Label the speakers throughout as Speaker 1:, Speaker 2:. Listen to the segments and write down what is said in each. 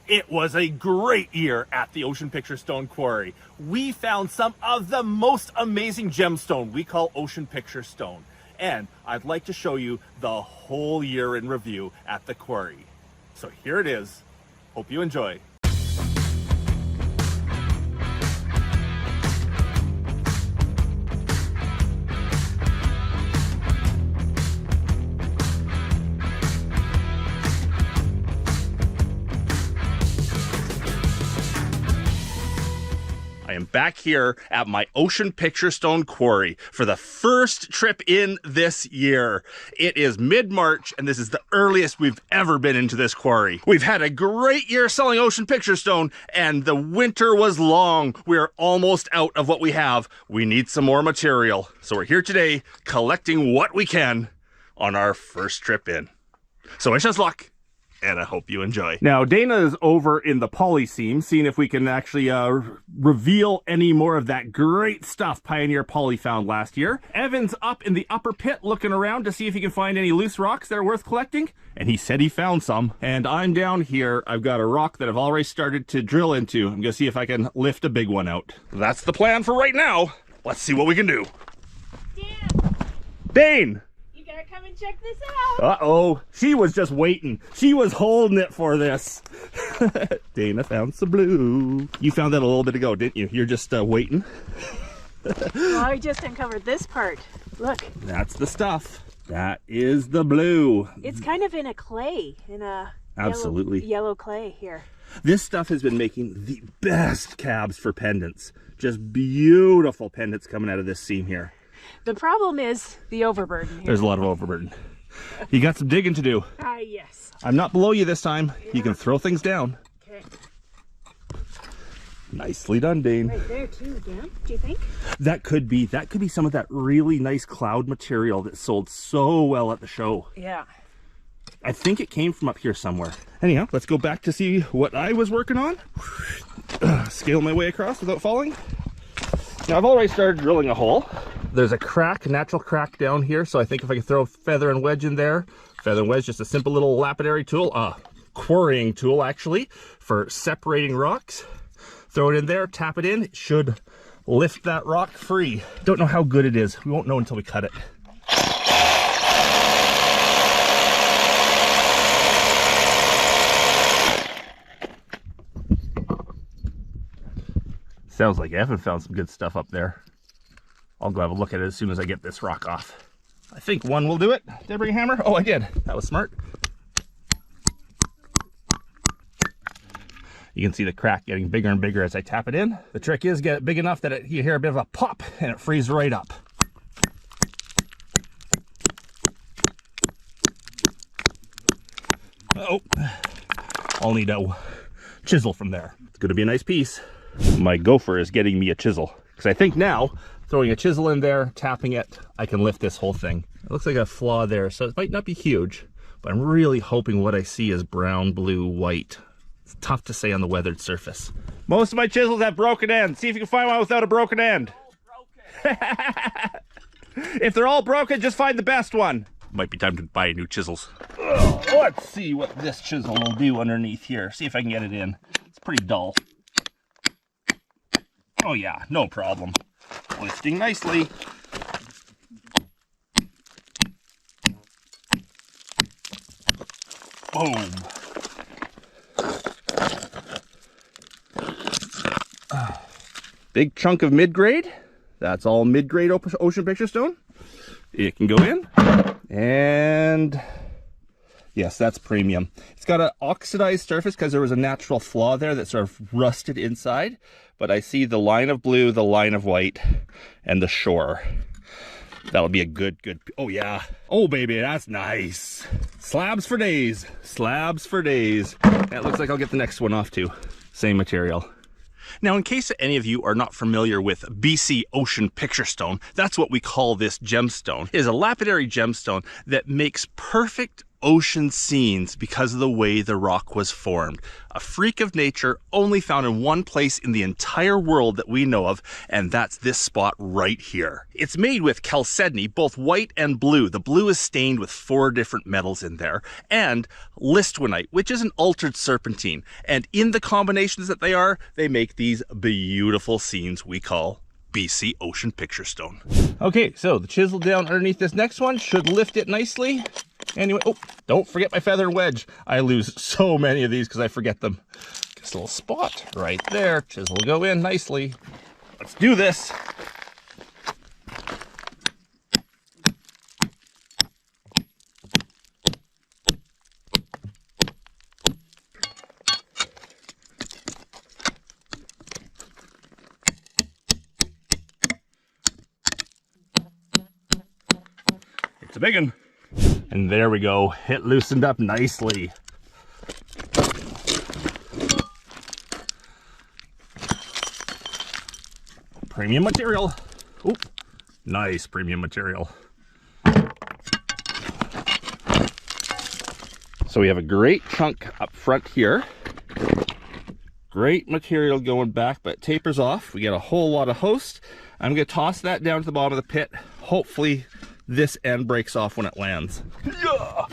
Speaker 1: It was a great year at the Ocean Picture Stone Quarry. We found some of the most amazing gemstone we call Ocean Picture Stone. And I'd like to show you the whole year in review at the quarry. So here it is. Hope you enjoy. I am back here at my Ocean Picture Stone Quarry for the first trip in this year. It is mid-March and this is the earliest we've ever been into this quarry. We've had a great year selling Ocean Picture Stone and the winter was long. We're almost out of what we have. We need some more material. So we're here today collecting what we can on our first trip in. So wish us luck. And I hope you enjoy. Now, Dana is over in the poly seam, seeing if we can actually reveal any more of that great stuff Pioneer Poly found last year. Evan's up in the upper pit looking around to see if he can find any loose rocks that are worth collecting. And he said he found some. And I'm down here. I've got a rock that I've already started to drill into. I'm going to see if I can lift a big one out. That's the plan for right now. Let's see what we can do.
Speaker 2: Dan!
Speaker 1: Dane!
Speaker 2: Come and check this out.
Speaker 1: Uh-oh, she was just waiting. She was holding it for this. Dana found some blue. You found that a little bit ago, didn't you? You're just waiting.
Speaker 2: Well, I just uncovered this part. Look.
Speaker 1: That's the stuff. That is the blue.
Speaker 2: It's kind of in a clay, in a
Speaker 1: absolutely
Speaker 2: yellow clay here.
Speaker 1: This stuff has been making the best cabs for pendants. Just beautiful pendants coming out of this seam here.
Speaker 2: The problem is the overburden here.
Speaker 1: There's a lot of overburden. You got some digging to do.
Speaker 2: Yes.
Speaker 1: I'm not below you this time. Yeah. You can throw things down.
Speaker 2: Okay.
Speaker 1: Nicely done, Dane.
Speaker 2: Right there too, Dan. Do you think?
Speaker 1: That could be some of that really nice cloud material that sold so well at the show.
Speaker 2: Yeah.
Speaker 1: I think it came from up here somewhere. Anyhow, let's go back to see what I was working on. Scale my way across without falling. Now I've already started drilling a hole. There's a crack, a natural crack down here, so I think if I can throw a feather and wedge in there, feather and wedge, just a simple little lapidary tool, quarrying tool actually, for separating rocks. Throw it in there, tap it in, it should lift that rock free. Don't know how good it is. We won't know until we cut it. Sounds like Evan found some good stuff up there. I'll go have a look at it as soon as I get this rock off. I think one will do it. Did I bring a hammer? Oh, I did. That was smart. You can see the crack getting bigger and bigger as I tap it in. The trick is get it big enough that you hear a bit of a pop and it frees right up. Oh, I'll need a chisel from there. It's going to be a nice piece. My gopher is getting me a chisel because I think now throwing a chisel in there, tapping it, I can lift this whole thing. It looks like a flaw there, so it might not be huge, but I'm really hoping what I see is brown, blue, white. It's tough to say on the weathered surface. Most of my chisels have broken ends. See if you can find one without a broken end. If they're all broken, just find the best one. Might be time to buy new chisels. Let's see what this chisel will do underneath here. See if I can get it in. It's pretty dull. Oh yeah, no problem. Lifting nicely. Boom. Big chunk of mid-grade. That's all mid-grade Ocean Picture Stone. It can go in. And yes, that's premium. It's got an oxidized surface because there was a natural flaw there that sort of rusted inside. But I see the line of blue, the line of white, and the shore. That'll be a good, oh yeah. Oh baby, that's nice. Slabs for days, slabs for days. That looks like I'll get the next one off too. Same material. Now, in case any of you are not familiar with BC Ocean Picture Stone, that's what we call this gemstone. It is a lapidary gemstone that makes perfect ocean scenes because of the way the rock was formed. A freak of nature only found in one place in the entire world that we know of, and that's this spot right here. It's made with chalcedony, both white and blue. The blue is stained with 4 different metals in there, and listwinite, which is an altered serpentine. And in the combinations that they make these beautiful scenes we call BC Ocean Picture Stone. Okay, so the chisel down underneath this next one should lift it nicely. Anyway, oh, don't forget my feather and wedge. I lose so many of these because I forget them. Just a little spot right there. Chisel will go in nicely. Let's do this. It's a big one. And there we go. It loosened up nicely. Premium material. Oop. Nice premium material. So we have a great chunk up front here. Great material going back, but it tapers off. We get a whole lot of host. I'm going to toss that down to the bottom of the pit. Hopefully this end breaks off when it lands. Yeah.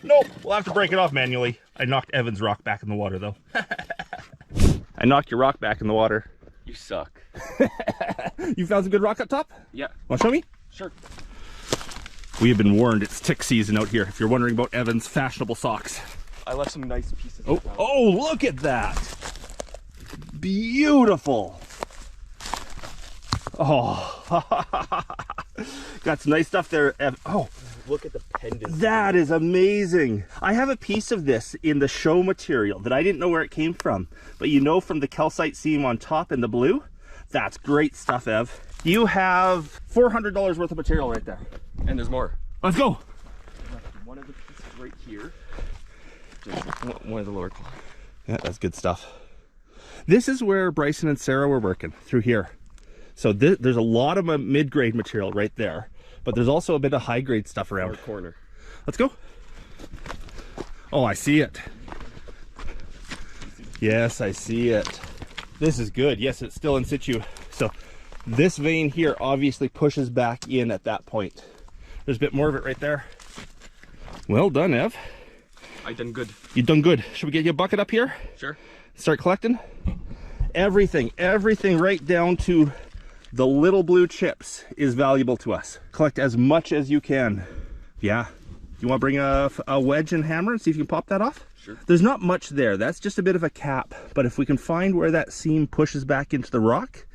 Speaker 1: Nope, we'll have to break it off manually. I knocked Evan's rock back in the water though. I knocked your rock back in the water.
Speaker 3: You suck.
Speaker 1: You found some good rock up top?
Speaker 3: Yeah.
Speaker 1: Want to show me?
Speaker 3: Sure.
Speaker 1: We have been warned it's tick season out here, if you're wondering about Evan's fashionable socks.
Speaker 3: I left some nice pieces.
Speaker 1: Oh, look at that. Beautiful. Oh, got some nice stuff there, Evan. Oh,
Speaker 3: look at the pendant.
Speaker 1: That is amazing. I have a piece of this in the show material that I didn't know where it came from, but you know, from the calcite seam on top in the blue. That's great stuff, Ev. You have $400 worth of material right there.
Speaker 3: And there's more.
Speaker 1: Let's go.
Speaker 3: One of the pieces right here. Just one of the lower claws.
Speaker 1: Yeah, that's good stuff. This is where Bryson and Sarah were working, through here. So there's a lot of mid-grade material right there, but there's also a bit of high-grade stuff around.
Speaker 3: Our corner.
Speaker 1: Let's go. Oh, I see it. Yes, I see it. This is good. Yes, it's still in situ. So this vein here obviously pushes back in at that point. There's a bit more of it right there. Well done, Ev.
Speaker 3: I done good.
Speaker 1: You done good. Should we get you a bucket up here?
Speaker 3: Sure.
Speaker 1: Start collecting? Everything right down to the little blue chips is valuable to us. Collect as much as you can. Yeah. You want to bring a wedge and hammer and see if you can pop that off?
Speaker 3: Sure.
Speaker 1: There's not much there. That's just a bit of a cap. But if we can find where that seam pushes back into the rock,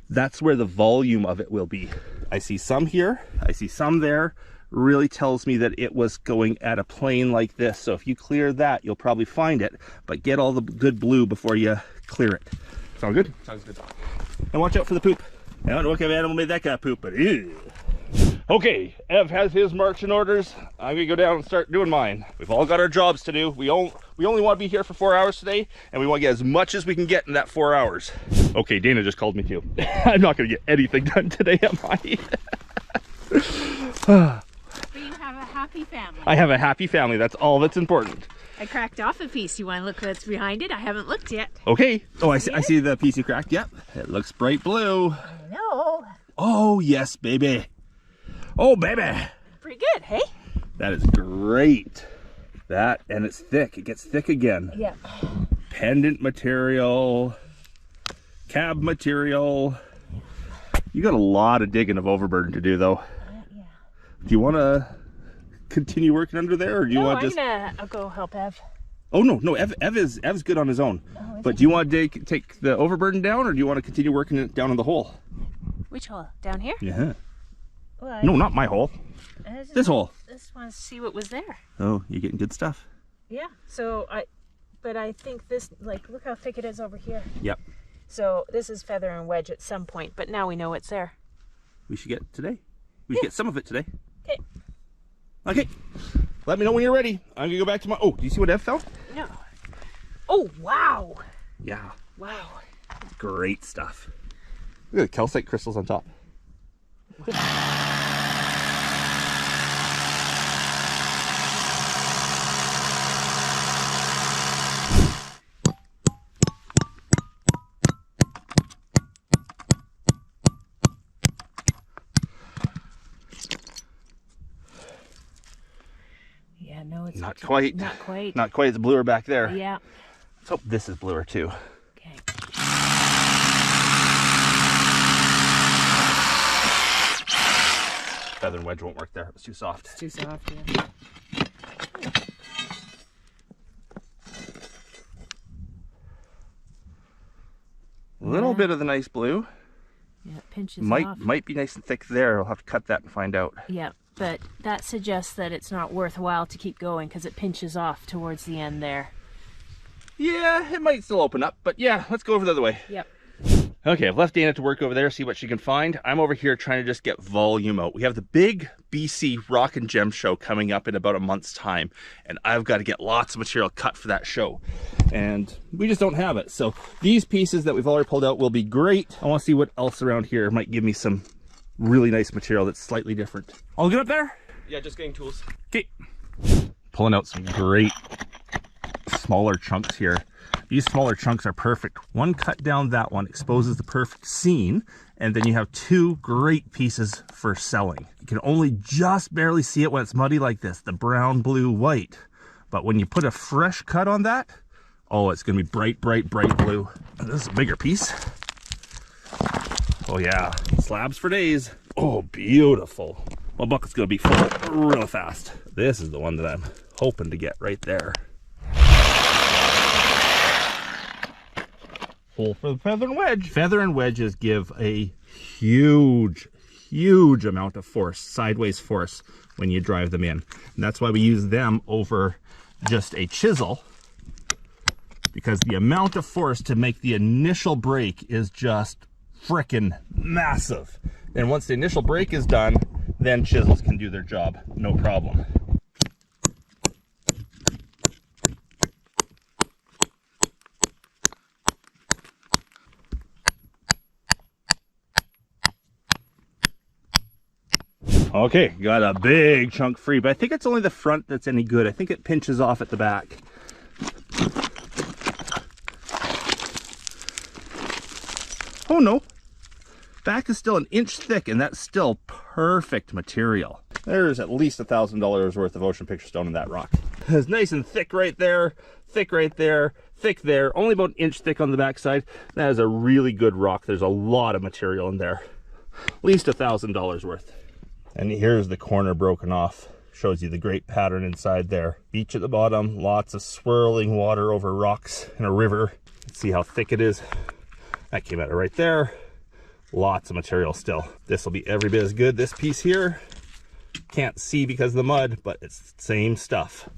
Speaker 1: that's where the volume of it will be. I see some here. I see some there. Really tells me that it was going at a plane like this. So if you clear that, you'll probably find it. But get all the good blue before you clear it. Sound good?
Speaker 3: Sounds good.
Speaker 1: And watch out for the poop. I don't know what kind of animal made that kind of poop, but ew. Okay, Ev has his marching orders. I'm gonna go down and start doing mine. We've all got our jobs to do. We only want to be here for 4 hours today, and we want to get as much as we can get in that 4 hours. Okay, Dana just called me too. I'm not gonna get anything done today, am I?
Speaker 2: But you have a happy family.
Speaker 1: I have a happy family. That's all that's important.
Speaker 2: I cracked off a piece. You want to look what's behind it? I haven't looked yet.
Speaker 1: Okay. Oh, I see the piece you cracked. Yep. It looks bright blue.
Speaker 2: No.
Speaker 1: Oh, yes, baby. Oh, baby.
Speaker 2: Pretty good, hey?
Speaker 1: That is great. That, and it's thick. It gets thick again.
Speaker 2: Yeah.
Speaker 1: Pendant material. Cab material. You got a lot of digging of overburden to do, though.
Speaker 2: Yeah.
Speaker 1: Do you want to continue working under there, or do you want to just...
Speaker 2: I'll go help Ev.
Speaker 1: Oh, no, Ev's good on his own.
Speaker 2: Oh,
Speaker 1: but do you want to take the overburden down, or do you want to continue working it down in the hole?
Speaker 2: Which hole? Down here?
Speaker 1: Yeah.
Speaker 2: Well,
Speaker 1: No, not my hole. This hole.
Speaker 2: I just want to see what was there.
Speaker 1: Oh, you're getting good stuff.
Speaker 2: Yeah, but I think this, like, look how thick it is over here.
Speaker 1: Yep.
Speaker 2: So this is feather and wedge at some point, but now we know it's there.
Speaker 1: We should get today. We should get some of it today.
Speaker 2: Okay.
Speaker 1: Okay. Let me know when you're ready. I'm gonna go back to my... Oh, do you see what Ev found?
Speaker 2: No. Oh, wow.
Speaker 1: Yeah.
Speaker 2: Wow.
Speaker 1: Great stuff. Look at the calcite crystals on top. Not quite.
Speaker 2: Not quite.
Speaker 1: Not quite. It's bluer back there.
Speaker 2: Yeah.
Speaker 1: Let's hope this is bluer too.
Speaker 2: Okay.
Speaker 1: Feather and wedge won't work there. It was too soft.
Speaker 2: It's too soft, yeah.
Speaker 1: A little bit of the nice blue.
Speaker 2: Yeah, it pinches off.
Speaker 1: Might be nice and thick there. I'll have to cut that and find out.
Speaker 2: Yeah, but that suggests that it's not worthwhile to keep going because it pinches off towards the end there.
Speaker 1: Yeah, it might still open up, but yeah, let's go over the other way.
Speaker 2: Yep.
Speaker 1: Okay, I've left Dana to work over there, see what she can find. I'm over here trying to just get volume out. We have the big BC Rock and Gem show coming up in about a month's time, and I've got to get lots of material cut for that show. And we just don't have it. So these pieces that we've already pulled out will be great. I want to see what else around here might give me some really nice material that's slightly different. All good up there?
Speaker 3: Yeah, just getting tools.
Speaker 1: Okay. Pulling out some great smaller chunks here. These smaller chunks are perfect. One cut down, that one exposes the perfect seam, and then you have two great pieces for selling. You can only just barely see it when it's muddy like this, the brown, blue, white. But when you put a fresh cut on that, oh, it's gonna be bright, bright, bright blue. And this is a bigger piece. Oh yeah, slabs for days. Oh, beautiful. My bucket's gonna be full real fast. This is the one that I'm hoping to get right there. Full for the feather and wedge. Feather and wedges give a huge amount of force, sideways force, when you drive them in. And that's why we use them over just a chisel, because the amount of force to make the initial break is just frickin' massive. And once the initial break is done, then chisels can do their job, no problem. Okay, got a big chunk free, but I think it's only the front that's any good. I think it pinches off at the back. Oh no, back is still an inch thick, and that's still perfect material. There's at least $1,000 worth of ocean picture stone in that rock. It's nice and thick right there, thick right there, thick there, only about an inch thick on the back side. That is a really good rock. There's a lot of material in there, at least $1,000 worth. And here's the corner broken off. Shows you the great pattern inside there. Beach at the bottom, lots of swirling water over rocks in a river. See how thick it is? That came out of right there. Lots of material still. This will be every bit as good. This piece here, can't see because of the mud, but it's the same stuff.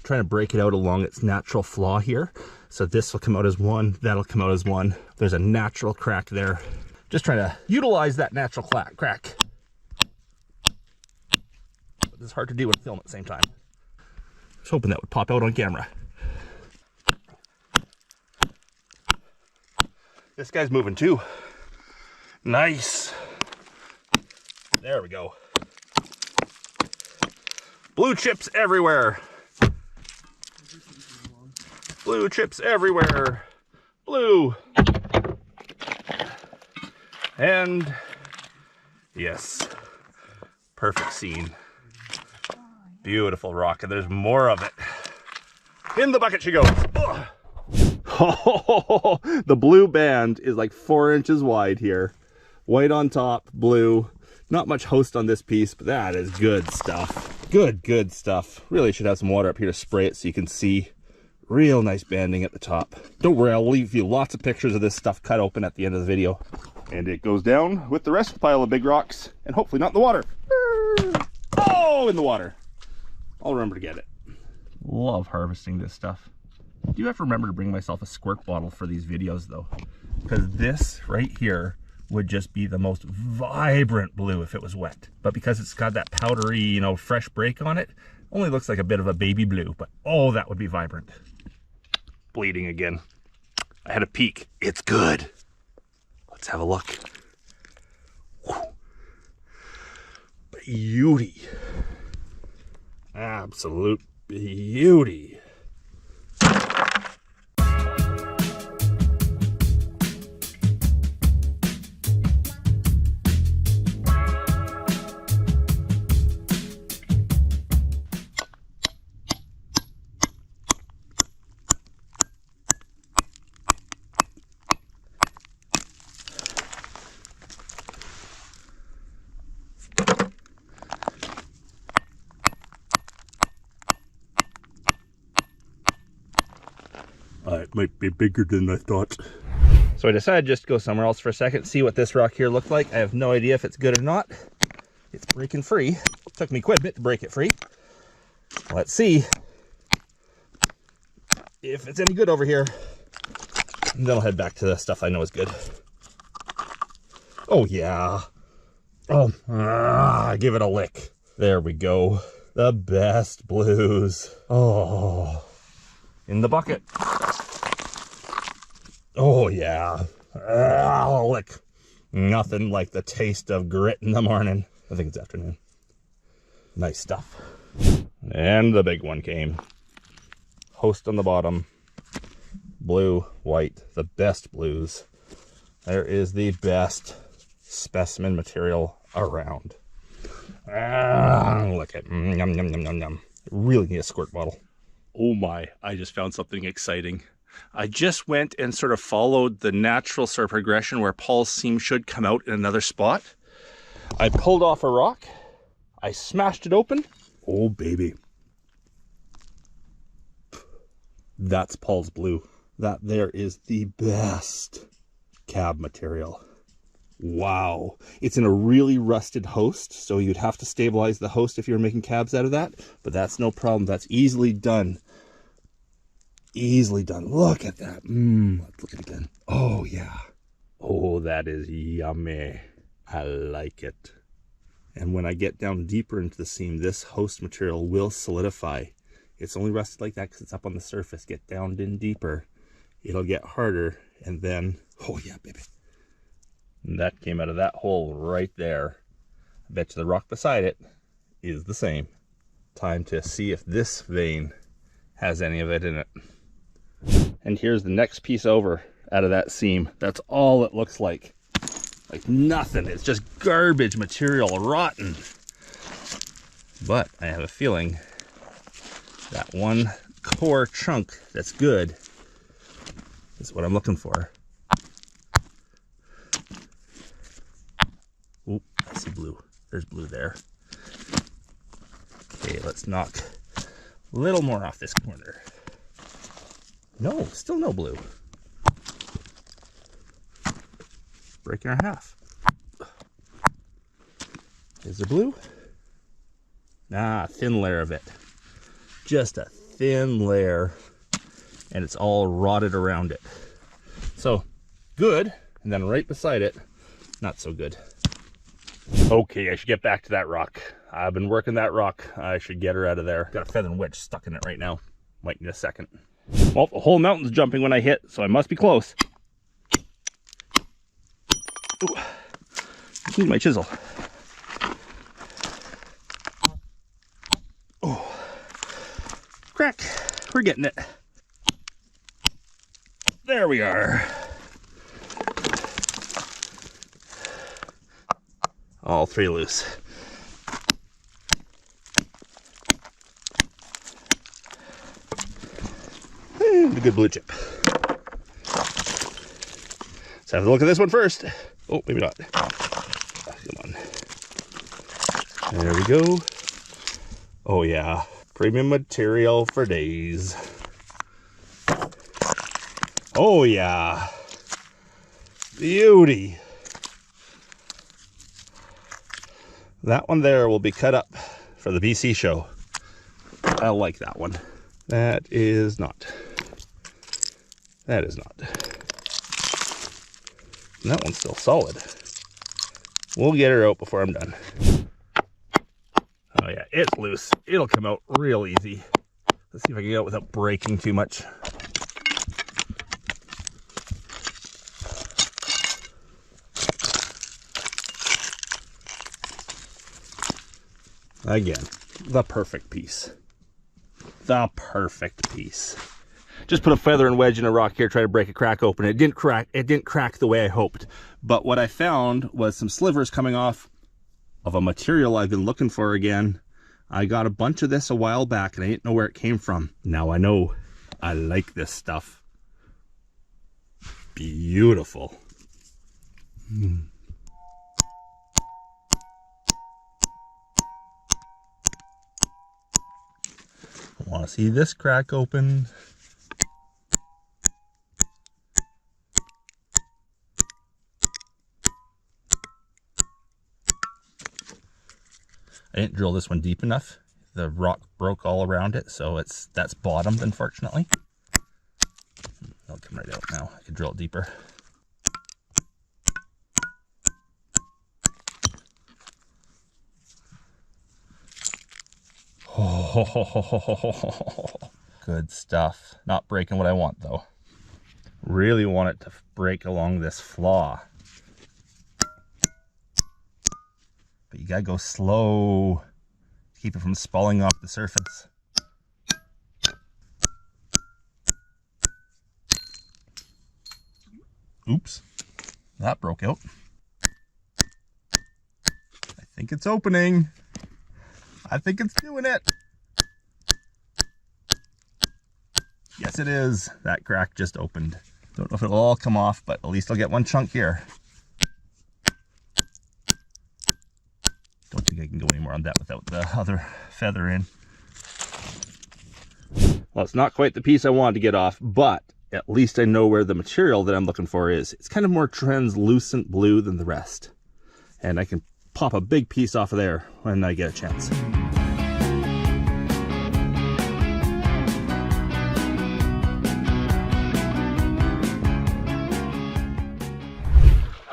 Speaker 1: Trying to break it out along its natural flaw here. So this will come out as one, that'll come out as one. There's a natural crack there. Just trying to utilize that natural crack. But it's hard to do and film at the same time. I was hoping that would pop out on camera. This guy's moving too. Nice. There we go. Blue chips everywhere. Blue chips everywhere. Blue. And yes, perfect scene. Beautiful rock, and there's more of it. In the bucket she goes. Oh, the blue band is like 4 inches wide here. White on top, blue. Not much host on this piece, but that is good stuff. Good stuff. Really should have some water up here to spray it so you can see. Real nice banding at the top. Don't worry, I'll leave you lots of pictures of this stuff cut open at the end of the video. And it goes down with the rest of the pile of big rocks, and hopefully not in the water. Oh, in the water. I'll remember to get it. Love harvesting this stuff. I do have to remember to bring myself a squirt bottle for these videos though, because this right here would just be the most vibrant blue if it was wet. But because it's got that powdery, you know, fresh break on it, only looks like a bit of a baby blue, but oh, that would be vibrant. Bleeding again. I had a peek. It's good. Let's have a look. Whew. Beauty. Absolute beauty. might be bigger than I thought. So I decided just to go somewhere else for a second, see what this rock here looked like. I have no idea if it's good or not. It's breaking free. It took me quite a bit to break it free. Let's see if it's any good over here. And then I'll head back to the stuff I know is good. Oh yeah. Oh, give it a lick. There we go. The best blues. Oh, in the bucket. Oh yeah. Lick. Nothing like the taste of grit in the morning. I think it's afternoon. Nice stuff. And the big one came. Host on the bottom. Blue, white, the best blues. There is the best specimen material around. Look at yum, yum, yum, yum, yum. Really need a squirt bottle. Oh my, I just found something exciting. I just went and sort of followed the natural sort of progression where Paul's seam should come out in another spot. I pulled off a rock. I smashed it open. Oh baby. That's Paul's blue. That there is the best cab material. Wow. It's in a really rusted host, so you'd have to stabilize the host if you were making cabs out of that, but that's no problem. That's easily done. Easily done. Look at that. Let's look at it again. Oh yeah. Oh, that is yummy. I like it. And when I get down deeper into the seam, this host material will solidify. It's only rusted like that because it's up on the surface. Get down in deeper. It'll get harder, and then, oh yeah, baby. And that came out of that hole right there. I bet you the rock beside it is the same. Time to see if this vein has any of it in it. And here's the next piece over out of that seam. That's all it looks like. Like nothing. It's just garbage material, rotten. But I have a feeling that one core chunk that's good is what I'm looking for. Oh, I see blue. There's blue there. Okay, let's knock a little more off this corner. No, still no blue. Breaking our half. Is there blue? Ah, thin layer of it. Just a thin layer, and it's all rotted around it. So, good, and then right beside it, not so good. Okay, I should get back to that rock. I've been working that rock. I should get her out of there. Got a feather and wedge stuck in it right now. Might need a second. Well, the whole mountain's jumping when I hit, so I must be close. Ooh. Need my chisel. Oh, crack. We're getting it. There we are. All three loose. And a good blue chip. Let's have a look at this one first. Oh, maybe not. Come on. There we go. Oh yeah, premium material for days. Oh yeah, beauty. That one there will be cut up for the BC show. I like that one. That is not. That is not. And that one's still solid. We'll get her out before I'm done. Oh yeah, it's loose. It'll come out real easy. Let's see if I can get it without breaking too much. Again, the perfect piece. The perfect piece. Just put a feather and wedge in a rock here, try to break a crack open. It didn't crack the way I hoped. But what I found was some slivers coming off of a material I've been looking for again. I got a bunch of this a while back and I didn't know where it came from. Now I know. I like this stuff. Beautiful. I want to see this crack open. I didn't drill this one deep enough. The rock broke all around it, so that's bottomed, unfortunately. It'll come right out now. I can drill it deeper. Oh, good stuff. Not breaking what I want, though. Really want it to break along this flaw. But you gotta go slow to keep it from spalling off the surface. Oops, that broke out. I think it's opening. I think it's doing it. Yes, it is. That crack just opened. Don't know if it'll all come off, but at least I'll get one chunk here. Don't think I can go any more on that without the other feather in. Well, it's not quite the piece I wanted to get off, but at least I know where the material that I'm looking for is. It's kind of more translucent blue than the rest. And I can pop a big piece off of there when I get a chance.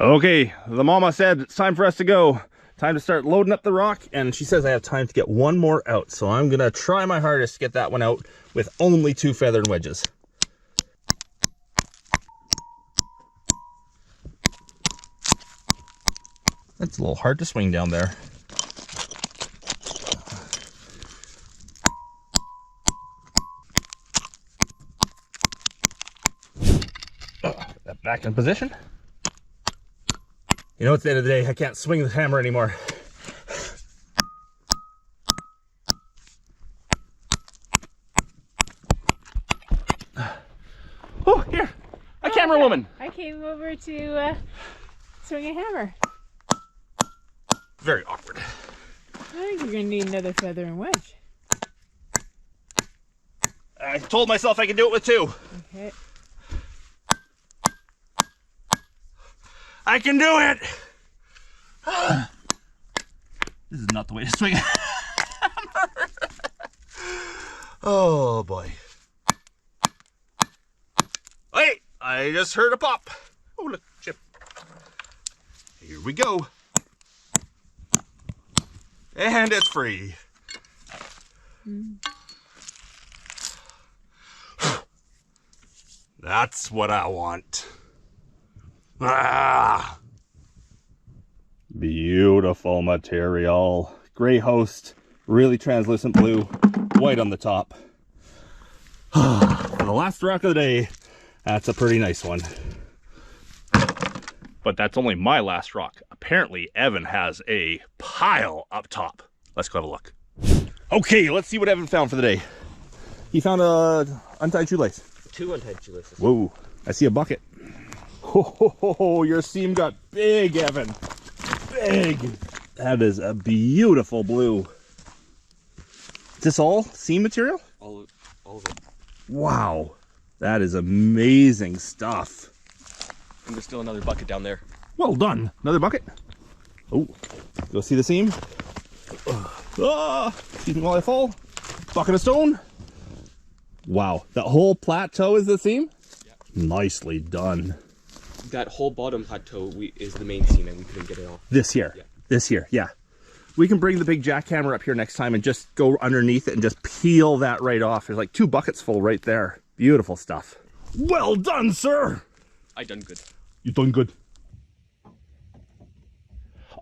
Speaker 1: Okay, the mama said it's time for us to go. Time to start loading up the rock, and she says I have time to get one more out, so I'm gonna try my hardest to get that one out with only 2 feathered wedges. That's a little hard to swing down there. That back in position. You know, it's the end of the day, I can't swing the hammer anymore. Oh, here, a camera woman.
Speaker 2: I came over to swing a hammer.
Speaker 1: Very awkward.
Speaker 2: I think you're gonna need another feather and wedge.
Speaker 1: I told myself I could do it with 2.
Speaker 2: Okay.
Speaker 1: I can do it! This is not the way to swing a hammer. Oh boy. Wait! I just heard a pop. Oh look, chip. Here we go. And it's free. That's what I want. Ah! Beautiful material. Gray host, really translucent blue, white on the top. For the last rock of the day, that's a pretty nice one. But that's only my last rock. Apparently, Evan has a pile up top. Let's go have a look. Okay, let's see what Evan found for the day. He found a untied shoelace.
Speaker 3: 2 untied shoelaces.
Speaker 1: Whoa, I see a bucket. Oh, your seam got big, Evan. Big. That is a beautiful blue. Is this all seam material?
Speaker 3: All of it.
Speaker 1: Wow, that is amazing stuff.
Speaker 3: And there's still another bucket down there.
Speaker 1: Well done. Another bucket. Oh, go see the seam. Excuse me while I fall. Bucket of stone. Wow, that whole plateau is the seam?
Speaker 3: Yeah.
Speaker 1: Nicely done.
Speaker 3: That whole bottom plateau is the main seam, and we couldn't get it off.
Speaker 1: This here.
Speaker 3: Yeah.
Speaker 1: This here, yeah. We can bring the big jackhammer up here next time and just go underneath it and just peel that right off. There's like 2 buckets full right there. Beautiful stuff. Well done, sir.
Speaker 3: I done good.
Speaker 1: You done good.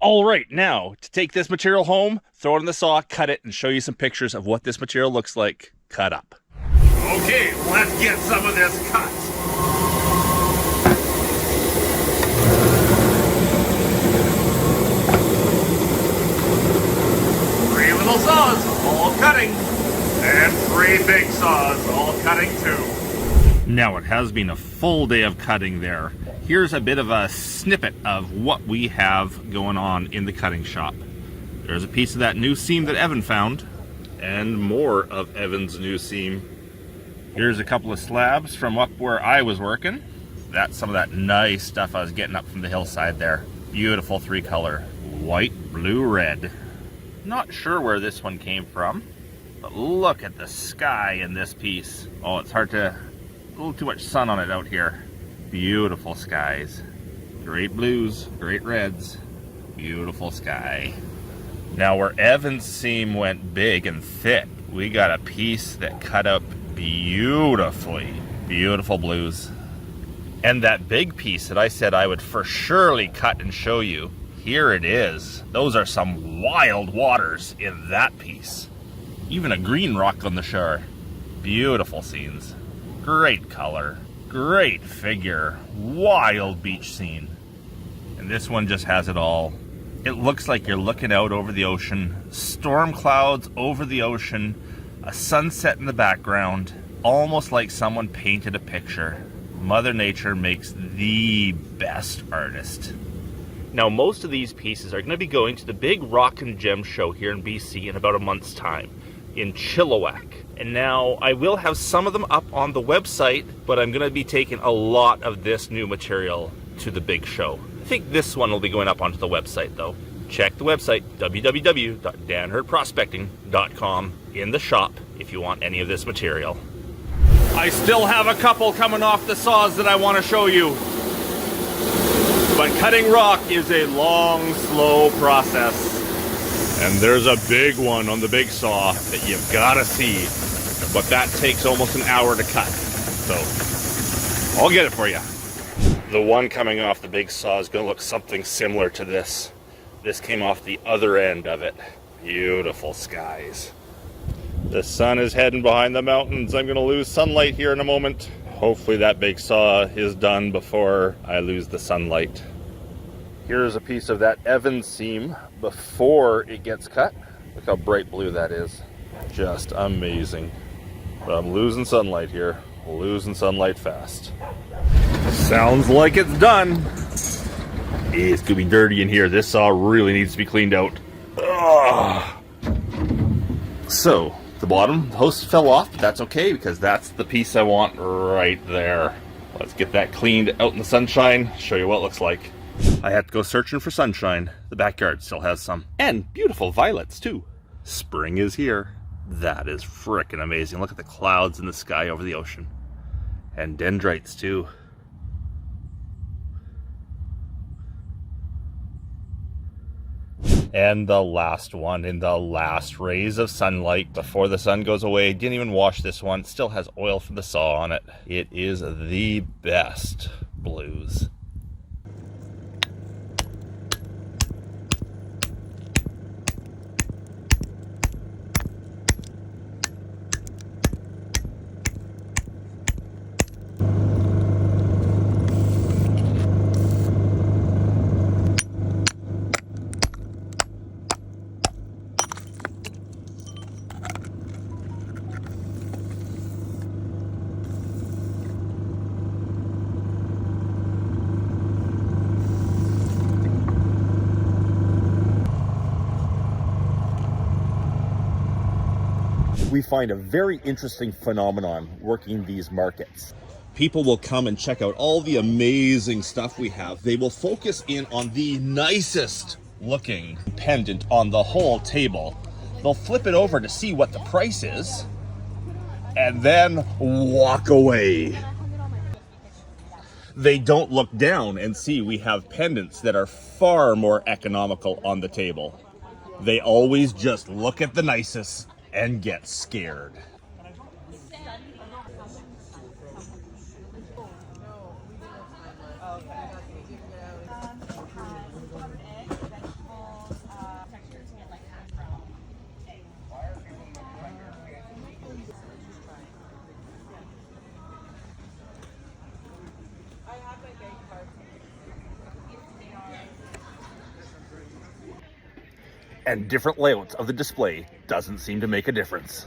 Speaker 1: All right, now to take this material home, throw it in the saw, cut it, and show you some pictures of what this material looks like cut up. Okay, let's get some of this cut. Three little saws, all cutting, and 3 big saws, all cutting too. Now it has been a full day of cutting there. Here's a bit of a snippet of what we have going on in the cutting shop. There's a piece of that new seam that Evan found, and more of Evan's new seam. Here's a couple of slabs from up where I was working. That's some of that nice stuff I was getting up from the hillside there. Beautiful 3-color, white, blue, red. Not sure where this one came from, but look at the sky in this piece. Oh, it's hard to, a little too much sun on it out here. Beautiful skies. Great blues, great reds, beautiful sky. Now where Evan's seam went big and thick, we got a piece that cut up beautifully. Beautiful blues. And that big piece that I said I would for surely cut and show you, here it is. Those are some wild waters in that piece. Even a green rock on the shore. Beautiful scenes. Great color. Great figure. Wild beach scene. And this one just has it all. It looks like you're looking out over the ocean. Storm clouds over the ocean. A sunset in the background. Almost like someone painted a picture. Mother Nature makes the best artist. Now, most of these pieces are going to be going to the big Rock and Gem show here in BC in about a month's time in Chilliwack. And now I will have some of them up on the website, but I'm going to be taking a lot of this new material to the big show. I think this one will be going up onto the website though. Check the website, www.danhurdprospecting.com, in the shop if you want any of this material. I still have a couple coming off the saws that I want to show you. But cutting rock is a long, slow process. And there's a big one on the big saw that you've got to see. But that takes almost an hour to cut. So, I'll get it for you. The one coming off the big saw is going to look something similar to this. This came off the other end of it. Beautiful skies. The sun is heading behind the mountains. I'm going to lose sunlight here in a moment. Hopefully that big saw is done before I lose the sunlight. Here's a piece of that Evans seam before it gets cut. Look how bright blue that is. Just amazing. But I'm losing sunlight here. Losing sunlight fast. Sounds like it's done. It's gonna be dirty in here. This saw really needs to be cleaned out. Ugh. So, the bottom post fell off, but that's okay because that's the piece I want right there. Let's get that cleaned out in the sunshine, show you what it looks like. I had to go searching for sunshine. The backyard still has some. And beautiful violets too. Spring is here. That is frickin' amazing. Look at the clouds in the sky over the ocean. And dendrites too. And the last one in the last rays of sunlight before the sun goes away. Didn't even wash this one. Still has oil from the saw on it. It is the best blues. We find a very interesting phenomenon working these markets. People will come and check out all the amazing stuff we have. They will focus in on the nicest looking pendant on the whole table. They'll flip it over to see what the price is and then walk away. They don't look down and see we have pendants that are far more economical on the table. They always just look at the nicest and get scared. And different layouts of the display doesn't seem to make a difference.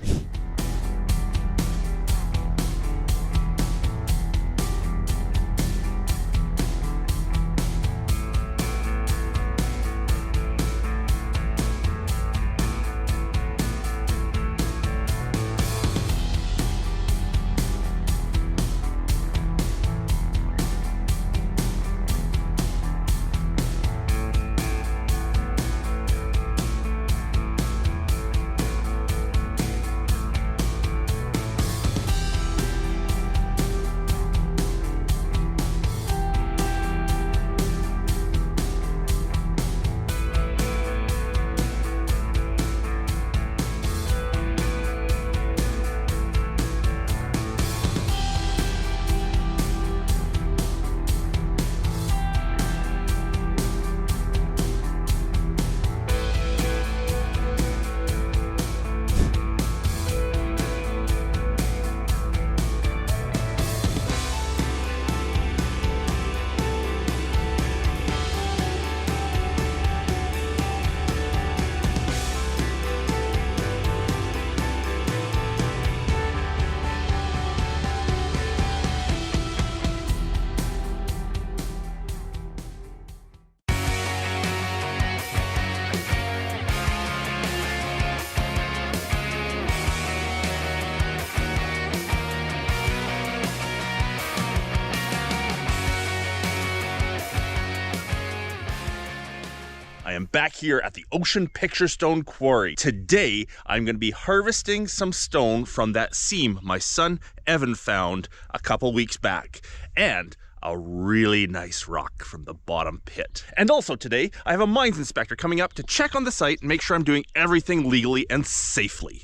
Speaker 1: I am back here at the Ocean Picture Stone Quarry. Today, I'm going to be harvesting some stone from that seam my son Evan found a couple weeks back, and a really nice rock from the bottom pit. And also today, I have a mines inspector coming up to check on the site and make sure I'm doing everything legally and safely.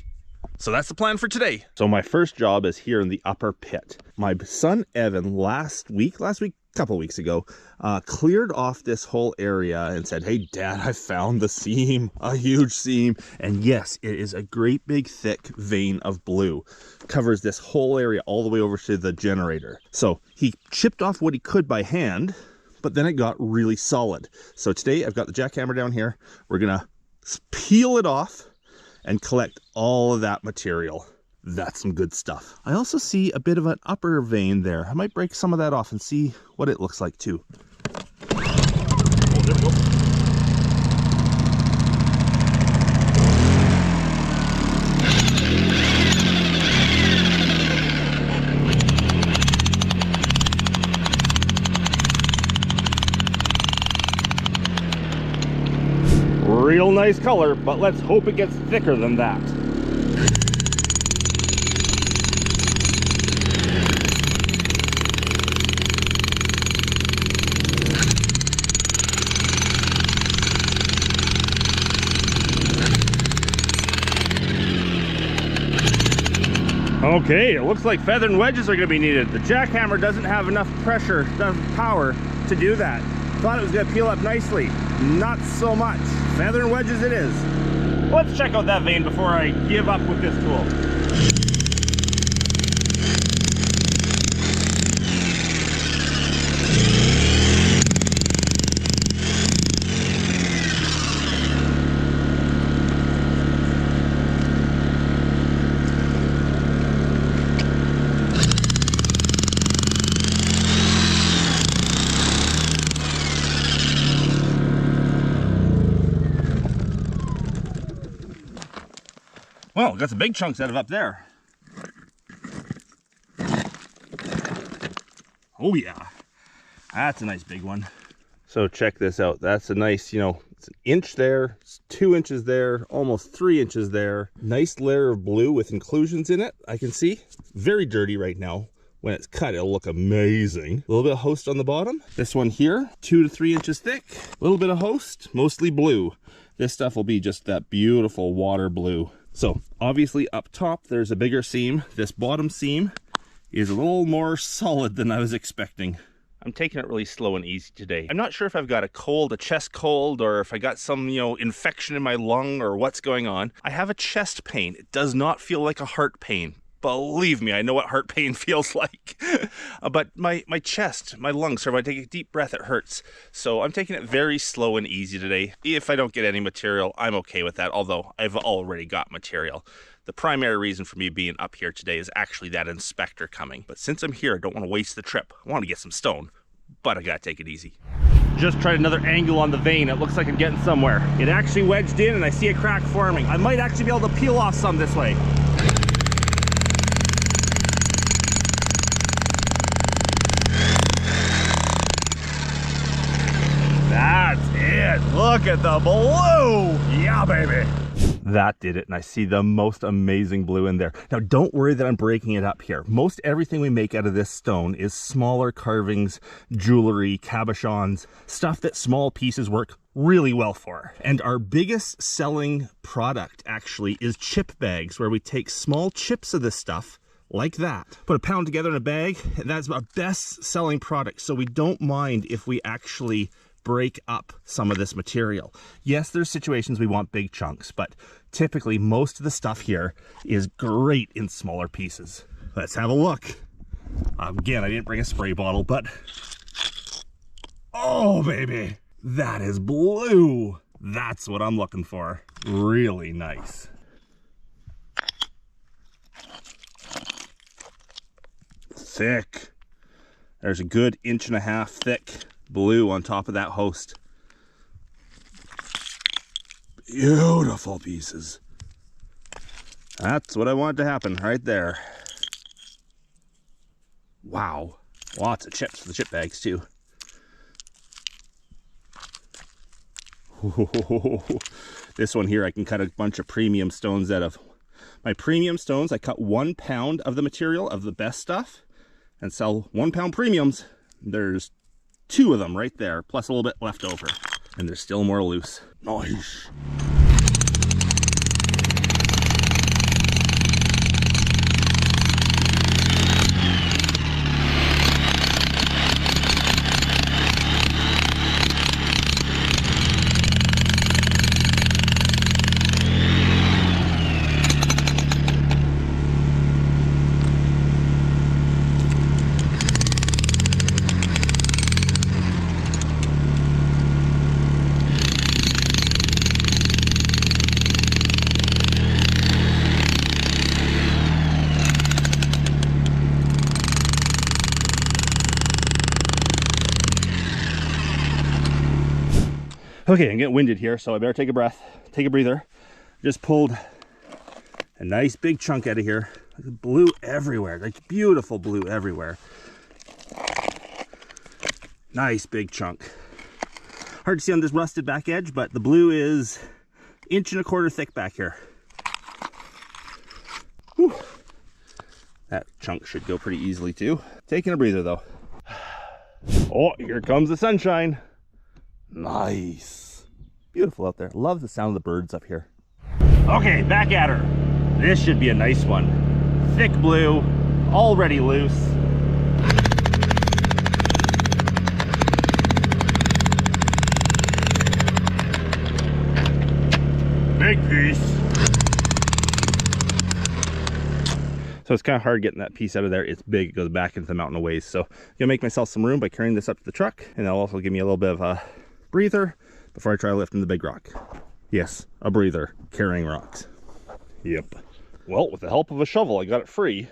Speaker 1: So that's the plan for today. So my first job is here in the upper pit. My son Evan last week, couple weeks ago, cleared off this whole area and said, "Hey Dad, I found the seam, a huge seam." And yes, it is a great big thick vein of blue. Covers this whole area all the way over to the generator. So he chipped off what he could by hand, but then it got really solid. So today I've got the jackhammer down here. We're gonna peel it off and collect all of that material. That's some good stuff. I also see a bit of an upper vein there. I might break some of that off and see what it looks like too. Oh, there we go. Real nice color, but let's hope it gets thicker than that. Okay, it looks like feather and wedges are going to be needed. The jackhammer doesn't have enough pressure, enough power to do that. Thought it was going to peel up nicely. Not so much. Feather and wedges it is. Let's check out that vein before I give up with this tool. Well, got some big chunks out of up there. Oh yeah, that's a nice big one. So check this out. That's a nice, it's an inch there, it's 2 inches there, almost 3 inches there. Nice layer of blue with inclusions in it, I can see. Very dirty right now. When it's cut, it'll look amazing. A little bit of host on the bottom. This one here, 2 to 3 inches thick. A little bit of host, mostly blue. This stuff will be just that beautiful water blue. So obviously up top, there's a bigger seam. This bottom seam is a little more solid than I was expecting. I'm taking it really slow and easy today. I'm not sure if I've got a cold, a chest cold, or if I got some, infection in my lung or what's going on. I have a chest pain. It does not feel like a heart pain. Believe me, I know what heart pain feels like. But my chest, my lungs, so when I take a deep breath, it hurts. So I'm taking it very slow and easy today. If I don't get any material, I'm okay with that, although I've already got material. The primary reason for me being up here today is actually that inspector coming. But since I'm here, I don't want to waste the trip. I want to get some stone, but I gotta take it easy. Just tried another angle on the vein. It looks like I'm getting somewhere. It actually wedged in and I see a crack forming. I might actually be able to peel off some this way. That's it. Look at the blue. Yeah, baby. That did it, and I see the most amazing blue in there. Now, don't worry that I'm breaking it up here. Most everything we make out of this stone is smaller carvings, jewelry, cabochons, stuff that small pieces work really well for. And our biggest selling product actually is chip bags, where we take small chips of this stuff like that, put a pound together in a bag, and that's our best selling product. So we don't mind if we actually break up some of this material. Yes, there's situations we want big chunks, but typically most of the stuff here is great in smaller pieces. Let's have a look. Again, I didn't bring a spray bottle, but oh baby, that is blue. That's what I'm looking for. Really nice. Thick. There's a good 1.5 inches thick blue on top of that host. Beautiful pieces. That's what I wanted to happen right there. Wow. Lots of chips for the chip bags too. This one here, I can cut a bunch of premium stones out of. My premium stones, I cut 1 pound of the material of the best stuff and sell 1 pound premiums. There's 2 of them right there, plus a little bit left over. And there's still more loose. Nice. Okay, I'm getting winded here, so I better take a breath, take a breather. Just pulled a nice big chunk out of here. Blue everywhere, like beautiful blue everywhere. Nice big chunk. Hard to see on this rusted back edge, but the blue is 1.25 inches thick back here. Whew. That chunk should go pretty easily too. Taking a breather though. Oh, here comes the sunshine. Nice. Beautiful out there. Love the sound of the birds up here. Okay, back at her. This should be a nice one. Thick blue, already loose. Big piece. So it's kind of hard getting that piece out of there. It's big, it goes back into the mountain a ways. So I'm gonna make myself some room by carrying this up to the truck, and that'll also give me a little bit of a breather before I try lifting the big rock. Yes, a breather, carrying rocks. Yep. Well, with the help of a shovel, I got it free.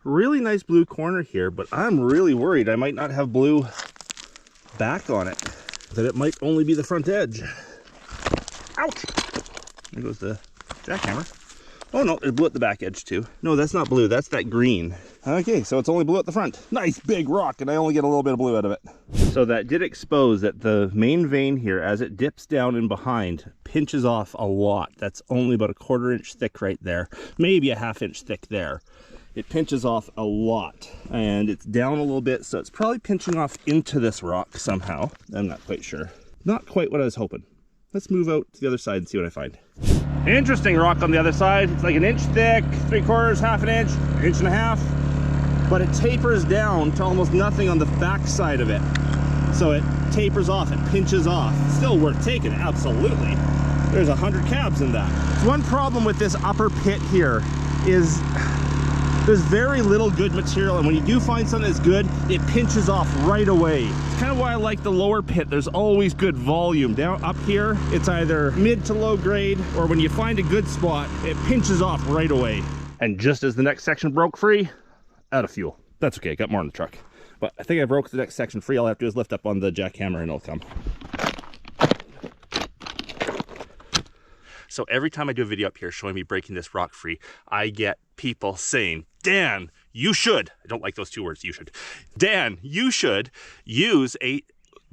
Speaker 1: Really nice blue corner here, but I'm really worried I might not have blue back on it. That it might only be the front edge. Ouch! There goes the jackhammer. Oh no, there's blue at the back edge too. No, that's not blue, that's that green. Okay, so it's only blue at the front. Nice big rock, and I only get a little bit of blue out of it. So that did expose that the main vein here, as it dips down in behind, pinches off a lot. That's only about 1/4 inch thick right there. Maybe a 1/2 inch thick there. It pinches off a lot, and it's down a little bit, so it's probably pinching off into this rock somehow. I'm not quite sure. Not quite what I was hoping. Let's move out to the other side and see what I find. Interesting rock on the other side. It's like 1 inch thick, 3/4, 1/2 inch, 1.5 inches. But it tapers down to almost nothing on the back side of it. So it tapers off, it pinches off. Still worth taking, absolutely. There's 100 cabs in that. One problem with this upper pit here is there's very little good material, and when you do find something that's good, it pinches off right away. It's kind of why I like the lower pit. There's always good volume. Down up here, it's either mid to low grade, or when you find a good spot, it pinches off right away. And just as the next section broke free, out of fuel. That's okay, I got more in the truck. But I think I broke the next section free. All I have to do is lift up on the jackhammer and it'll come. So every time I do a video up here showing me breaking this rock free, I get people saying, Dan, you should, I don't like those 2 words, you should. Dan, you should use a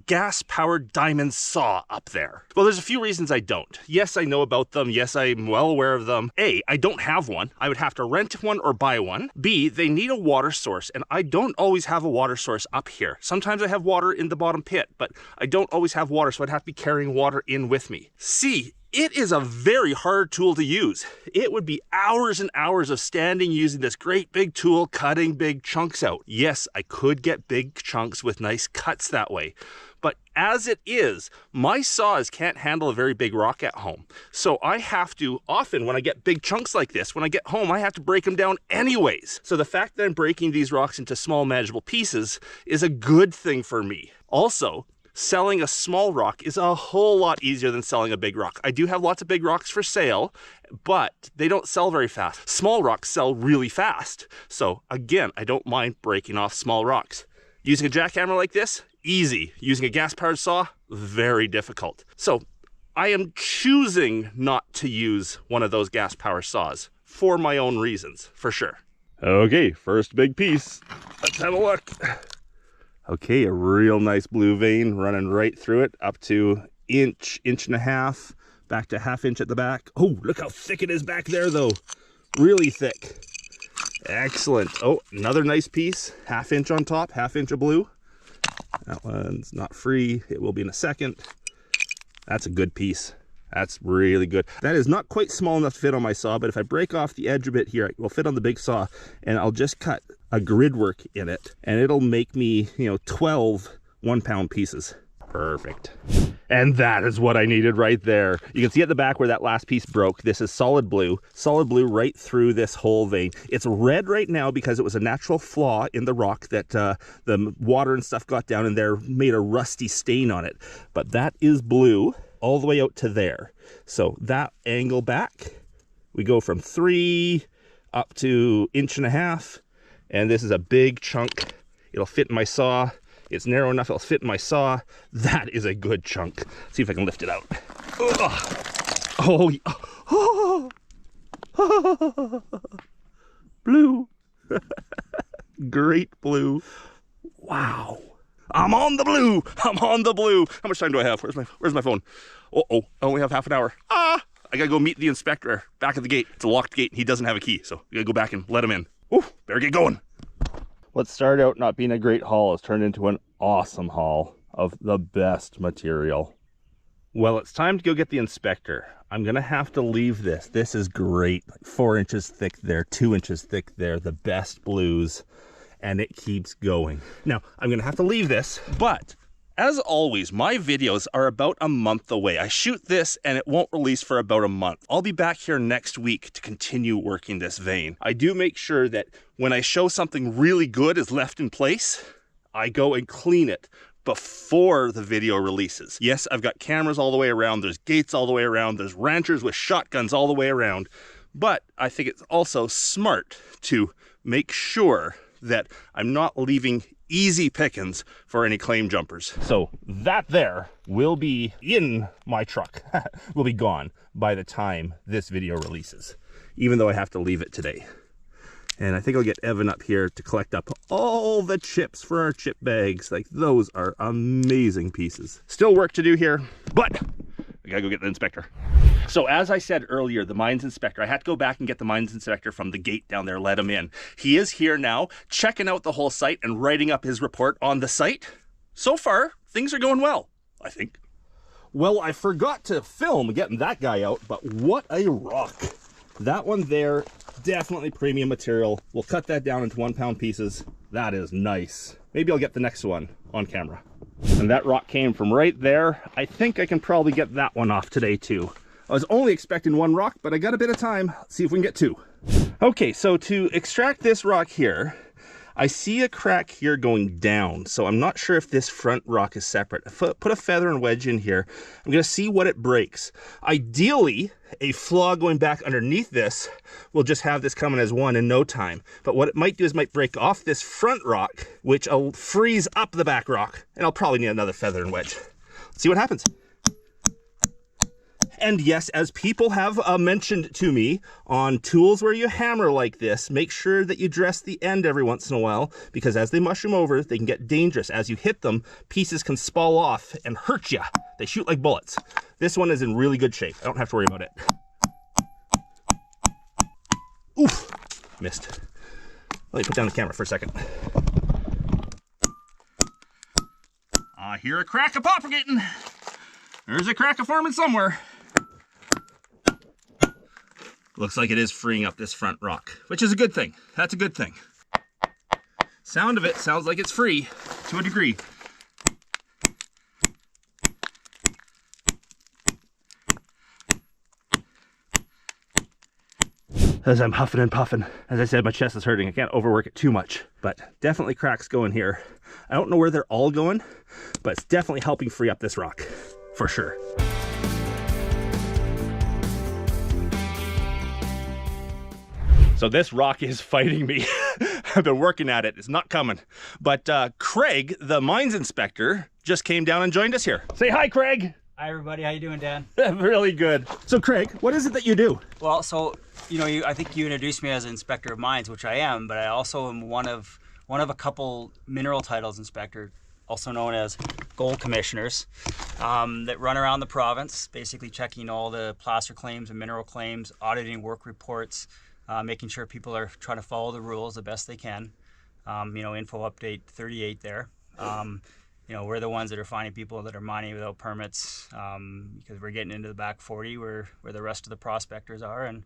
Speaker 1: gas-powered diamond saw up there. Well, there's a few reasons I don't. Yes, I know about them. Yes, I'm well aware of them. A, I don't have one. I would have to rent one or buy one. B, they need a water source, and I don't always have a water source up here. Sometimes I have water in the bottom pit, but I don't always have water, so I'd have to be carrying water in with me. C, it is a very hard tool to use. It would be hours and hours of standing using this great big tool, cutting big chunks out. Yes, I could get big chunks with nice cuts that way. But as it is, my saws can't handle a very big rock at home. So I have to, often when I get big chunks like this, when I get home, I have to break them down anyways. So the fact that I'm breaking these rocks into small manageable pieces is a good thing for me. Also, selling a small rock is a whole lot easier than selling a big rock. I do have lots of big rocks for sale, but they don't sell very fast. Small rocks sell really fast. So again, I don't mind breaking off small rocks. Using a jackhammer like this, easy. Using a gas-powered saw, very difficult. So I am choosing not to use one of those gas-powered saws for my own reasons, for sure. Okay, first big piece. Let's have a look. Okay, a real nice blue vein running right through it up to inch, inch and a half, back to ½ inch at the back. Oh, look how thick it is back there though. Really thick. Excellent. Oh, another nice piece, ½ inch on top, ½ inch of blue. That one's not free. It will be in a second. That's a good piece. That's really good. That is not quite small enough to fit on my saw, but if I break off the edge a bit here, it will fit on the big saw, and I'll just cut a grid work in it, and it'll make me, 12 1-pound pieces. Perfect. And that is what I needed right there. You can see at the back where that last piece broke. This is solid blue right through this whole vein. It's red right now because it was a natural flaw in the rock that the water and stuff got down in there, made a rusty stain on it. But that is blue all the way out to there. So that angle back, we go from 3 up to 1.5 inches, and this is a big chunk. It'll fit in my saw. It's narrow enough, it'll fit in my saw. That is a good chunk. Let's see if I can lift it out. Ugh. Oh, blue. Great blue. Wow. I'm on the blue. I'm on the blue. How much time do I have? Where's my phone? Uh-oh, I only have ½ an hour. I gotta go meet the inspector back at the gate. It's a locked gate and he doesn't have a key, so I gotta go back and let him in. Ooh, better get going. What started out not being a great haul has turned into an awesome haul of the best material. Well, it's time to go get the inspector. I'm gonna have to leave this. This is great. Like 4 inches thick there, 2 inches thick there, the best blues, and it keeps going. Now, I'm gonna have to leave this, but as always, my videos are about a month away. I shoot this and it won't release for about a month. I'll be back here next week to continue working this vein. I do make sure that when I show something really good is left in place, I go and clean it before the video releases. Yes, I've got cameras all the way around, there's gates all the way around, there's ranchers with shotguns all the way around, but I think it's also smart to make sure that I'm not leaving easy pickings for any claim jumpers. So that there will be in my truck, will be gone by the time this video releases, even though I have to leave it today. And I think I'll get Evan up here to collect up all the chips for our chip bags. Like, those are amazing pieces. Still work to do here, but I gotta go get the inspector. So as I said earlier, the mines inspector, I had to go back and get the mines inspector from the gate down there, let him in. He is here now, checking out the whole site and writing up his report on the site. So far, things are going well, I think. Well, I forgot to film getting that guy out, but what a rock. That one there, definitely premium material. We'll cut that down into 1-pound pieces. That is nice. Maybe I'll get the next one on camera. And that rock came from right there. I think I can probably get that one off today too. I was only expecting 1 rock, but I got a bit of time. Let's see if we can get 2. Okay, so to extract this rock here, I see a crack here going down, so I'm not sure if this front rock is separate. Put a feather and wedge in here. I'm gonna see what it breaks. Ideally, a flaw going back underneath this will just have this coming as one in no time. But what it might do is might break off this front rock, which will freeze up the back rock, and I'll probably need another feather and wedge. Let's see what happens. And yes, as people have mentioned to me, on tools where you hammer like this, make sure that you dress the end every once in a while, because as they mushroom over, they can get dangerous. As you hit them, pieces can spall off and hurt you. They shoot like bullets. This one is in really good shape. I don't have to worry about it. Oof, missed. Let me put down the camera for a second. I hear a crack propagating. There's a crack forming somewhere. Looks like it is freeing up this front rock, which is a good thing. That's a good thing. Sound of it sounds like it's free to a degree. As I'm huffing and puffing, as I said, my chest is hurting. I can't overwork it too much, but definitely cracks going here. I don't know where they're all going, but it's definitely helping free up this rock, for sure. So this rock is fighting me. I've been working at it, it's not coming. But Craig, the mines inspector, just came down and joined us here. Say hi, Craig.
Speaker 4: Hi everybody, how you doing, Dan?
Speaker 1: Really good. So Craig, what is it that you do?
Speaker 4: Well, so, I think you introduced me as an inspector of mines, which I am, but I also am one of a couple mineral titles inspector, also known as gold commissioners that run around the province, basically checking all the placer claims and mineral claims, auditing work reports, making sure people are trying to follow the rules the best they can. Info update 38 there. We're the ones that are finding people that are mining without permits because we're getting into the back 40 where the rest of the prospectors are. And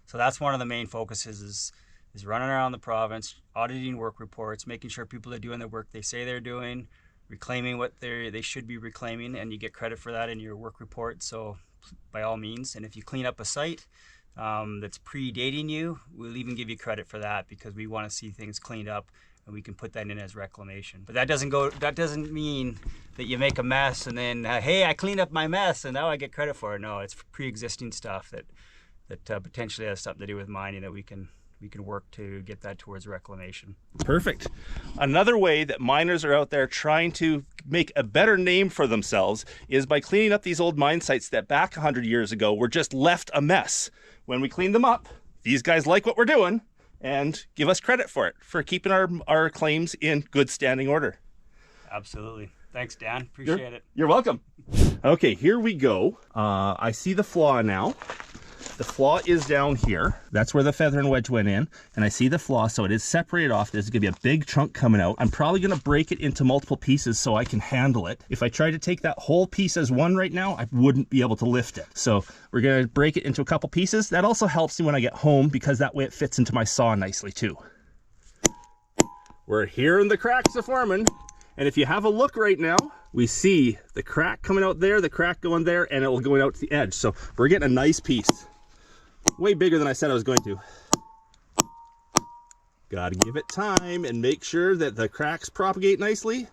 Speaker 4: so that's one of the main focuses is running around the province, auditing work reports, making sure people are doing the work they say they're doing, reclaiming what they should be reclaiming, and you get credit for that in your work report. So by all means, and if you clean up a site that's predating you, we'll even give you credit for that because we want to see things cleaned up and we can put that in as reclamation. But that doesn't mean that you make a mess and then hey, I cleaned up my mess and now I get credit for it. No, it's pre-existing stuff that potentially has something to do with mining that we can work to get that towards reclamation.
Speaker 1: Perfect. Another way that miners are out there trying to make a better name for themselves is by cleaning up these old mine sites that back 100 years ago were just left a mess. When we clean them up, these guys like what we're doing and give us credit for it, for keeping our claims in good standing order.
Speaker 4: Absolutely. Thanks, Dan. Appreciate it.
Speaker 1: You're welcome. Okay, here we go. I see the flaw now. The flaw is down here. That's where the feather and wedge went in. And I see the flaw, so it is separated off. There's gonna be a big chunk coming out. I'm probably gonna break it into multiple pieces so I can handle it. If I try to take that whole piece as one right now, I wouldn't be able to lift it. So we're gonna break it into a couple pieces. That also helps me when I get home because that way it fits into my saw nicely too. We're hearing the cracks of forming. And if you have a look right now, we see the crack coming out there, the crack going there, and it will go out to the edge. So we're getting a nice piece. Way bigger than I said I was going to. Gotta give it time and make sure that the cracks propagate nicely.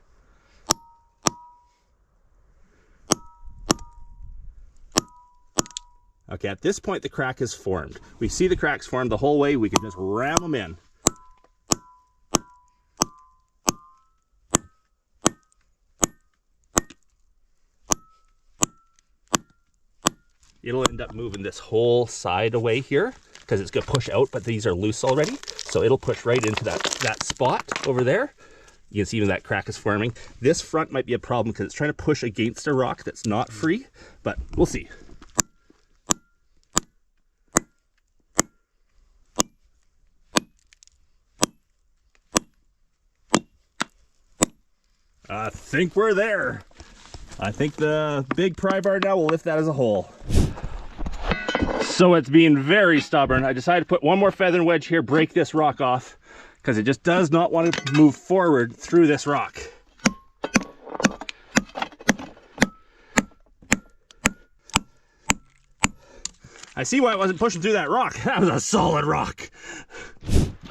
Speaker 1: Okay, at this point the crack is formed. We see the cracks formed the whole way, we can just ram them in. It'll end up moving this whole side away here because it's going to push out, but these are loose already. So it'll push right into that spot over there. You can see even that crack is forming. This front might be a problem because it's trying to push against a rock that's not free, but we'll see. I think we're there. I think the big pry bar now will lift that as a whole. So it's being very stubborn. I decided to put one more feather and wedge here, break this rock off, because it just does not want to move forward through this rock. I see why it wasn't pushing through that rock. That was a solid rock.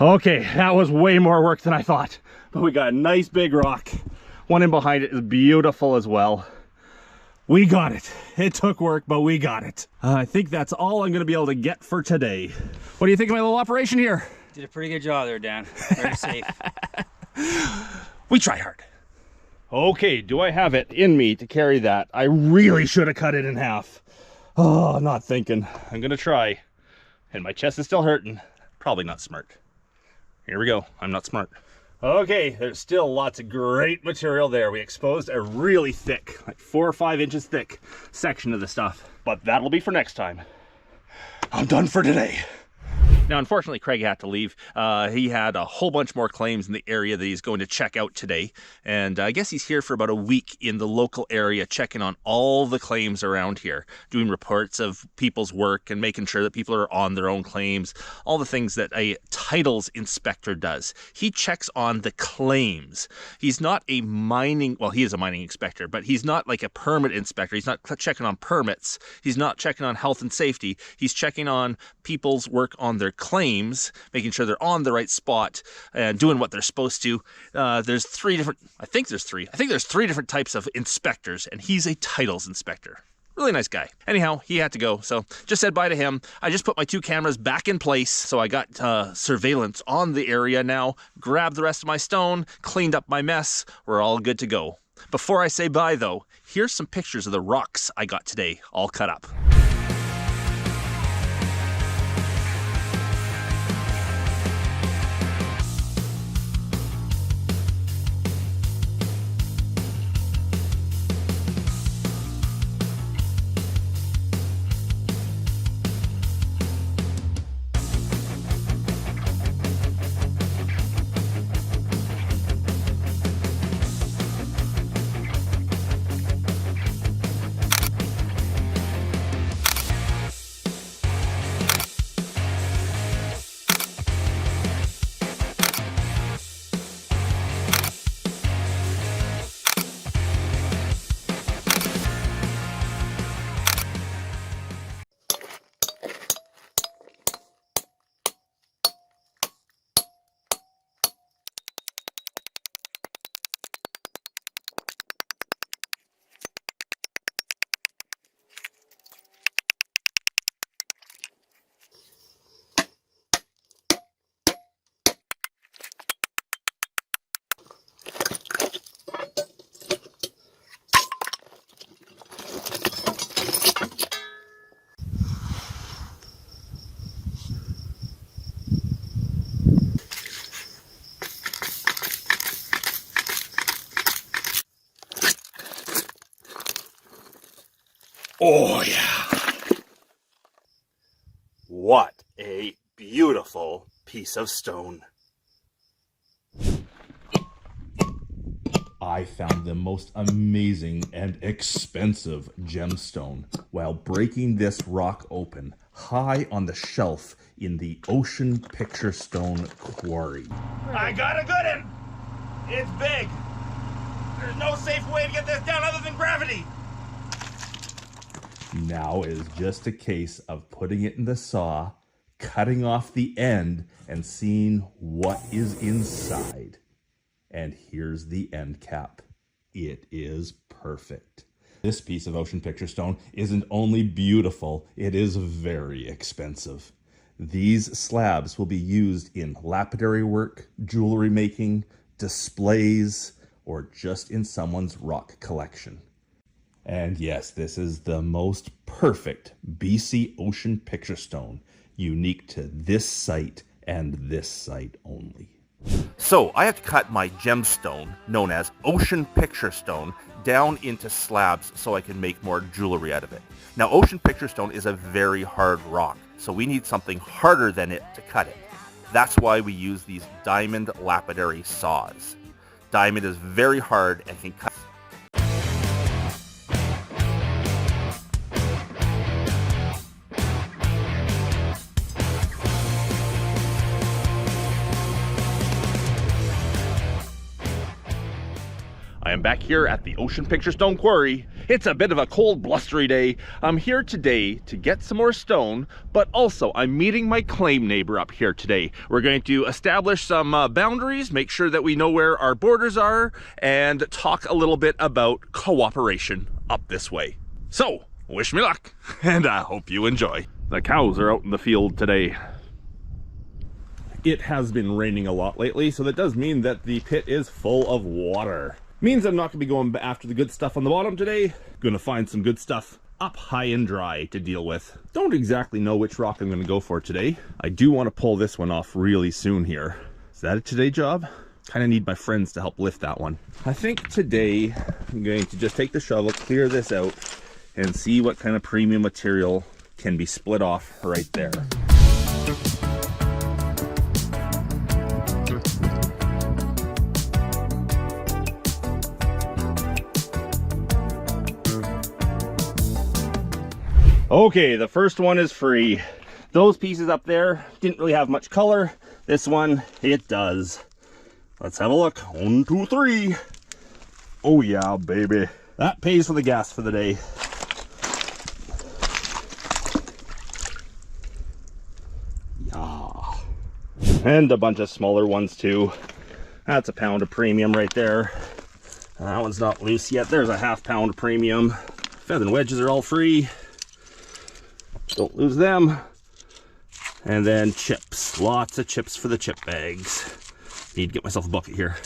Speaker 1: Okay, that was way more work than I thought, but we got a nice big rock. One in behind it is beautiful as well. We got it. It took work, but we got it. I think that's all I'm gonna be able to get for today. What do you think of my little operation here?
Speaker 4: Did a pretty good job there, Dan. Very safe.
Speaker 1: We try hard. Okay, do I have it in me to carry that? I really should have cut it in half. Oh, not thinking. I'm gonna try. And my chest is still hurting. Probably not smart. Here we go. I'm not smart. Okay, there's still lots of great material there. We exposed a really thick, like 4 or 5 inches thick section of the stuff. But that'll be for next time. I'm done for today. Now, unfortunately, Craig had to leave. He had a whole bunch more claims in the area that he's going to check out today. And I guess he's here for about a week in the local area, checking on all the claims around here, doing reports of people's work and making sure that people are on their own claims, all the things that a titles inspector does. He checks on the claims. He's not a mining, well, he is a mining inspector, but he's not like a permit inspector. He's not checking on permits. He's not checking on health and safety. He's checking on people's work on their claims, making sure they're on the right spot and doing what they're supposed to. There's 3 different, I think there's 3 different types of inspectors, and he's a titles inspector. Really nice guy. Anyhow, he had to go, so just said bye to him. I just put my 2 cameras back in place, so I got surveillance on the area now, grabbed the rest of my stone, cleaned up my mess. We're all good to go. Before I say bye though, here's some pictures of the rocks I got today, all cut up. Oh yeah. What a beautiful piece of stone. I found the most amazing and expensive gemstone while breaking this rock open high on the shelf in the Ocean Picture Stone Quarry. I got a good one. It's big. There's no safe way to get this down other than gravity. Now it is just a case of putting it in the saw, cutting off the end, and seeing what is inside. And here's the end cap. It is perfect. This piece of Ocean Picture Stone isn't only beautiful, it is very expensive. These slabs will be used in lapidary work, jewelry making, displays, or just in someone's rock collection. And yes, this is the most perfect BC Ocean Picture Stone, unique to this site and this site only. So I have to cut my gemstone, known as Ocean Picture Stone, down into slabs so I can make more jewelry out of it. Now, Ocean Picture Stone is a very hard rock, so we need something harder than it to cut it. That's why we use these diamond lapidary saws. Diamond is very hard and can cut. I am back here at the Ocean Picture Stone Quarry. It's a bit of a cold, blustery day. I'm here today to get some more stone, but also I'm meeting my claim neighbor up here today. We're going to establish some boundaries, make sure that we know where our borders are, and talk a little bit about cooperation up this way. So, wish me luck, and I hope you enjoy. The cows are out in the field today. It has been raining a lot lately, so that does mean that the pit is full of water. Means I'm not going to be going after the good stuff on the bottom today. Going to find some good stuff up high and dry to deal with. Don't exactly know which rock I'm going to go for today. I do want to pull this one off really soon here. Is that a today job? Kind of need my friends to help lift that one. I think today I'm going to just take the shovel, clear this out, and see what kind of premium material can be split off right there. Okay, the first one is free. Those pieces up there didn't really have much color. This one, it does. Let's have a look. 1, 2, 3. Oh yeah, baby. That pays for the gas for the day. Yeah. And a bunch of smaller ones too. That's a pound of premium right there. That one's not loose yet. There's a ½ pound of premium. Feather and wedges are all free. Don't lose them. And then chips. Lots of chips for the chip bags. Need to get myself a bucket here.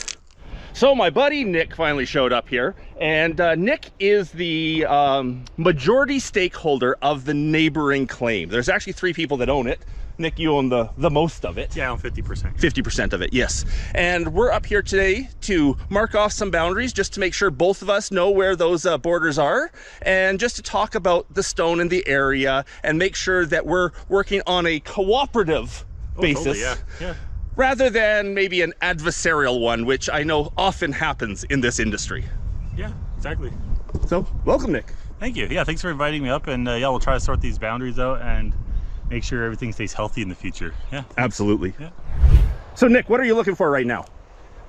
Speaker 1: So my buddy Nick finally showed up here, and Nick is the majority stakeholder of the neighboring claim. There's actually 3 people that own it. Nick, you own the most of it.
Speaker 5: Yeah, I own 50%.
Speaker 1: 50% of it, yes. And we're up here today to mark off some boundaries just to make sure both of us know where those borders are, and just to talk about the stone in the area and make sure that we're working on a cooperative basis.
Speaker 5: Totally, yeah.
Speaker 1: Rather than maybe an adversarial one, which I know often happens in this industry.
Speaker 5: Yeah, exactly.
Speaker 1: So, welcome, Nick.
Speaker 5: Thank you. Yeah, thanks for inviting me up, and yeah, we'll try to sort these boundaries out and make sure everything stays healthy in the future. Yeah.
Speaker 1: Absolutely.
Speaker 5: Yeah.
Speaker 1: So, Nick, what are you looking for right now?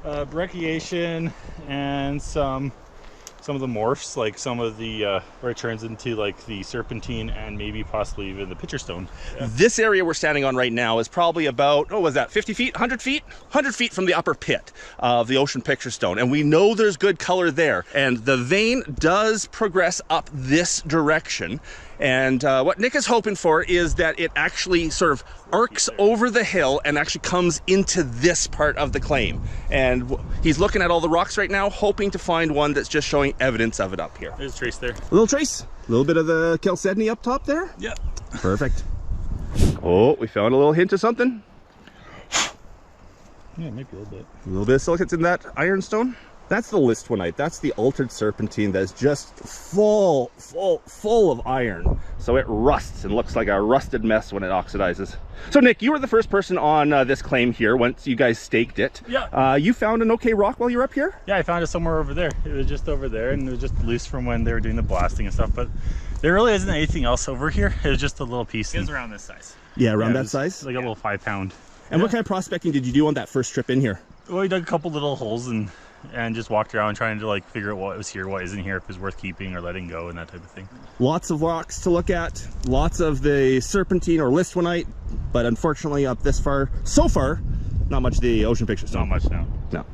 Speaker 5: Brecciation and some of the morphs, like some of the where it turns into like the serpentine and maybe possibly even the picture stone. Yeah.
Speaker 1: This area we're standing on right now is probably about, oh, was that 50 feet, 100 feet? 100 feet from the upper pit of the Ocean Picture Stone. And we know there's good color there. And the vein does progress up this direction. And what Nick is hoping for is that it actually sort of arcs over the hill and actually comes into this part of the claim. And he's looking at all the rocks right now, hoping to find one that's just showing evidence of it up here.
Speaker 5: There's a trace there.
Speaker 1: A little trace. A little bit of the chalcedony up top there.
Speaker 5: Yeah.
Speaker 1: Perfect. Oh, we found a little hint of something.
Speaker 5: Yeah, maybe a little bit.
Speaker 1: A little bit of silicates in that ironstone. That's the listwanite. That's the altered serpentine that's just full of iron. So it rusts and looks like a rusted mess when it oxidizes. So Nick, you were the first person on this claim here once you guys staked it.
Speaker 5: Yeah.
Speaker 1: You found an okay rock while you were up here?
Speaker 5: Yeah, I found it somewhere over there. It was just over there, and it was just loose from when they were doing the blasting and stuff. But there really isn't anything else over here. It was just a little piece.
Speaker 3: It was around this size.
Speaker 1: Yeah, around that size?
Speaker 5: Like a little 5 pound.
Speaker 1: And what kind of prospecting did you do on that first trip in here?
Speaker 5: Well, we dug a couple little holes and just walked around trying to like figure out what was here, what isn't here, if it was worth keeping or letting go and that type of thing.
Speaker 1: Lots of rocks to look at, lots of the serpentine or listwanite, but unfortunately up this far, so far, not much of the ocean picture stone.
Speaker 5: Not much now.
Speaker 1: No.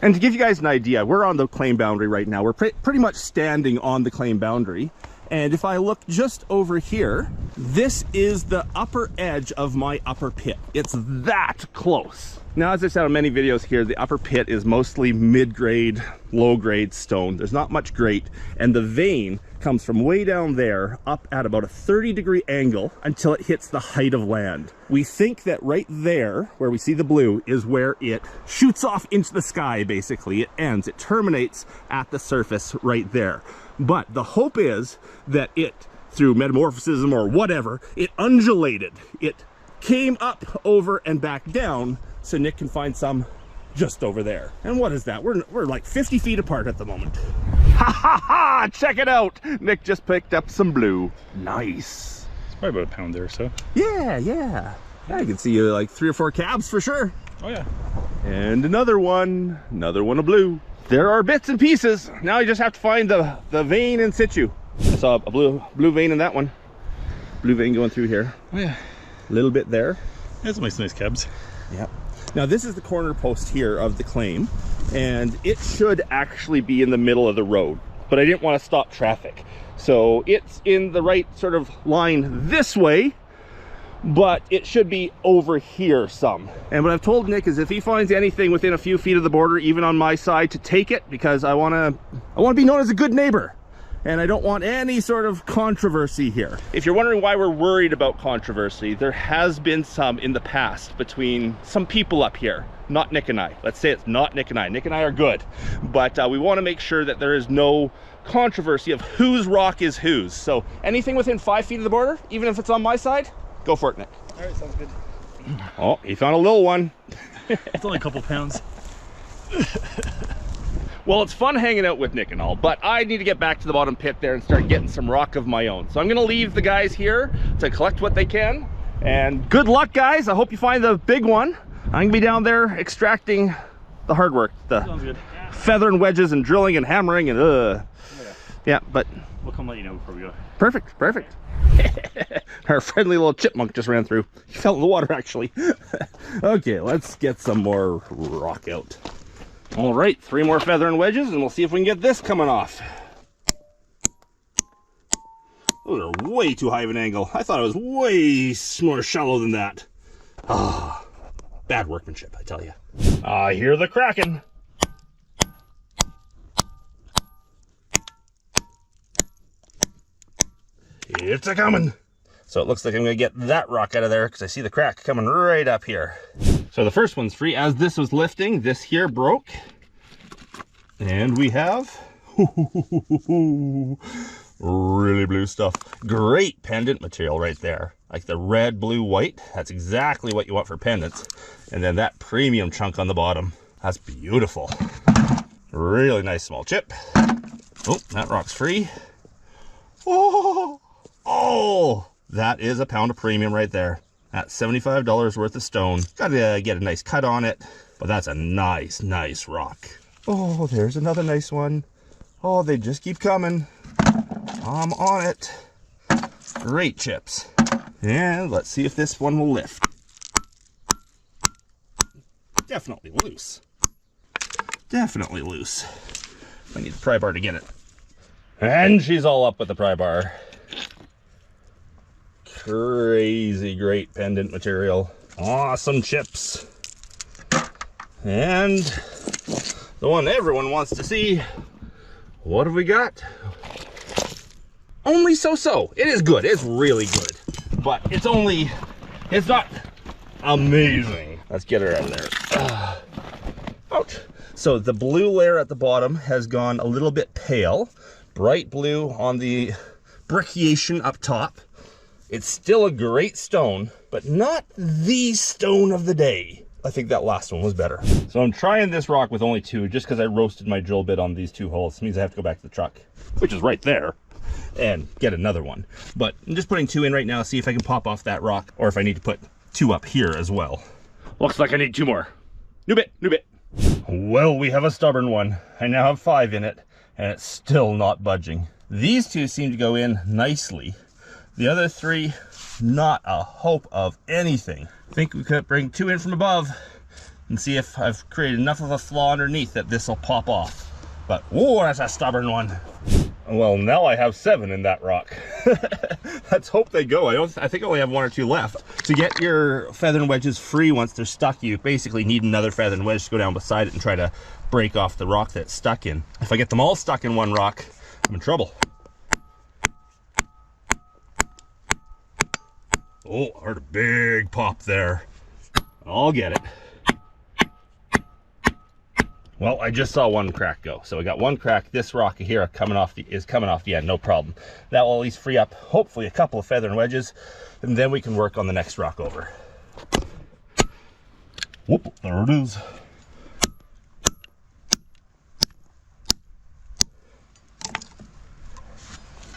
Speaker 1: And to give you guys an idea, we're on the claim boundary right now. We're pretty much standing on the claim boundary. And if I look just over here, this is the upper edge of my upper pit. It's that close. Now, as I said on many videos here, the upper pit is mostly mid-grade, low-grade stone. There's not much grate, and the vein comes from way down there up at about a 30-degree angle until it hits the height of land. We think that right there, where we see the blue, is where it shoots off into the sky, basically. It ends, it terminates at the surface right there. But the hope is that it, through metamorphism or whatever, it undulated. It came up, over, and back down, so Nick can find some just over there. And what is that? We're like 50 feet apart at the moment. Ha ha ha! Check it out! Nick just picked up some blue. Nice.
Speaker 5: It's probably about a pound there or so.
Speaker 1: Yeah. I can see like 3 or 4 cabs for sure.
Speaker 5: Oh yeah.
Speaker 1: And another one of blue. There are bits and pieces. Now you just have to find the vein in situ. I saw a blue vein in that one. Blue vein going through here.
Speaker 5: Oh yeah.
Speaker 1: A little bit there.
Speaker 5: That's nice cabs.
Speaker 1: Yep. Now this is the corner post here of the claim, and it should actually be in the middle of the road, but I didn't want to stop traffic. So it's in the right sort of line this way, but it should be over here some. And what I've told Nick is if he finds anything within a few feet of the border, even on my side, to take it, because I want to be known as a good neighbor. And I don't want any sort of controversy here. If you're wondering why we're worried about controversy, there has been some in the past between some people up here, not Nick and I. Let's say it's not Nick and I. Nick and I are good, but we want to make sure that there is no controversy of whose rock is whose. So anything within 5 feet of the border, even if it's on my side, go for it, Nick.
Speaker 5: All right, sounds good.
Speaker 1: Oh, he found a little one.
Speaker 5: It's only a couple pounds.
Speaker 1: Well, it's fun hanging out with Nick and all, but I need to get back to the bottom pit there and start getting some rock of my own. So I'm gonna leave the guys here to collect what they can. And good luck, guys. I hope you find the big one. I'm gonna be down there extracting the hard work, the feathering wedges and drilling and hammering and yeah, but
Speaker 5: we'll come let you know before we go.
Speaker 1: Perfect. Our friendly little chipmunk just ran through. He fell in the water, actually. Okay, let's get some more rock out. All right, 3 more feathering wedges, and we'll see if we can get this coming off. Those are way too high of an angle. I thought it was way more shallow than that. Ah, bad workmanship, I tell you. I hear the cracking. It's a coming. So it looks like I'm gonna get that rock out of there because I see the crack coming right up here. So the first one's free. As this was lifting, this here broke. And we have really blue stuff. Great pendant material right there. Like the red, blue, white. That's exactly what you want for pendants. And then that premium chunk on the bottom. That's beautiful. Really nice small chip. Oh, that rock's free. Oh, that is a pound of premium right there. That's $75 worth of stone. Gotta get a nice cut on it, but that's a nice rock. Oh, there's another nice one. Oh, they just keep coming. I'm on it. Great chips. And let's see if this one will lift. Definitely loose. Definitely loose. I need the pry bar to get it. And she's all up with the pry bar. Crazy great pendant material. Awesome chips. And the one everyone wants to see. What have we got? Only so-so. It is good. It's really good. But it's only It's not amazing. Let's get her out of there. Ouch. So the blue layer at the bottom has gone a little bit pale. Bright blue on the brecciation up top. It's still a great stone, but not the stone of the day. I think that last one was better. So I'm trying this rock with only 2 just because I roasted my drill bit on these 2 holes. It means I have to go back to the truck, which is right there, and get another one. But I'm just putting 2 in right now, see if I can pop off that rock, or if I need to put 2 up here as well. Looks like I need 2 more. New bit, new bit. Well, we have a stubborn one. I now have 5 in it, and it's still not budging. These 2 seem to go in nicely. The other 3, not a hope of anything. I think we could bring 2 in from above and see if I've created enough of a flaw underneath that this will pop off. But, whoa, that's a stubborn one. Well, now I have 7 in that rock. Let's hope they go. I think I only have 1 or 2 left. To get your feather wedges free once they're stuck, you basically need another feather wedge to go down beside it and try to break off the rock that it's stuck in. If I get them all stuck in one rock, I'm in trouble. Oh, I heard a big pop there. I'll get it. Well, I just saw 1 crack go. So I got 1 crack. This rock here is coming off the end, no problem. That will at least free up, hopefully, a couple of feather and wedges, and then we can work on the next rock over. Whoop, there it is.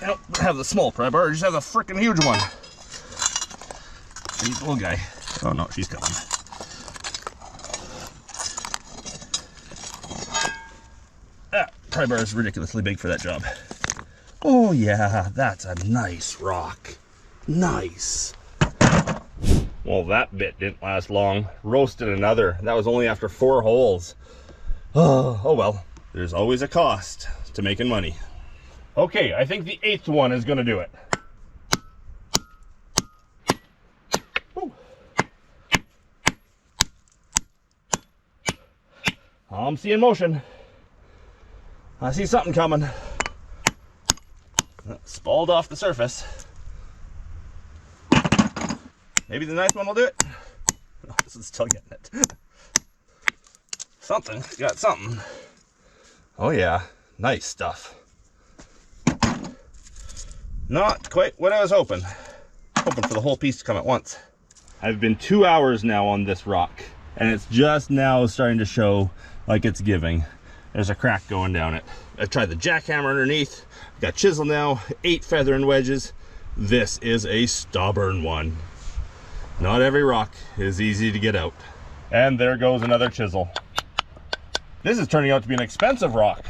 Speaker 1: I don't have the small pry bar, I just have the freaking huge one. The little guy. Oh no, she's coming. That pry bar is ridiculously big for that job. Oh yeah, that's a nice rock. Nice. Well, that bit didn't last long. Roasted another. That was only after 4 holes. Oh well, there's always a cost to making money. Okay, I think the 8th one is gonna do it. I'm seeing motion. I see something coming. Spalled off the surface. Maybe the nice one will do it. Oh, this is still getting it. Something. Got something. Oh yeah. Nice stuff. Not quite what I was hoping. Hoping for the whole piece to come at once. I've been 2 hours now on this rock, and it's just now starting to show like it's giving. There's a crack going down it. I tried the jackhammer underneath. Got chisel now, 8 feather and wedges. This is a stubborn one. Not every rock is easy to get out. And there goes another chisel. This is turning out to be an expensive rock.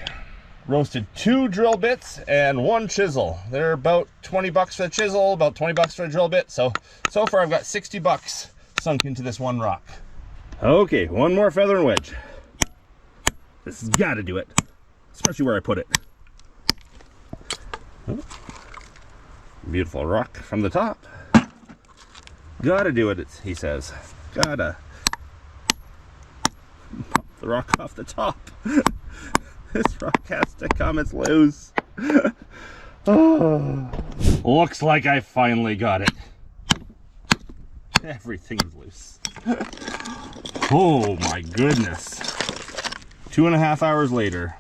Speaker 1: Roasted 2 drill bits and 1 chisel. They're about 20 bucks for the chisel, about 20 bucks for a drill bit. So far I've got 60 bucks sunk into this one rock. Okay, 1 more feather and wedge. This has got to do it, especially where I put it. Oh. Beautiful rock from the top. Gotta do it, he says. Gotta pop the rock off the top. This rock has to come, it's loose. Oh. Looks like I finally got it. Everything is loose. Oh my goodness. 2.5 hours later,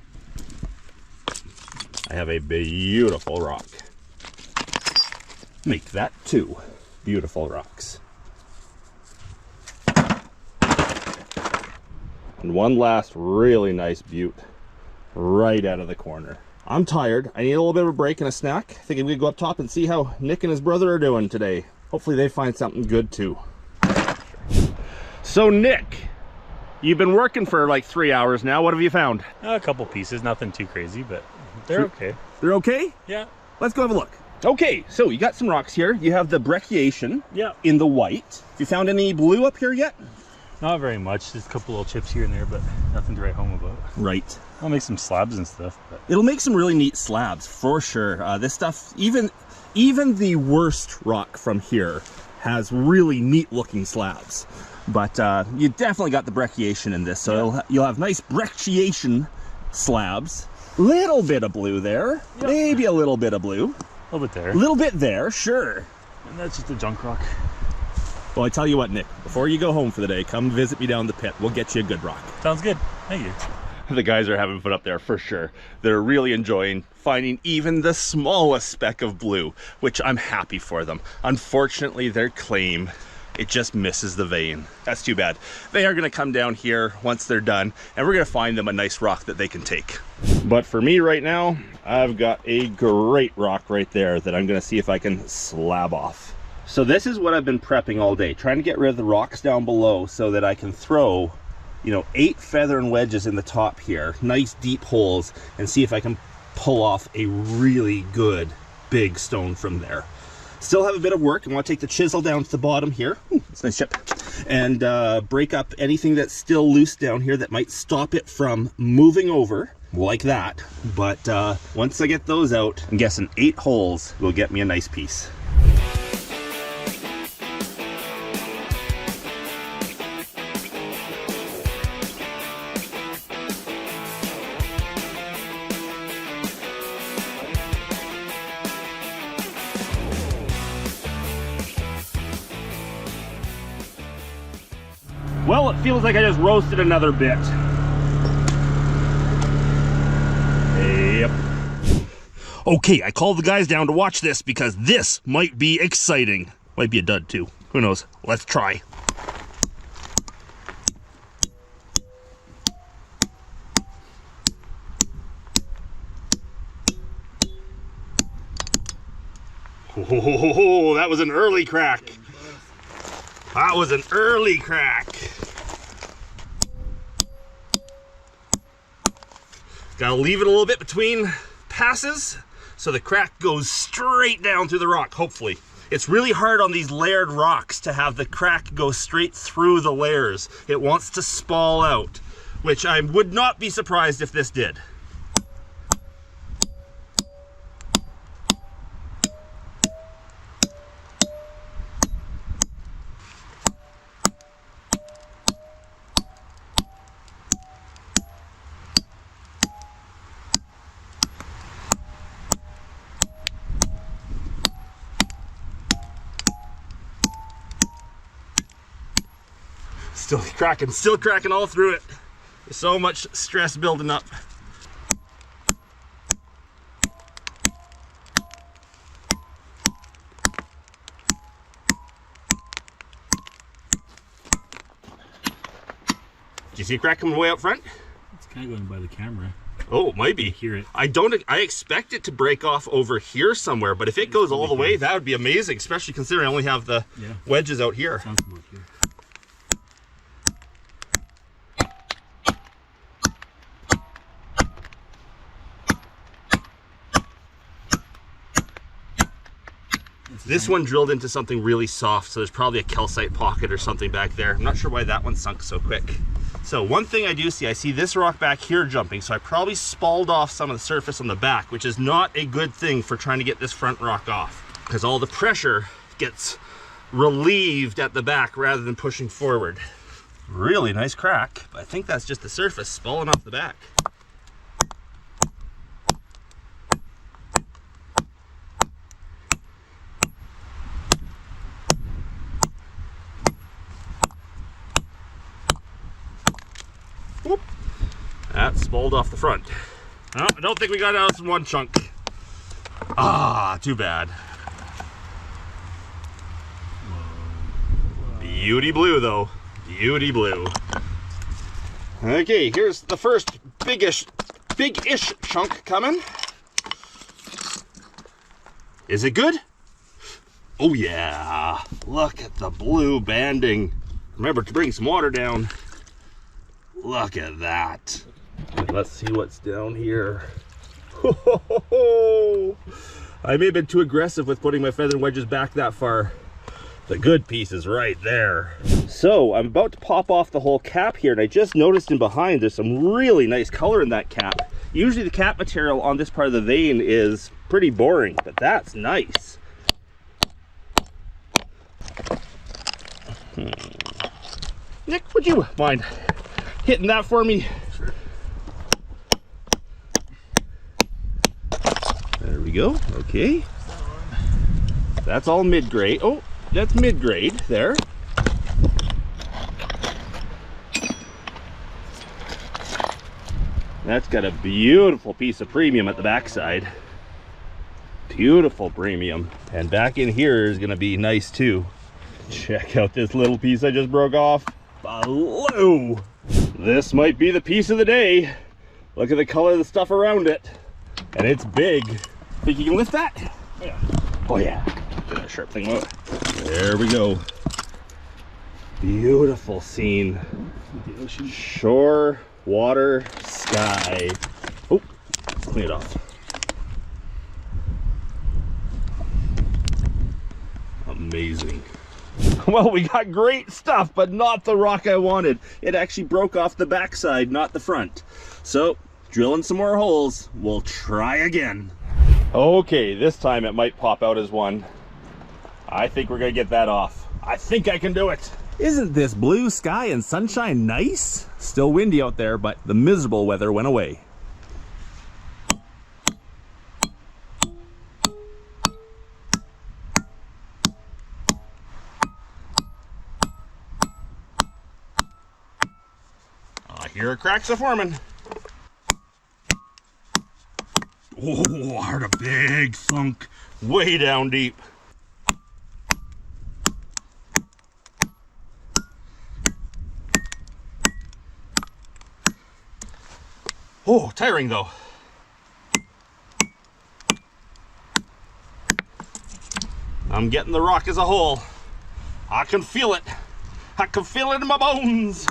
Speaker 1: I have a beautiful rock. Make that 2 beautiful rocks. And 1 last really nice butte right out of the corner. I'm tired. I need a little bit of a break and a snack. I think I'm gonna go up top and see how Nick and his brother are doing today. Hopefully they find something good too. So Nick, you've been working for like 3 hours now. What have you found?
Speaker 5: A couple pieces, nothing too crazy, but they're okay.
Speaker 1: They're okay?
Speaker 5: Yeah.
Speaker 1: Let's go have a look. Okay, so you got some rocks here. You have the brecciation in the white. Have you found any blue up here yet?
Speaker 5: Not very much. Just a couple little chips here and there, but nothing to write home about.
Speaker 1: Right.
Speaker 5: I'll make some slabs and stuff. But
Speaker 1: it'll make some really neat slabs for sure. This stuff, even the worst rock from here has really neat looking slabs. But you definitely got the brecciation in this, so you'll have nice brecciation slabs. Little bit of blue there, maybe a little bit of blue.
Speaker 5: A little bit there.
Speaker 1: A little bit there, sure.
Speaker 5: And that's just a junk rock.
Speaker 1: Well, I tell you what, Nick, before you go home for the day, come visit me down the pit. We'll get you a good rock.
Speaker 5: Sounds good. Thank you.
Speaker 1: The guys are having fun up there for sure. They're really enjoying finding even the smallest speck of blue, which I'm happy for them. Unfortunately, their claim, it just misses the vein. That's too bad. They are gonna come down here once they're done, and we're gonna find them a nice rock that they can take. But for me right now, I've got a great rock right there that I'm gonna see if I can slab off. So this is what I've been prepping all day, trying to get rid of the rocks down below so that I can throw, you know, 8 feather and wedges in the top here, nice deep holes, and see if I can pull off a really good big stone from there. Still have a bit of work. I want to take the chisel down to the bottom here. Ooh, that's a nice chip. And break up anything that's still loose down here that might stop it from moving over like that. But once I get those out, I'm guessing 8 holes will get me a nice piece. Well, it feels like I just roasted another bit. Yep. Okay, I called the guys down to watch this because this might be exciting. Might be a dud too. Who knows? Let's try. Oh, that was an early crack. That was an early crack. Gotta leave it a little bit between passes so the crack goes straight down through the rock, hopefully. It's really hard on these layered rocks to have the crack go straight through the layers. It wants to spall out, which I would not be surprised if this did. Still cracking all through it. There's so much stress building up. Do you see a crack coming way out front?
Speaker 5: It's kind of going by the camera.
Speaker 1: Oh, it might be.
Speaker 5: Hear it.
Speaker 1: I expect it to break off over here somewhere, but if it goes all the way, that would be amazing, especially considering I only have the wedges out here.
Speaker 5: Sounds about here.
Speaker 1: This one drilled into something really soft, so there's probably a calcite pocket or something back there. I'm not sure why that one sunk so quick. So one thing I do see, I see this rock back here jumping, so I probably spalled off some of the surface on the back, which is not a good thing for trying to get this front rock off, because all the pressure gets relieved at the back rather than pushing forward. Really nice crack, but I think that's just the surface spalling off the back. Whoop. That spalled off the front. No, I don't think we got out in one chunk. Ah, too bad. Beauty blue though. Beauty blue. Okay, here's the first big-ish chunk coming. Is it good? Oh yeah. Look at the blue banding. Remember to bring some water down. Look at that. Let's see what's down here. I may have been too aggressive with putting my feather wedges back that far. The good piece is right there. So I'm about to pop off the whole cap here, and I just noticed in behind there's some really nice color in that cap. Usually the cap material on this part of the vein is pretty boring, but that's nice. Nick, would you mind hitting that for me? Sure. There we go. Okay. That's all mid-grade. Oh, that's mid-grade there. That's got a beautiful piece of premium at the backside. Beautiful premium. And back in here is gonna be nice too. Check out this little piece I just broke off. Blue. This might be the piece of the day. Look at the color of the stuff around it. And it's big. Think you can lift that?
Speaker 5: Yeah.
Speaker 1: Oh yeah. Get that sharp thing out. There we go. Beautiful scene.
Speaker 5: The ocean.
Speaker 1: Shore, water, sky. Oh, let's clean it off. Amazing. Well, we got great stuff, but not the rock I wanted. It actually broke off the backside, not the front. So, drilling some more holes, we'll try again. Okay, this time it might pop out as one. I think we're gonna get that off. I think I can do it. Isn't this blue sky and sunshine nice? Still windy out there, but the miserable weather went away. Here cracks are forming. Oh, I heard a big thunk way down deep. Oh, tiring though. I'm getting the rock as a whole. I can feel it. I can feel it in my bones.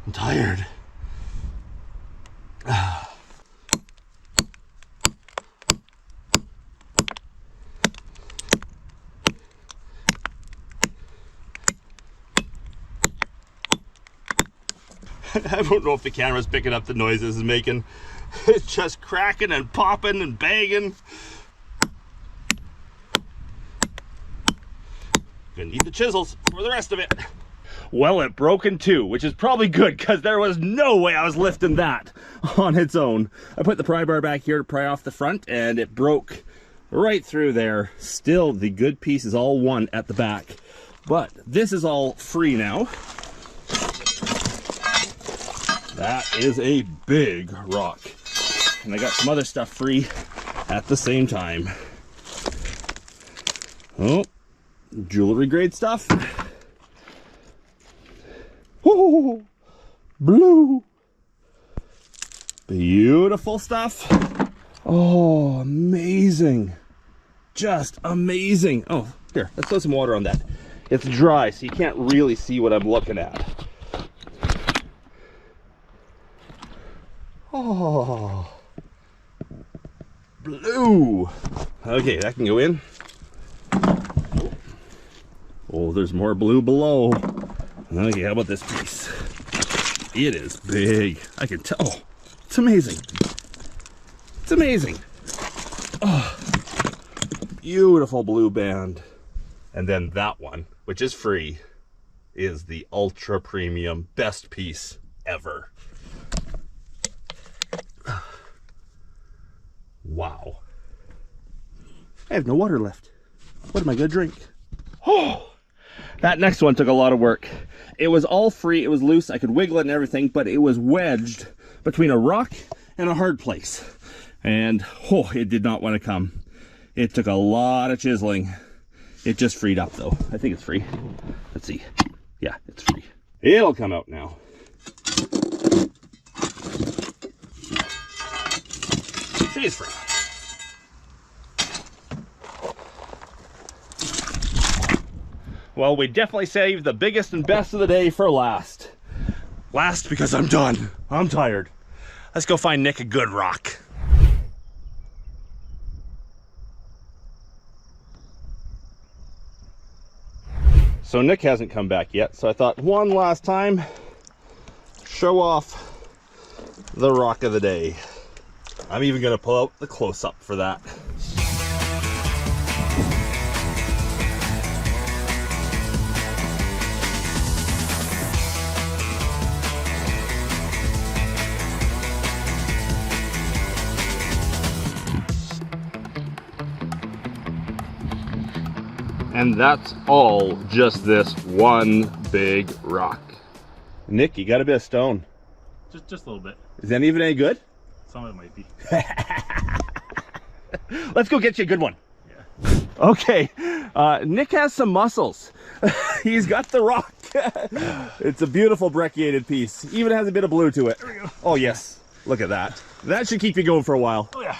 Speaker 1: I'm tired. I don't know if the camera's picking up the noise this is making. It's just cracking and popping and banging. Gonna need the chisels for the rest of it. Well, it broke in two, which is probably good because there was no way I was lifting that on its own. I put the pry bar back here to pry off the front and it broke right through there. Still, the good piece is all one at the back. But this is all free now. That is a big rock. And I got some other stuff free at the same time. Oh, jewelry grade stuff. Oh, blue. Beautiful stuff. Oh, amazing. Just amazing. Oh, here, let's throw some water on that. It's dry, so you can't really see what I'm looking at. Oh, blue. Okay, that can go in. Oh, there's more blue below. Okay, how about this piece? It is big. I can tell. Oh, it's amazing. It's amazing. Oh, beautiful blue band. And then that one, which is free, is the ultra premium best piece ever. Wow. I have no water left. What am I gonna drink? Oh, that next one took a lot of work. It was all free, it was loose, I could wiggle it and everything, but it was wedged between a rock and a hard place. And oh, it did not want to come. It took a lot of chiseling. It just freed up though. I think it's free. Let's see. Yeah, it's free. It'll come out now. She's free. Well, we definitely saved the biggest and best of the day for last. Last because I'm done. I'm tired. Let's go find Nick a good rock. So Nick hasn't come back yet, so I thought one last time, show off the rock of the day. I'm even gonna pull out the close-up for that. And that's all just this one big rock. Nick, you got a bit of stone.
Speaker 5: Just a little bit.
Speaker 1: Is any of it any good?
Speaker 5: Some of it might be.
Speaker 1: Let's go get you a good one.
Speaker 5: Yeah.
Speaker 1: Okay, Nick has some muscles. He's got the rock. It's a beautiful brecciated piece. Even has a bit of blue to it.
Speaker 5: There we go.
Speaker 1: Oh yes, look at that. That should keep you going for a while.
Speaker 5: Oh yeah.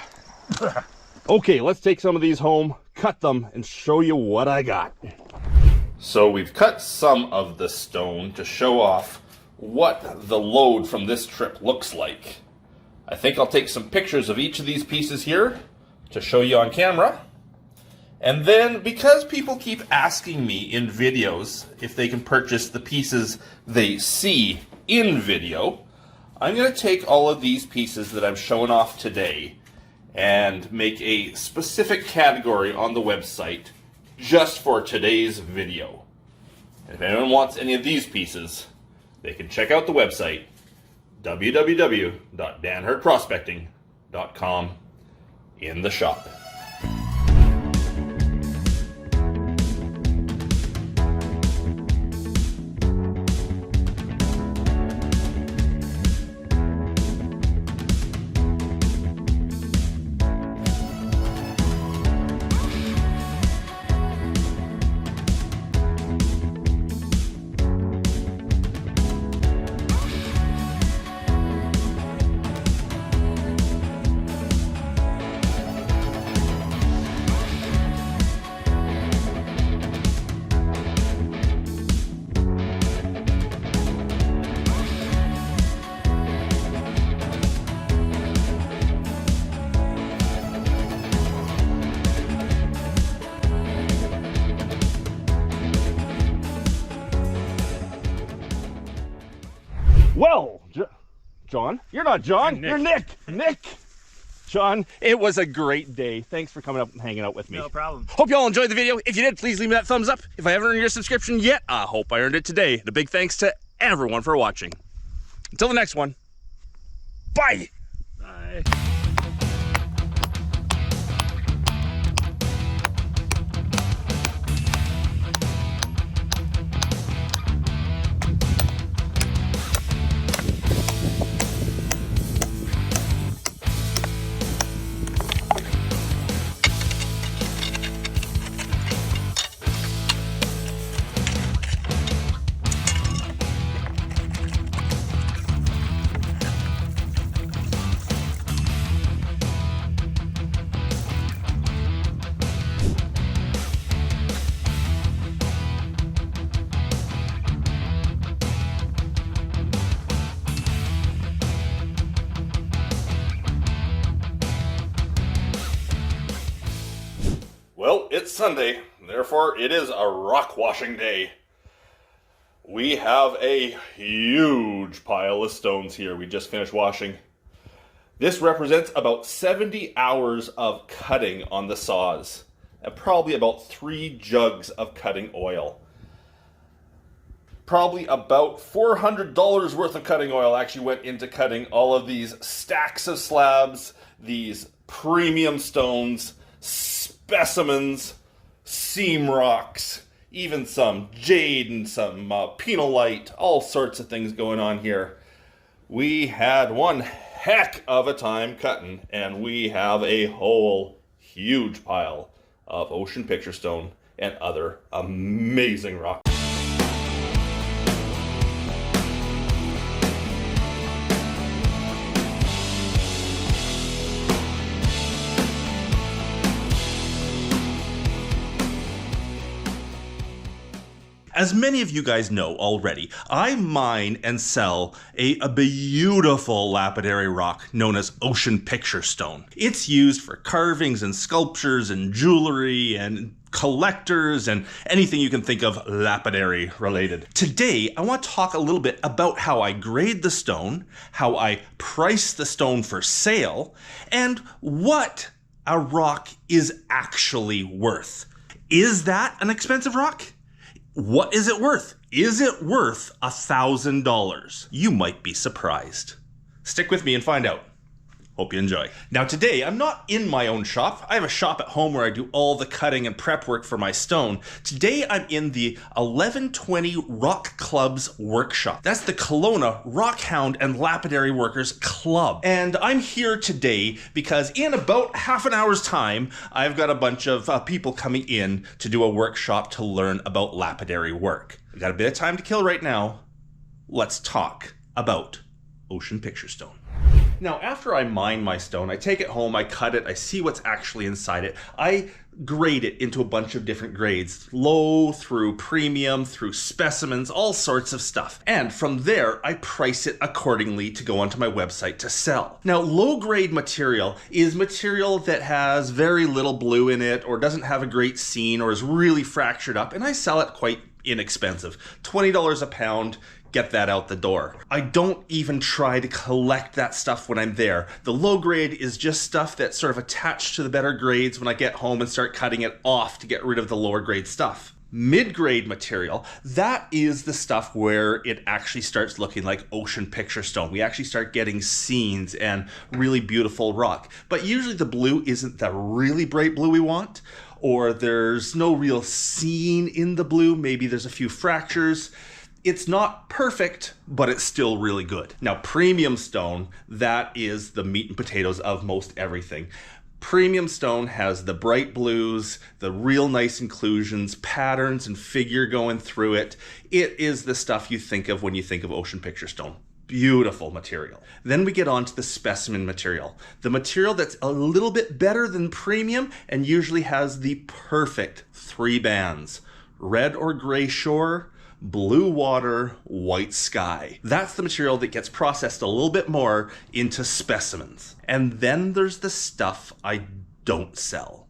Speaker 1: Okay, let's take some of these home, cut them, and show you what I got. So we've cut some of the stone to show off what the load from this trip looks like. I think I'll take some pictures of each of these pieces here to show you on camera. And then, because people keep asking me in videos if they can purchase the pieces they see in video, I'm going to take all of these pieces that I'm showing off today and make a specific category on the website just for today's video. And if anyone wants any of these pieces, they can check out the website, www.danhurdprospecting.com, in the shop. Well, John, you're not John, you're Nick. Nick. John, it was a great day. Thanks for coming up and hanging out with me.
Speaker 5: No problem.
Speaker 1: Hope you all enjoyed the video. If you did, please leave me that thumbs up. If I haven't earned your subscription yet, I hope I earned it today. And a big thanks to everyone for watching. Until the next one, bye.
Speaker 5: Bye.
Speaker 1: Well, it's Sunday, therefore it is a rock washing day. We have a huge pile of stones here we just finished washing. This represents about 70 hours of cutting on the saws, and probably about 3 jugs of cutting oil. Probably about $400 worth of cutting oil actually went into cutting all of these stacks of slabs, these premium stones, specimens, seam rocks, even some jade and some penolite, all sorts of things going on here. We had one heck of a time cutting, and we have a whole huge pile of ocean picture stone and other amazing rock. As many of you guys know already, I mine and sell a beautiful lapidary rock known as ocean picture stone. It's used for carvings and sculptures and jewelry and collectors and anything you can think of lapidary related. Today, I want to talk a little bit about how I grade the stone, how I price the stone for sale, and what a rock is actually worth. Is that an expensive rock? What is it worth? Is it worth $1,000? You might be surprised. Stick with me and find out. Hope you enjoy. Now today, I'm not in my own shop. I have a shop at home where I do all the cutting and prep work for my stone. Today, I'm in the 1120 Rock Club's workshop. That's the Kelowna Rock Hound and Lapidary Workers Club. And I'm here today because in about half an hour's time, I've got a bunch of people coming in to do a workshop to learn about lapidary work. I've got a bit of time to kill right now. Let's talk about ocean picture stone. Now, after I mine my stone, I take it home, I cut it, I see what's actually inside it. I grade it into a bunch of different grades, low through premium, through specimens, all sorts of stuff. And from there, I price it accordingly to go onto my website to sell. Now, low grade material is material that has very little blue in it or doesn't have a great scene or is really fractured up, and I sell it quite inexpensive. $20 a pound. Get that out the door. I don't even try to collect that stuff when I'm there. The low grade is just stuff that's sort of attached to the better grades when I get home and start cutting it off to get rid of the lower grade stuff. Mid-grade material, that is the stuff where it actually starts looking like ocean picture stone. We actually start getting scenes and really beautiful rock. But usually the blue isn't the really bright blue we want, or there's no real scene in the blue. Maybe there's a few fractures. It's not perfect, but it's still really good. Now, premium stone, that is the meat and potatoes of most everything. Premium stone has the bright blues, the real nice inclusions, patterns and figure going through it. It is the stuff you think of when you think of ocean picture stone. Beautiful material. Then we get on to the specimen material. The material that's a little bit better than premium and usually has the perfect 3 bands. Red or gray shore, blue water, white sky. That's the material that gets processed a little bit more into specimens. And then there's the stuff I don't sell.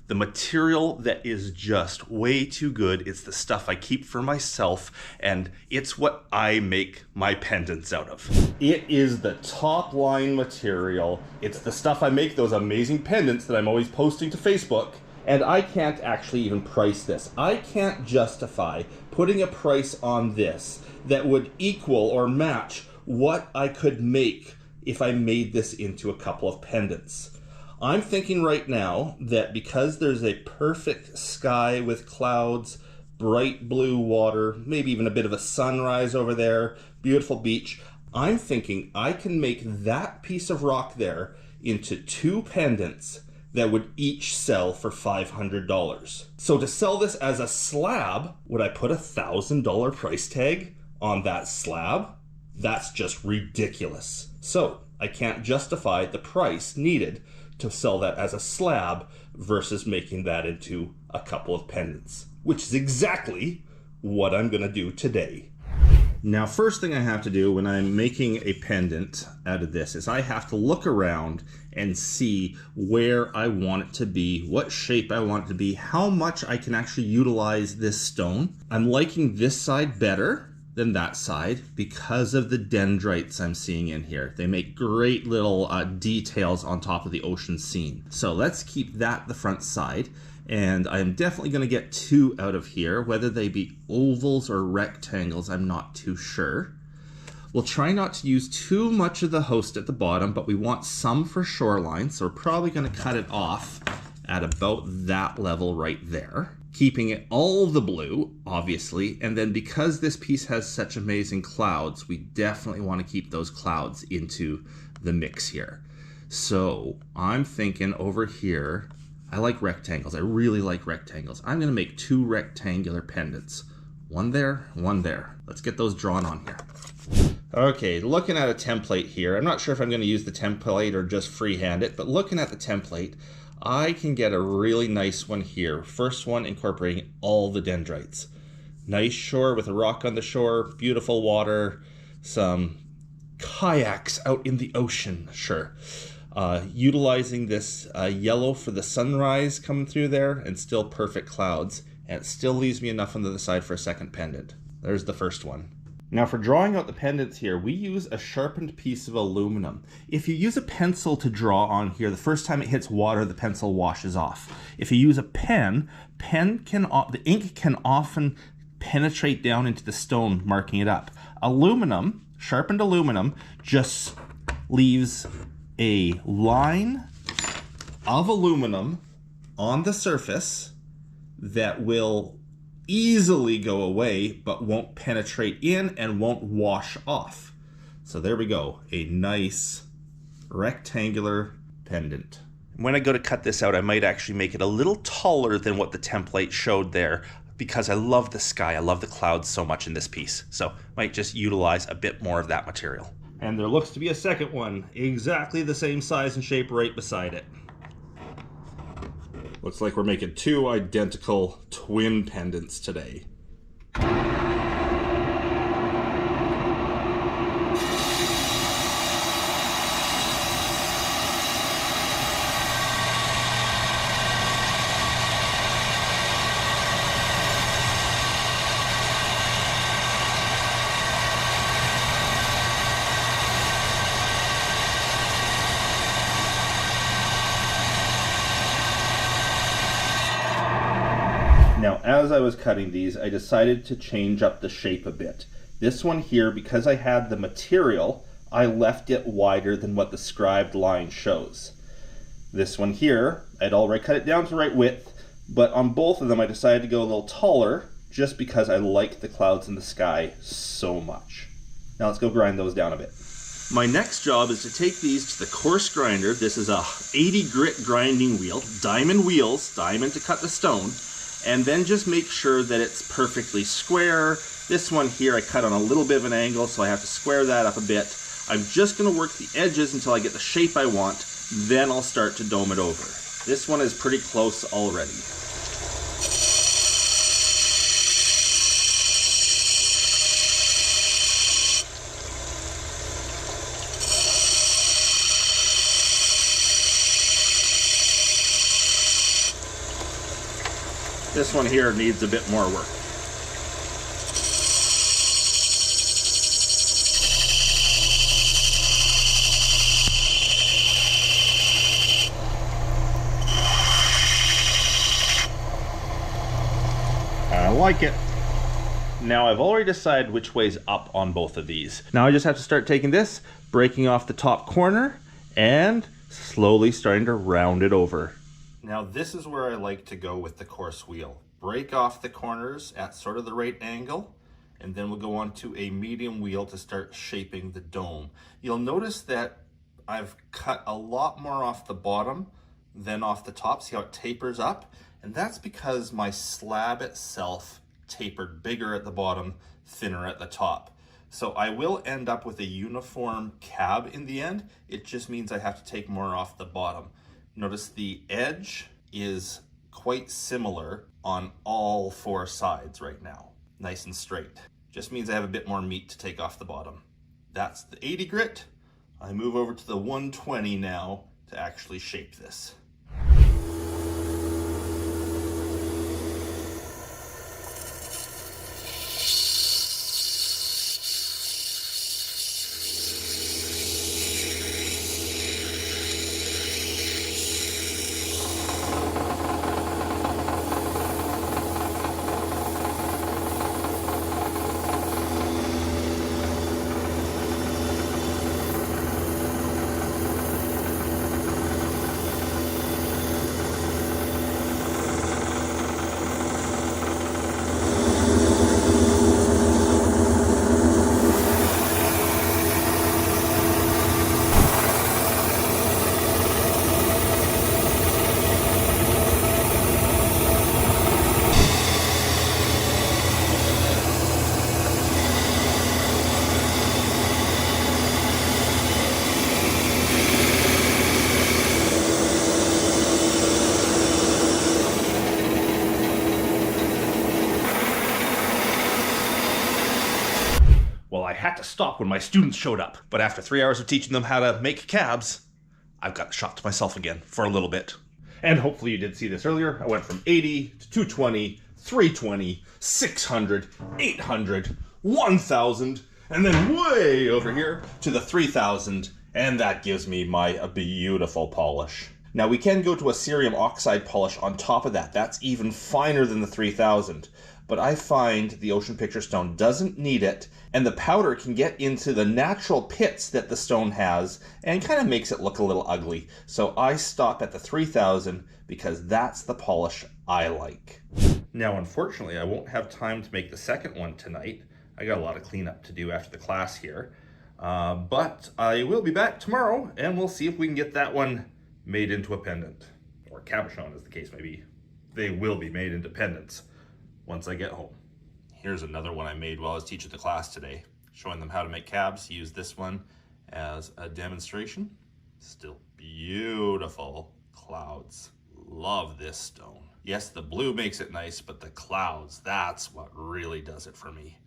Speaker 1: The material that is just way too good. It's the stuff I keep for myself, and it's what I make my pendants out of. It is the top line material. It's the stuff I make those amazing pendants that I'm always posting to Facebook. And I can't actually even price this. I can't justify putting a price on this that would equal or match what I could make if I made this into a couple of pendants. I'm thinking right now that because there's a perfect sky with clouds, bright blue water, maybe even a bit of a sunrise over there, beautiful beach, I'm thinking I can make that piece of rock there into 2 pendants that would each sell for $500. So to sell this as a slab, would I put $1,000 price tag on that slab? That's just ridiculous. So I can't justify the price needed to sell that as a slab versus making that into a couple of pendants, which is exactly what I'm gonna do today. Now, first thing I have to do when I'm making a pendant out of this is I have to look around and see where I want it to be, what shape I want it to be, how much I can actually utilize this stone. I'm liking this side better than that side because of the dendrites I'm seeing in here. They make great little details on top of the ocean scene. So let's keep that the front side. And I'm definitely going to get 2 out of here. Whether they be ovals or rectangles, I'm not too sure. We'll try not to use too much of the host at the bottom, but we want some for shoreline, so we're probably going to cut it off at about that level right there. Keeping it all the blue, obviously, and then because this piece has such amazing clouds, we definitely want to keep those clouds into the mix here. So I'm thinking over here, I like rectangles. I really like rectangles. I'm going to make 2 rectangular pendants. One there, one there. Let's get those drawn on here. Okay, looking at a template here. I'm not sure if I'm going to use the template or just freehand it, but looking at the template, I can get a really nice one here. First one incorporating all the dendrites. Nice shore with a rock on the shore, beautiful water, some kayaks out in the ocean, sure. Utilizing this yellow for the sunrise coming through there and still perfect clouds. And it still leaves me enough on the other side for a second pendant. There's the first one. Now for drawing out the pendants here, we use a sharpened piece of aluminum. If you use a pencil to draw on here, the first time it hits water, the pencil washes off. If you use a pen, the ink can often penetrate down into the stone, marking it up. Aluminum, sharpened aluminum, just leaves a line of aluminum on the surface that will easily go away but won't penetrate in and won't wash off. So there we go, a nice rectangular pendant. When I go to cut this out, I might actually make it a little taller than what the template showed there, because I love the sky, I love the clouds so much in this piece. So might just utilize a bit more of that material. And there looks to be a second one, exactly the same size and shape right beside it. Looks like we're making two identical twin pendants today. Now, as I was cutting these, I decided to change up the shape a bit. This one here, because I had the material, I left it wider than what the scribed line shows. This one here, I'd already cut it down to the right width, but on both of them I decided to go a little taller just because I like the clouds in the sky so much. Now let's go grind those down a bit. My next job is to take these to the coarse grinder. This is a 80 grit grinding wheel, diamond wheels, diamond to cut the stone. And then just make sure that it's perfectly square. This one here I cut on a little bit of an angle, so I have to square that up a bit. I'm just going to work the edges until I get the shape I want, then I'll start to dome it over. This one is pretty close already. This one here needs a bit more work. I like it. Now I've already decided which way's up on both of these. Now I just have to start taking this, breaking off the top corner, and slowly starting to round it over. Now this is where I like to go with the coarse wheel. Break off the corners at sort of the right angle, and then we'll go on to a medium wheel to start shaping the dome. You'll notice that I've cut a lot more off the bottom than off the top. See how it tapers up? And that's because my slab itself tapered bigger at the bottom, thinner at the top. So I will end up with a uniform cab in the end. It just means I have to take more off the bottom. Notice the edge is quite similar on all four sides right now. Nice and straight. Just means I have a bit more meat to take off the bottom. That's the 80 grit. I move over to the 120 now to actually shape this. Well, I had to stop when my students showed up, but after 3 hours of teaching them how to make cabs, I've got the shop to myself again for a little bit. And hopefully you did see this earlier. I went from 80 to 220, 320, 600, 800, 1,000, and then way over here to the 3,000, and that gives me my beautiful polish. Now we can go to a cerium oxide polish on top of that. That's even finer than the 3,000. but I find the ocean picture stone doesn't need it, and the powder can get into the natural pits that the stone has and kind of makes it look a little ugly. So I stop at the 3000 because that's the polish I like. Now, unfortunately, I won't have time to make the second one tonight. I got a lot of cleanup to do after the class here. But I will be back tomorrow, and we'll see if we can get that one made into a pendant. Or cabochon, as the case may be. They will be made into pendants once I get home. Here's another one I made while I was teaching the class today. Showing them how to make cabs. Use this one as a demonstration. Still beautiful clouds. Love this stone. Yes, the blue makes it nice, but the clouds, that's what really does it for me.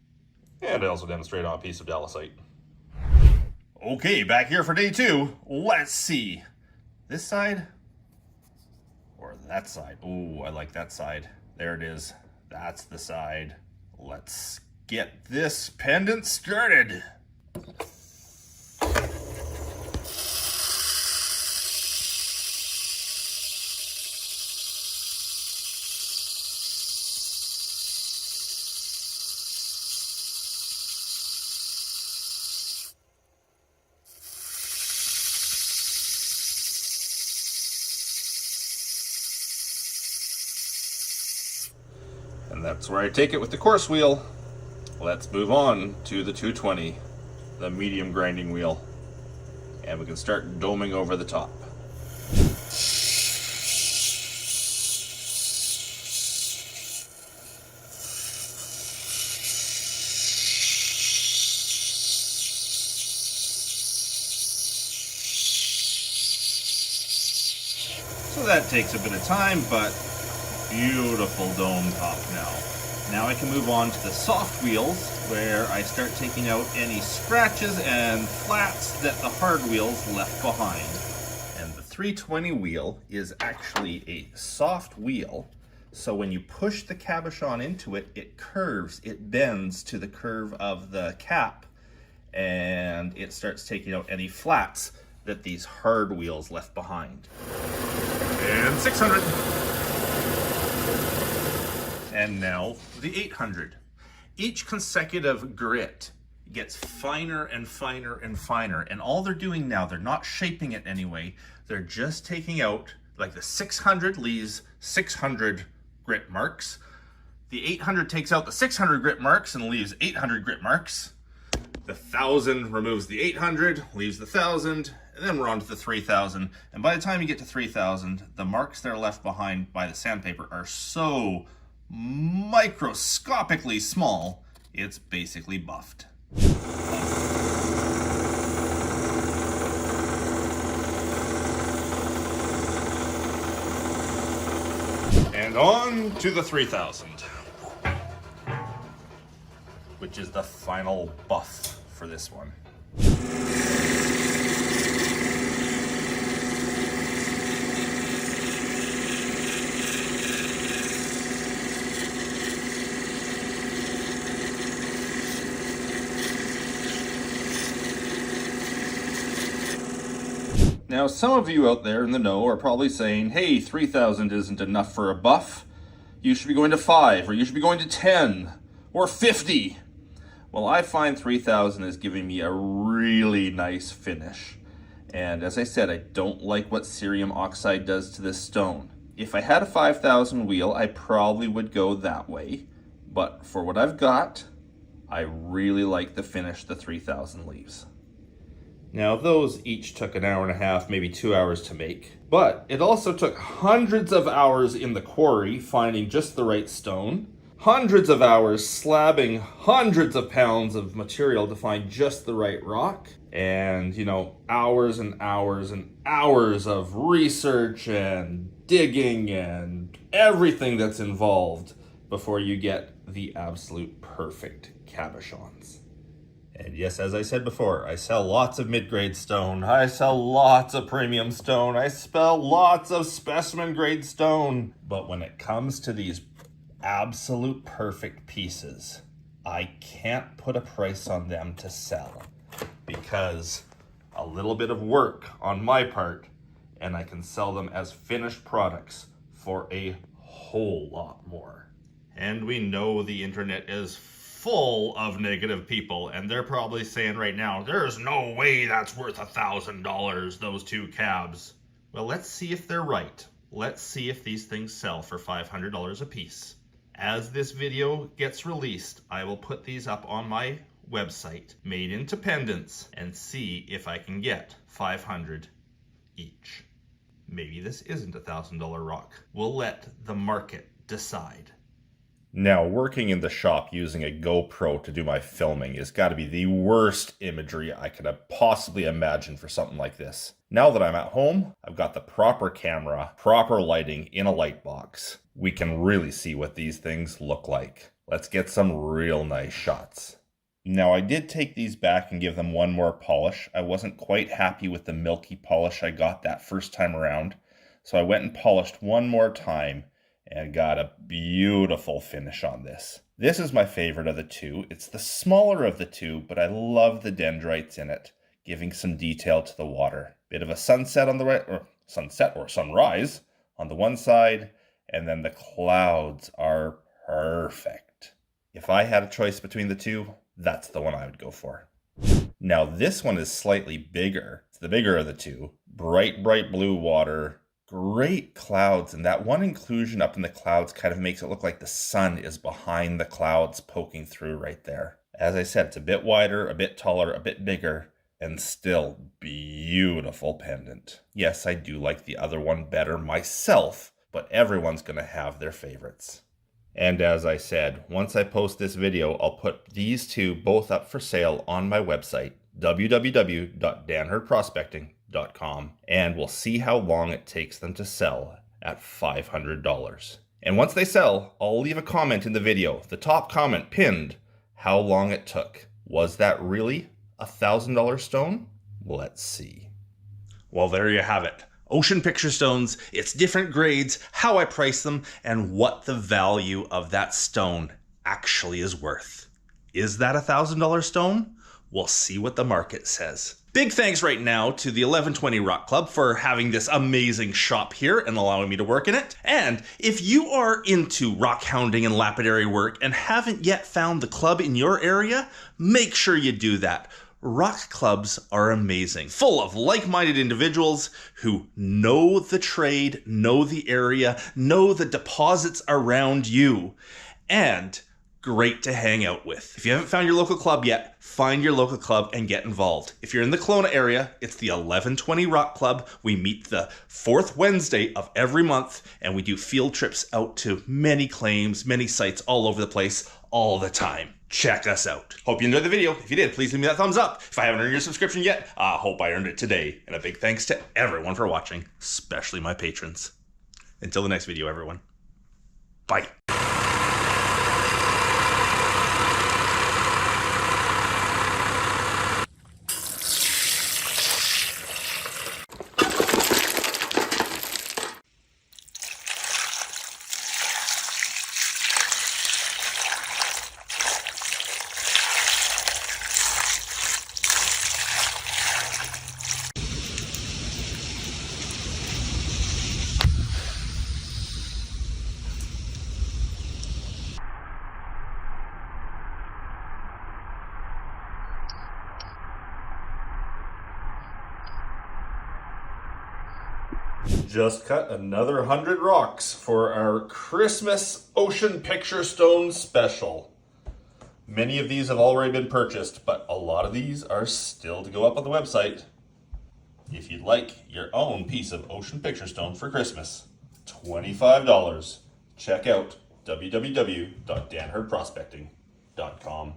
Speaker 1: And I also demonstrate on a piece of dalasite. Okay, back here for day 2. Let's see. This side or that side? Ooh, I like that side. There it is. That's the side. Let's get this pendant started. And that's where I take it with the coarse wheel. Let's move on to the 220, the medium grinding wheel. And we can start doming over the top. So that takes a bit of time, but beautiful dome top now. Now I can move on to the soft wheels, where I start taking out any scratches and flats that the hard wheels left behind. And the 320 wheel is actually a soft wheel, so when you push the cabochon into it, it curves, it bends to the curve of the cap, and it starts taking out any flats that these hard wheels left behind. And 600. And now the 800. Each consecutive grit gets finer and finer and finer. And all they're doing now, they're not shaping it anyway. They're just taking out, like the 600 leaves 600 grit marks. The 800 takes out the 600 grit marks and leaves 800 grit marks. The 1000 removes the 800, leaves the 1000, and then we're on to the 3000. And by the time you get to 3000, the marks that are left behind by the sandpaper are so microscopically small, it's basically buffed. And on to the 3000, which is the final buff for this one. Now, some of you out there in the know are probably saying, hey, 3000 isn't enough for a buff. You should be going to 5, or you should be going to 10, or 50. Well, I find 3000 is giving me a really nice finish. And as I said, I don't like what cerium oxide does to this stone. If I had a 5000 wheel, I probably would go that way. But for what I've got, I really like the finish the 3000 leaves. Now, those each took an hour and a half, maybe 2 hours to make. But it also took hundreds of hours in the quarry finding just the right stone. Hundreds of hours slabbing hundreds of pounds of material to find just the right rock. And, you know, hours and hours and hours of research and digging and everything that's involved before you get the absolute perfect cabochons. And yes, as I said before, I sell lots of mid-grade stone. I sell lots of premium stone. I sell lots of specimen grade stone. But when it comes to these absolute perfect pieces, I can't put a price on them to sell, because a little bit of work on my part and I can sell them as finished products for a whole lot more. And we know the internet is full of negative people, and they're probably saying right now, there's no way that's worth $1,000, those two cabs. Well, let's see if they're right. Let's see if these things sell for $500 a piece. As this video gets released, I will put these up on my website, Made Into Pendants, and see if I can get 500 each. Maybe this isn't a $1,000 rock. We'll let the market decide. Now, working in the shop using a GoPro to do my filming has got to be the worst imagery I could have possibly imagined for something like this. Now that I'm at home, I've got the proper camera, proper lighting in a light box. We can really see what these things look like. Let's get some real nice shots. Now, I did take these back and give them one more polish. I wasn't quite happy with the milky polish I got that first time around, so I went and polished one more time and got a beautiful finish on this. This is my favorite of the two. It's the smaller of the two, but I love the dendrites in it, giving some detail to the water. Bit of a sunset on the right, or sunset or sunrise on the one side, and then the clouds are perfect. If I had a choice between the two, that's the one I would go for. Now this one is slightly bigger. It's the bigger of the two. Bright blue water. Great clouds, and that one inclusion up in the clouds kind of makes it look like the sun is behind the clouds poking through right there. As I said, it's a bit wider, a bit taller, a bit bigger, and still beautiful pendant. Yes, I do like the other one better myself, but everyone's going to have their favorites. And as I said, once I post this video, I'll put these two both up for sale on my website, www.danhurdprospecting.com, and we'll see how long it takes them to sell at $500. And once they sell, I'll leave a comment in the video, the top comment pinned, how long it took. Was that really a $1,000 stone? Let's see. Well, there you have it. Ocean picture stones, its different grades, how I price them, and what the value of that stone actually is worth. Is that a $1,000 stone? We'll see what the market says. Big thanks right now to the 1120 Rock Club for having this amazing shop here and allowing me to work in it. And if you are into rock hounding and lapidary work and haven't yet found the club in your area, make sure you do that. Rock clubs are amazing, full of like-minded individuals who know the trade, know the area, know the deposits around you, and great to hang out with. If you haven't found your local club yet, find your local club and get involved. If you're in the Kelowna area, it's the 1120 Rock Club. We meet the fourth Wednesday of every month, and we do field trips out to many claims, many sites all over the place, all the time. Check us out. Hope you enjoyed the video. If you did, please leave me that thumbs up. If I haven't earned your subscription yet, I hope I earned it today. And a big thanks to everyone for watching, especially my patrons. Until the next video, everyone. Bye. Just cut another 100 rocks for our Christmas Ocean Picture Stone special. Many of these have already been purchased, but a lot of these are still to go up on the website. If you'd like your own piece of Ocean Picture Stone for Christmas, $25. Check out www.danhurdprospecting.com.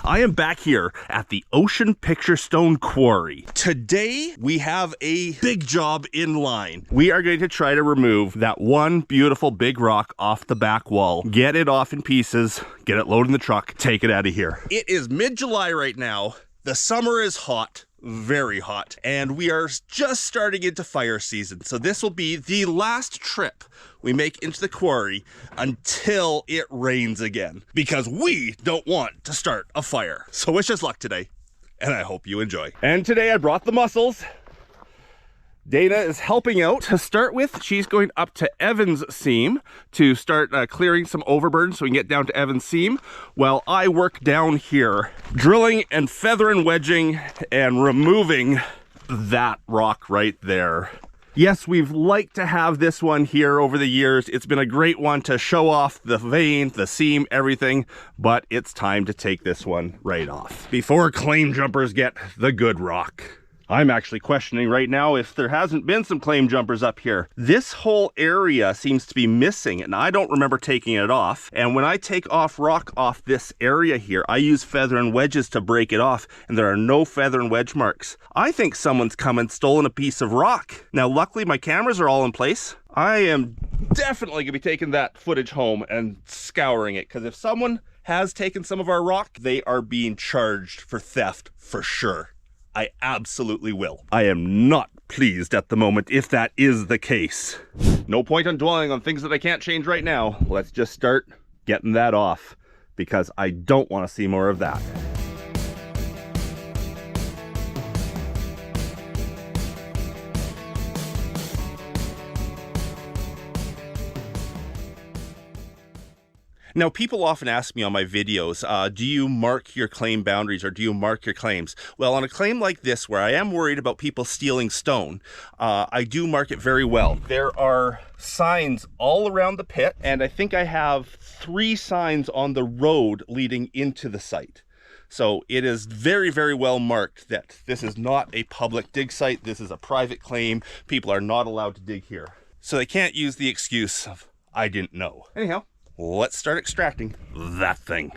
Speaker 1: I am back here at the Ocean Picture Stone Quarry. Today, we have a big job in line. We are going to try to remove that one beautiful big rock off the back wall, get it off in pieces, get it loaded in the truck, take it out of here. It is mid-July right now. The summer is hot. Very hot, and we are just starting into fire season, so this will be the last trip we make into the quarry until it rains again, because we don't want to start a fire. So wish us luck today, and I hope you enjoy. And today I brought the mussels. Dana is helping out. To start with, she's going up to Evan's seam to start clearing some overburden so we can get down to Evan's seam, while I work down here, drilling and feather and wedging and removing that rock right there. Yes, we've liked to have this one here over the years. It's been a great one to show off the vein, the seam, everything, but it's time to take this one right off before claim jumpers get the good rock. I'm actually questioning right now if there hasn't been some claim jumpers up here. This whole area seems to be missing, and I don't remember taking it off. And when I take off rock off this area here, I use feather and wedges to break it off, and there are no feather and wedge marks. I think someone's come and stolen a piece of rock. Now, luckily, my cameras are all in place. I am definitely gonna be taking that footage home and scouring it, because if someone has taken some of our rock, they are being charged for theft for sure. I absolutely will. I am not pleased at the moment if that is the case. No point on dwelling on things that I can't change right now. Let's just start getting that off, because I don't want to see more of that. Now, people often ask me on my videos, do you mark your claim boundaries or do you mark your claims? Well, on a claim like this, where I am worried about people stealing stone, I do mark it very well. There are signs all around the pit, and I think I have 3 signs on the road leading into the site. So it is very, very well marked that this is not a public dig site. This is a private claim. People are not allowed to dig here. So they can't use the excuse of, I didn't know. Anyhow, let's start extracting that thing.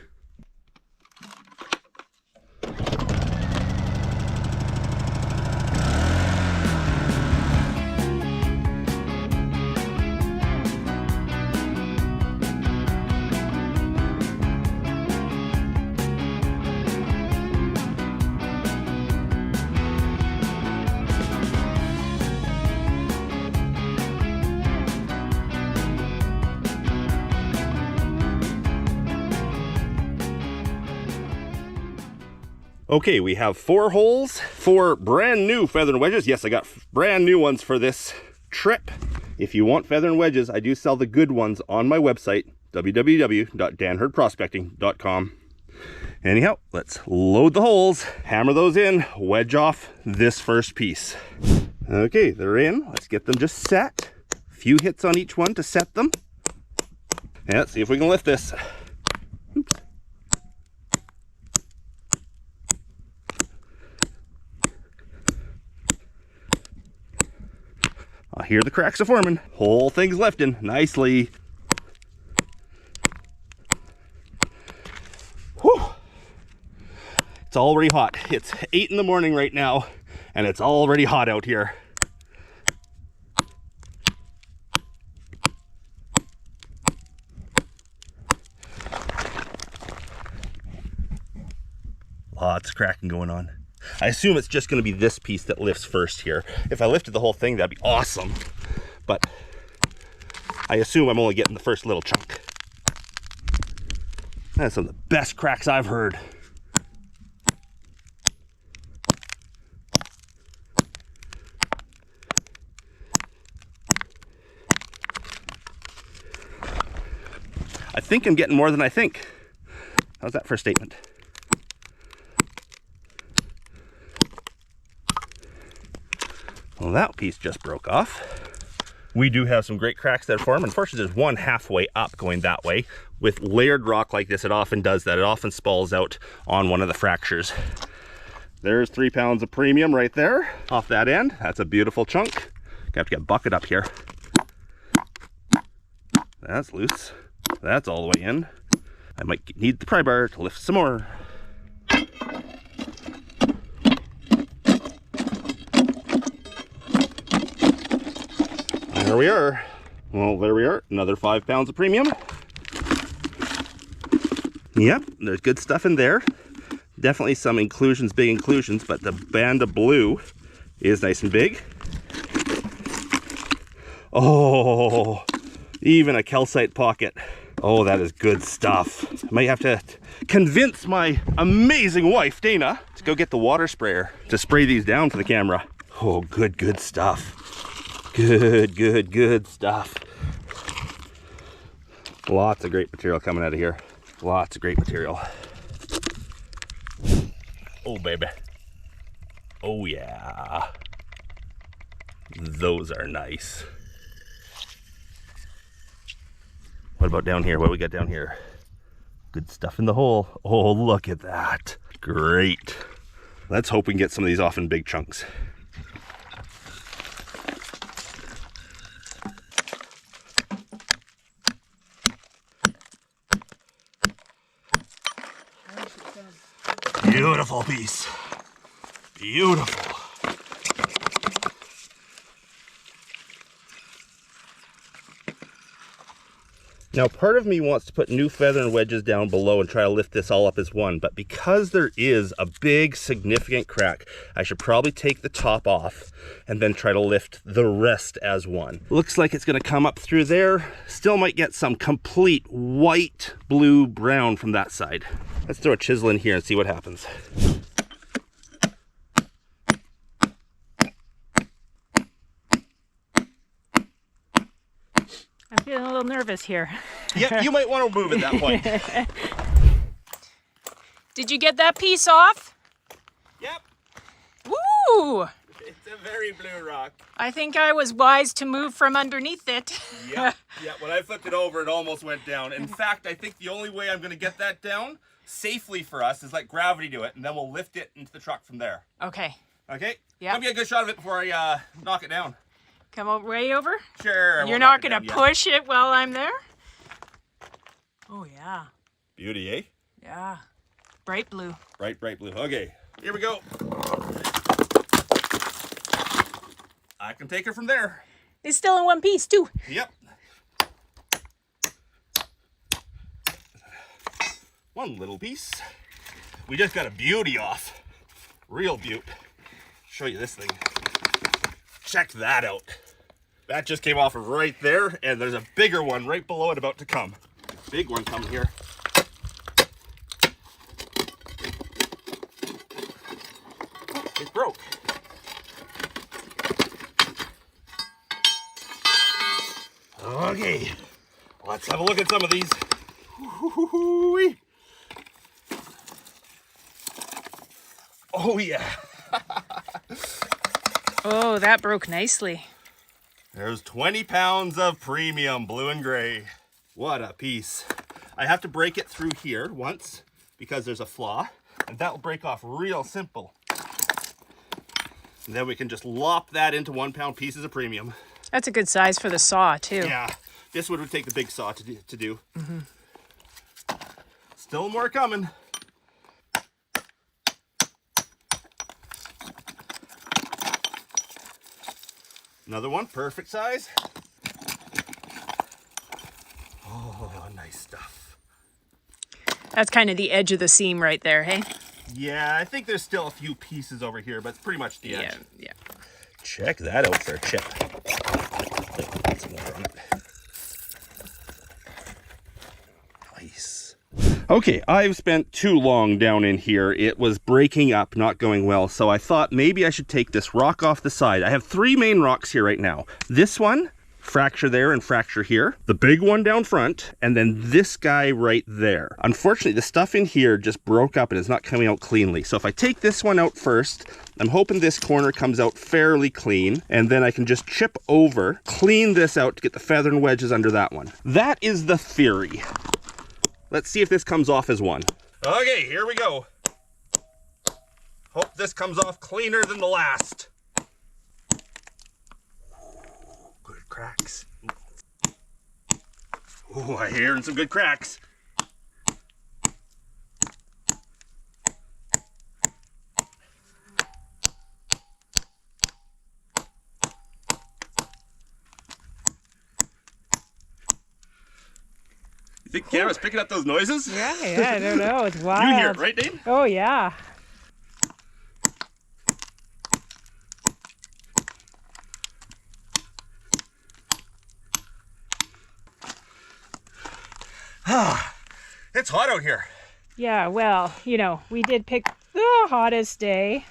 Speaker 1: Okay, we have 4 holes, 4 brand new feather and wedges. Yes, I got brand new ones for this trip. If you want feather and wedges, I do sell the good ones on my website, www.danhurdprospecting.com. Anyhow, let's load the holes, hammer those in, wedge off this first piece. Okay, they're in. Let's get them just set. A few hits on each one to set them. And let's see if we can lift this. Oops. I hear the cracks are forming. Whole thing's lifting nicely. Whew. It's already hot. It's 8 in the morning right now, and it's already hot out here. Lots of cracking going on. I assume it's just going to be this piece that lifts first here. If I lifted the whole thing, that'd be awesome. But I assume I'm only getting the first little chunk. That's some of the best cracks I've heard. I think I'm getting more than I think. How's that for a statement? Well, that piece just broke off. We do have some great cracks that form. Unfortunately, there's one halfway up going that way. With layered rock like this, it often does that. It often spalls out on one of the fractures. There's 3 pounds of premium right there off that end. That's a beautiful chunk. Gonna have to get a bucket up here. That's loose. That's all the way in. I might need the pry bar to lift some more. There we are. Well, there we are. Another 5 pounds of premium. Yep, there's good stuff in there. Definitely some inclusions, big inclusions, but the band of blue is nice and big. Oh, even a calcite pocket. Oh, that is good stuff. I might have to convince my amazing wife, Dana, to go get the water sprayer to spray these down for the camera. Oh, good stuff. Good stuff. Lots of great material coming out of here. Lots of great material. Oh, baby. Oh, yeah. Those are nice. What about down here? What do we got down here? Good stuff in the hole. Oh, look at that. Great. Let's hope we can get some of these off in big chunks. Beautiful piece. Beautiful. Now, part of me wants to put new feather and wedges down below and try to lift this all up as one, but because there is a big, significant crack, I should probably take the top off and then try to lift the rest as one. Looks like it's gonna come up through there. Still might get some complete white, blue, brown from that side. Let's throw a chisel in here and see what happens.
Speaker 2: I'm feeling a little nervous here.
Speaker 1: Yeah, you might want to move at that point.
Speaker 6: Did you get that piece off?
Speaker 1: Yep,
Speaker 6: Woo!
Speaker 1: it's a very blue rock.
Speaker 6: I think I was wise to move from underneath it.
Speaker 1: Yeah, when I flipped it over, it almost went down. In fact, I think the only way I'm going to get that down safely for us is let gravity do it, and then we'll lift it into the truck from there.
Speaker 6: Okay.
Speaker 1: Okay?
Speaker 6: Yeah.
Speaker 1: Let me get a good shot of it before I knock it down.
Speaker 6: Come way over?
Speaker 1: Sure.
Speaker 6: You're not going to push it while I'm there? Oh, yeah.
Speaker 1: Beauty, eh?
Speaker 6: Yeah. Bright blue.
Speaker 1: Bright blue. Okay, here we go. I can take her from there.
Speaker 6: It's still in one piece, too.
Speaker 1: Yep. One little piece. We just got a beauty off. Real beaut. Show you this thing. Check that out. That just came off of right there, and there's a bigger one right below it about to come. Big one coming here. It broke. Okay, let's have a look at some of these. Woo-hoo-hoo-wee. Oh yeah.
Speaker 6: Oh, that broke nicely.
Speaker 1: There's 20 pounds of premium blue and gray. What a piece. I have to break it through here once because there's a flaw, and that will break off real simple. And then we can just lop that into 1 pound pieces of premium.
Speaker 6: That's a good size for the saw, too.
Speaker 1: Yeah, this would take the big saw to do. Mm-hmm. Still more coming. Another one, perfect size. Oh, nice stuff.
Speaker 6: That's kind of the edge of the seam right there, hey?
Speaker 1: Yeah, I think there's still a few pieces over here, but it's pretty much the edge.
Speaker 6: Yeah.
Speaker 1: Check that out for a chip. Nice. Okay, I've spent too long down in here. It was breaking up, not going well, so I thought maybe I should take this rock off the side. I have 3 main rocks here right now. This one, fracture there and fracture here. The big one down front, and then this guy right there. Unfortunately, the stuff in here just broke up and is not coming out cleanly. So if I take this one out first, I'm hoping this corner comes out fairly clean, and then I can just chip over, clean this out to get the feather and wedges under that one. That is the theory. Let's see if this comes off as one. Okay, here we go. Hope this comes off cleaner than the last. Good cracks. Ooh, I hear some good cracks. Think the camera's picking up those noises?
Speaker 6: Yeah, I don't know. It's wild.
Speaker 1: You hear it, right, Dane?
Speaker 6: Oh, yeah.
Speaker 1: It's hot out here.
Speaker 6: Yeah, well, you know, we did pick the hottest day.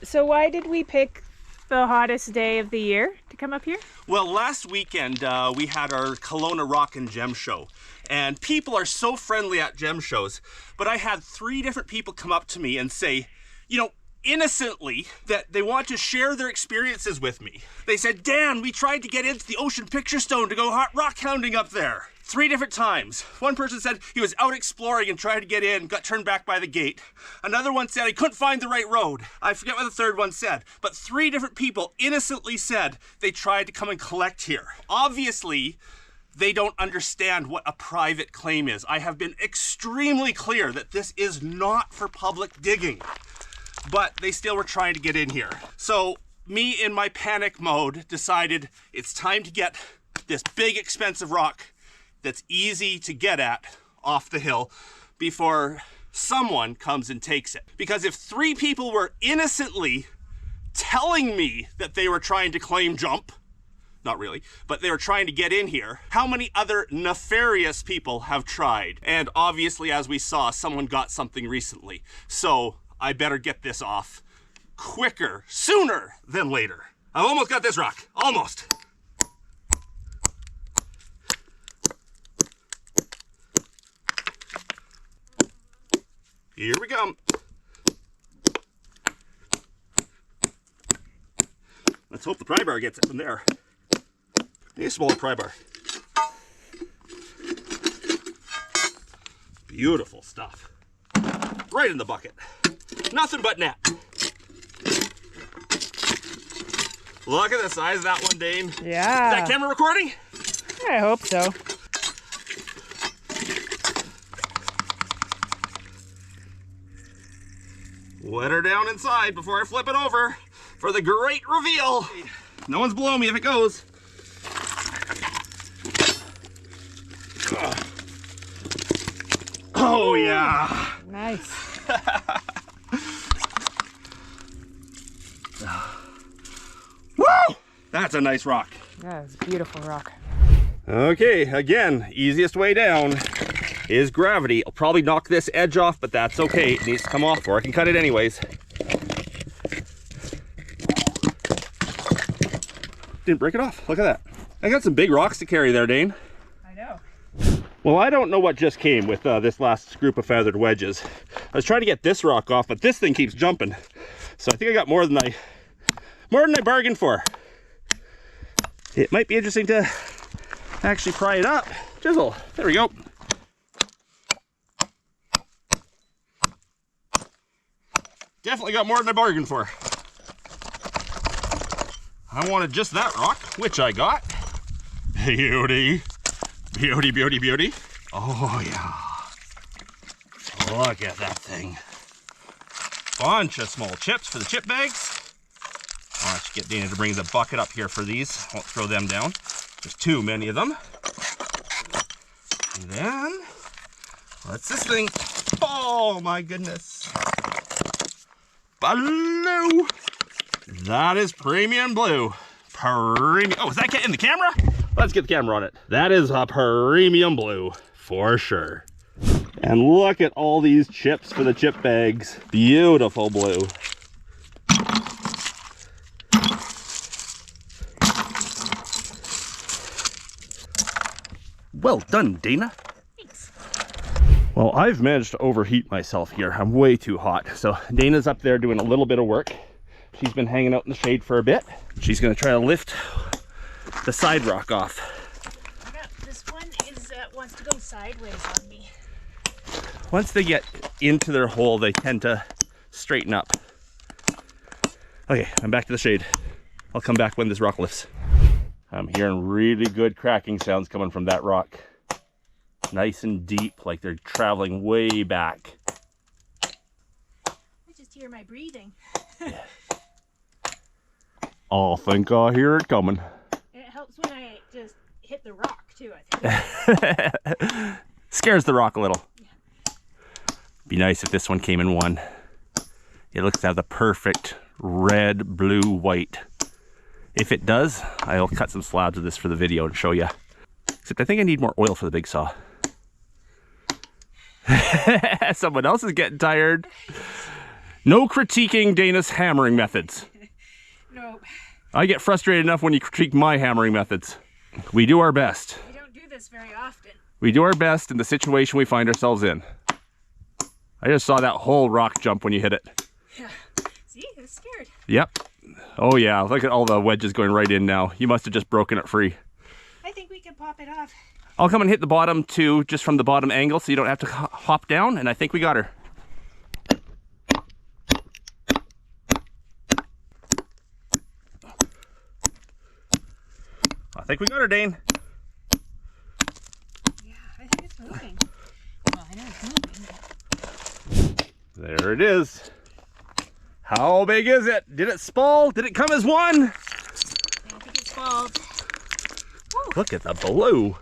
Speaker 6: So why did we pick the hottest day of the year to come up here?
Speaker 1: Well, last weekend we had our Kelowna Rock and Gem show, and people are so friendly at gem shows, but I had 3 different people come up to me and say, you know, innocently, that they want to share their experiences with me. They said, Dan, we tried to get into the Ocean Picture Stone to go rock hounding up there. 3 different times. One person said he was out exploring and tried to get in, got turned back by the gate. Another one said he couldn't find the right road. I forget what the third one said, but 3 different people innocently said they tried to come and collect here. Obviously, they don't understand what a private claim is. I have been extremely clear that this is not for public digging, but they still were trying to get in here. So me, in my panic mode, decided it's time to get this big expensive rock that's easy to get at off the hill before someone comes and takes it. Because if 3 people were innocently telling me that they were trying to claim jump, not really, but they were trying to get in here, how many other nefarious people have tried? And obviously, as we saw, someone got something recently. So I better get this off quicker, sooner than later. I've almost got this rock, almost. Here we come. Let's hope the pry bar gets it from there. Need a smaller pry bar. Beautiful stuff. Right in the bucket. Nothing but net. Look at the size of that one, Dane.
Speaker 6: Yeah.
Speaker 1: Is that camera recording?
Speaker 6: I hope so.
Speaker 1: Let her down inside before I flip it over for the great reveal. No one's below me if it goes. Oh yeah.
Speaker 6: Nice.
Speaker 1: Woo! That's a nice rock.
Speaker 6: That is a beautiful rock.
Speaker 1: Okay, again, easiest way down is gravity. I'll probably knock this edge off, but that's okay. It needs to come off, or I can cut it anyways. Didn't break it off. Look at that. I got some big rocks to carry there, Dane.
Speaker 6: I know.
Speaker 1: Well, I don't know what just came with this last group of feathered wedges. I was trying to get this rock off, but this thing keeps jumping. So I think I got more than I bargained for. It might be interesting to actually pry it up. Chisel. There we go. Definitely got more than I bargained for. I wanted just that rock, which I got. Beauty. Beauty, beauty, beauty. Oh yeah. Look at that thing. Bunch of small chips for the chip bags. I'll actually get Dana to bring the bucket up here for these. Won't throw them down. There's too many of them. And then, what's this thing? Oh my goodness. Blue. That is premium blue. Premium. Oh, is that in the camera? Let's get the camera on it. That is a premium blue for sure. And look at all these chips for the chip bags. Beautiful blue. Well done, Dana.
Speaker 6: Thanks.
Speaker 1: Well, I've managed to overheat myself here. I'm way too hot. So Dana's up there doing a little bit of work. She's been hanging out in the shade for a bit. She's gonna try to lift the side rock off.
Speaker 2: Yeah, this one is wants to go sideways on me.
Speaker 1: Once they get into their hole, they tend to straighten up. Okay, I'm back to the shade. I'll come back when this rock lifts. I'm hearing really good cracking sounds coming from that rock. Nice and deep, like they're traveling way back.
Speaker 2: I just hear my breathing.
Speaker 1: Yeah. I think I hear it coming.
Speaker 2: It helps when I just hit the rock too, I think.
Speaker 1: Scares the rock a little. Be nice if this one came in one. It looks to have the perfect red, blue, white. If it does, I'll cut some slabs of this for the video and show you. Except I think I need more oil for the big saw. Someone else is getting tired. No critiquing Dana's hammering methods.
Speaker 6: Nope.
Speaker 1: I get frustrated enough when you critique my hammering methods. We do our best.
Speaker 6: We don't do this very often.
Speaker 1: We do our best in the situation we find ourselves in. I just saw that whole rock jump when you hit it.
Speaker 6: Yeah. See, I was scared.
Speaker 1: Yep. Oh yeah, look at all the wedges going right in now. You must have just broken it free.
Speaker 6: I think we can pop it off.
Speaker 1: I'll come and hit the bottom too, just from the bottom angle, so you don't have to hop down, and I think we got her. I think we got her, Dane.
Speaker 6: Yeah, I think it's moving. Well, I know it's moving.
Speaker 1: There it is. How big is it? Did it spall? Did it come as one?
Speaker 6: I think it's bald.
Speaker 1: Look at the blue.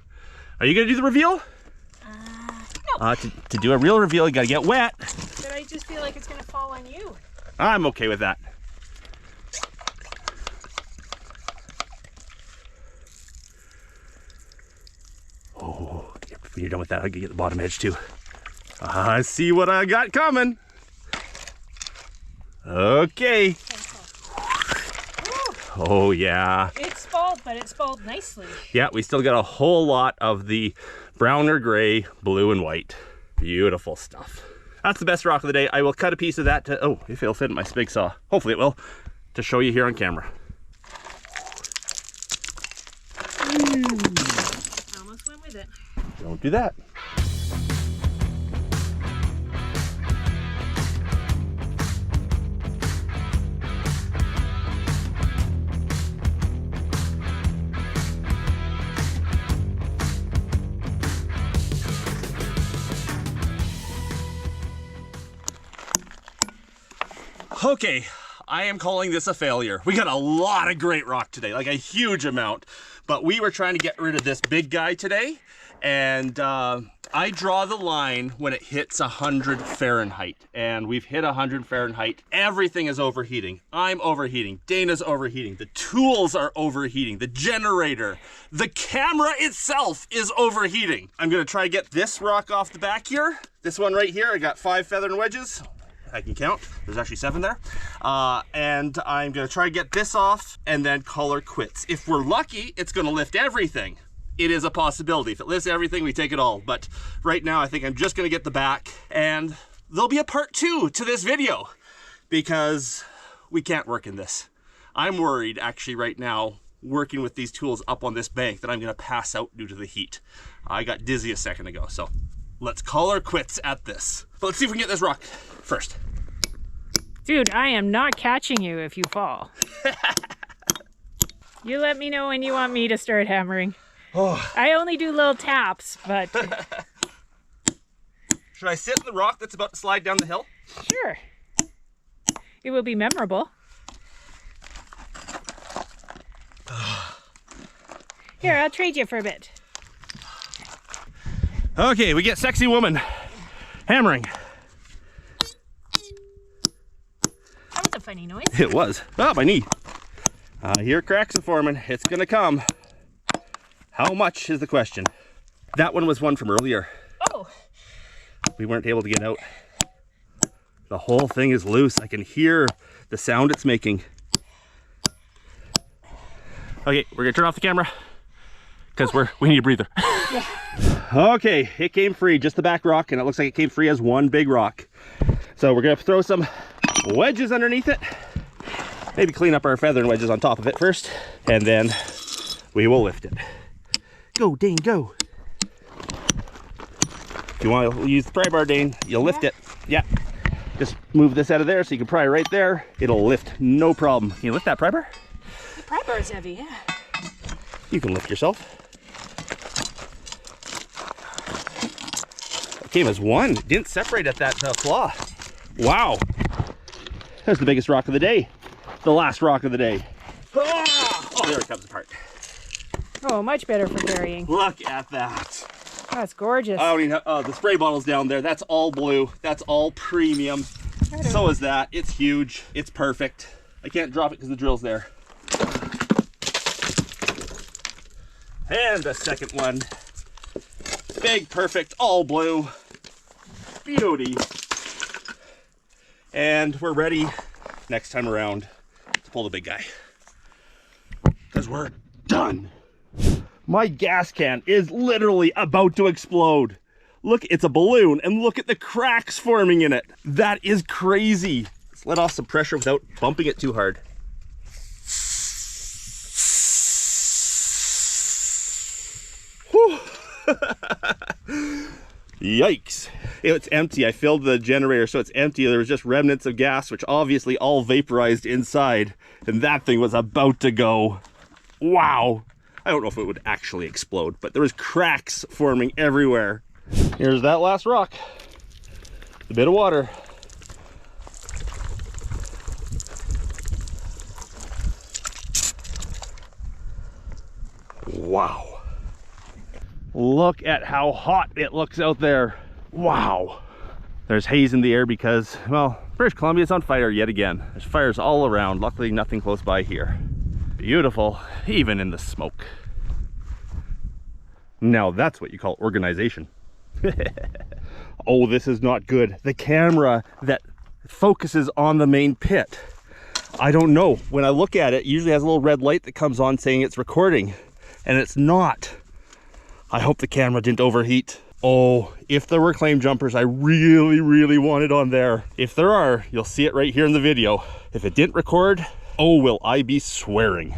Speaker 1: Are you gonna do the reveal?
Speaker 6: No.
Speaker 1: To do a real reveal, you gotta get wet.
Speaker 6: But I just feel like it's gonna fall on you.
Speaker 1: I'm okay with that. Oh, when you're done with that, I can get the bottom edge too. I see what I got coming. Okay. Oh yeah.
Speaker 6: It's bald, but it's bald nicely.
Speaker 1: Yeah, we still got a whole lot of the brown or gray, blue and white. Beautiful stuff. That's the best rock of the day. I will cut a piece of that to, oh, if it'll fit in my big saw. Hopefully it will, to show you here on camera.
Speaker 6: Almost went with it.
Speaker 1: Don't do that. Okay, I am calling this a failure. We got a lot of great rock today, like a huge amount, but we were trying to get rid of this big guy today, and I draw the line when it hits 100 Fahrenheit, and we've hit 100 Fahrenheit. Everything is overheating. I'm overheating. Dana's overheating. The tools are overheating. The generator, the camera itself is overheating. I'm gonna try to get this rock off the back here. This one right here, I got 5 feather wedges. I can count. There's actually 7 there. And I'm gonna try to get this off and then call her quits. If we're lucky, it's gonna lift everything. It is a possibility. If it lifts everything, we take it all. But right now, I think I'm just gonna get the back, and there'll be a part 2 to this video because we can't work in this. I'm worried actually right now, working with these tools up on this bank, that I'm gonna pass out due to the heat. I got dizzy a second ago, so let's call her quits at this. But let's see if we can get this rock first.
Speaker 6: Dude, I am not catching you if you fall. You let me know when you want me to start hammering.
Speaker 1: Oh.
Speaker 6: I only do little taps, but...
Speaker 1: Should I sit in the rock that's about to slide down the hill?
Speaker 6: Sure. It will be memorable. Here, I'll trade you for a bit.
Speaker 1: Okay, we get sexy woman hammering.
Speaker 6: That was a funny noise.
Speaker 1: It was. Oh, my knee. Here cracks are forming. It's gonna come. How much is the question? That one was one from earlier.
Speaker 6: Oh.
Speaker 1: We weren't able to get out. The whole thing is loose. I can hear the sound it's making. Okay, we're gonna turn off the camera because we need a breather. Yeah. Okay, it came free, just the back rock, and it looks like it came free as one big rock. So we're gonna throw some wedges underneath it. Maybe clean up our feather and wedges on top of it first, and then we will lift it. Go, Dane, go. If you want to use the pry bar, Dane, you'll lift it. Yeah. Just move this out of there so you can pry right there. It'll lift, no problem. Can you lift that pry bar?
Speaker 6: The pry bar is heavy, yeah.
Speaker 1: You can lift yourself. It came as one. It didn't separate at that flaw. Wow. That's the biggest rock of the day. The last rock of the day. Oh, there it comes apart.
Speaker 6: Oh, much better for carrying.
Speaker 1: Look at that.
Speaker 6: That's gorgeous.
Speaker 1: I don't even have, the spray bottle's down there. That's all blue. That's all premium. So is that. It's huge. It's perfect. I can't drop it because the drill's there. And the second one. Big, perfect, all blue. Beauty. And we're ready next time around to pull the big guy. Because we're done. My gas can is literally about to explode. Look, it's a balloon, and look at the cracks forming in it. That is crazy. Let's let off some pressure without bumping it too hard. Whew. Yikes. It's empty. I filled the generator so it's empty. There was just remnants of gas, which obviously all vaporized inside, and that thing was about to go. Wow. I don't know if it would actually explode, but there was cracks forming everywhere. Here's that last rock. A bit of water. Wow. Look at how hot it looks out there. Wow. There's haze in the air because, well, British Columbia's on fire yet again. There's fires all around. Luckily, nothing close by here. Beautiful, even in the smoke. Now that's what you call organization. Oh, this is not good. The camera that focuses on the main pit. I don't know. When I look at it, it usually has a little red light that comes on saying it's recording, and it's not. I hope the camera didn't overheat. Oh, if there were claim jumpers, I really wanted on there. If there are, you'll see it right here in the video. If it didn't record, oh, will I be swearing.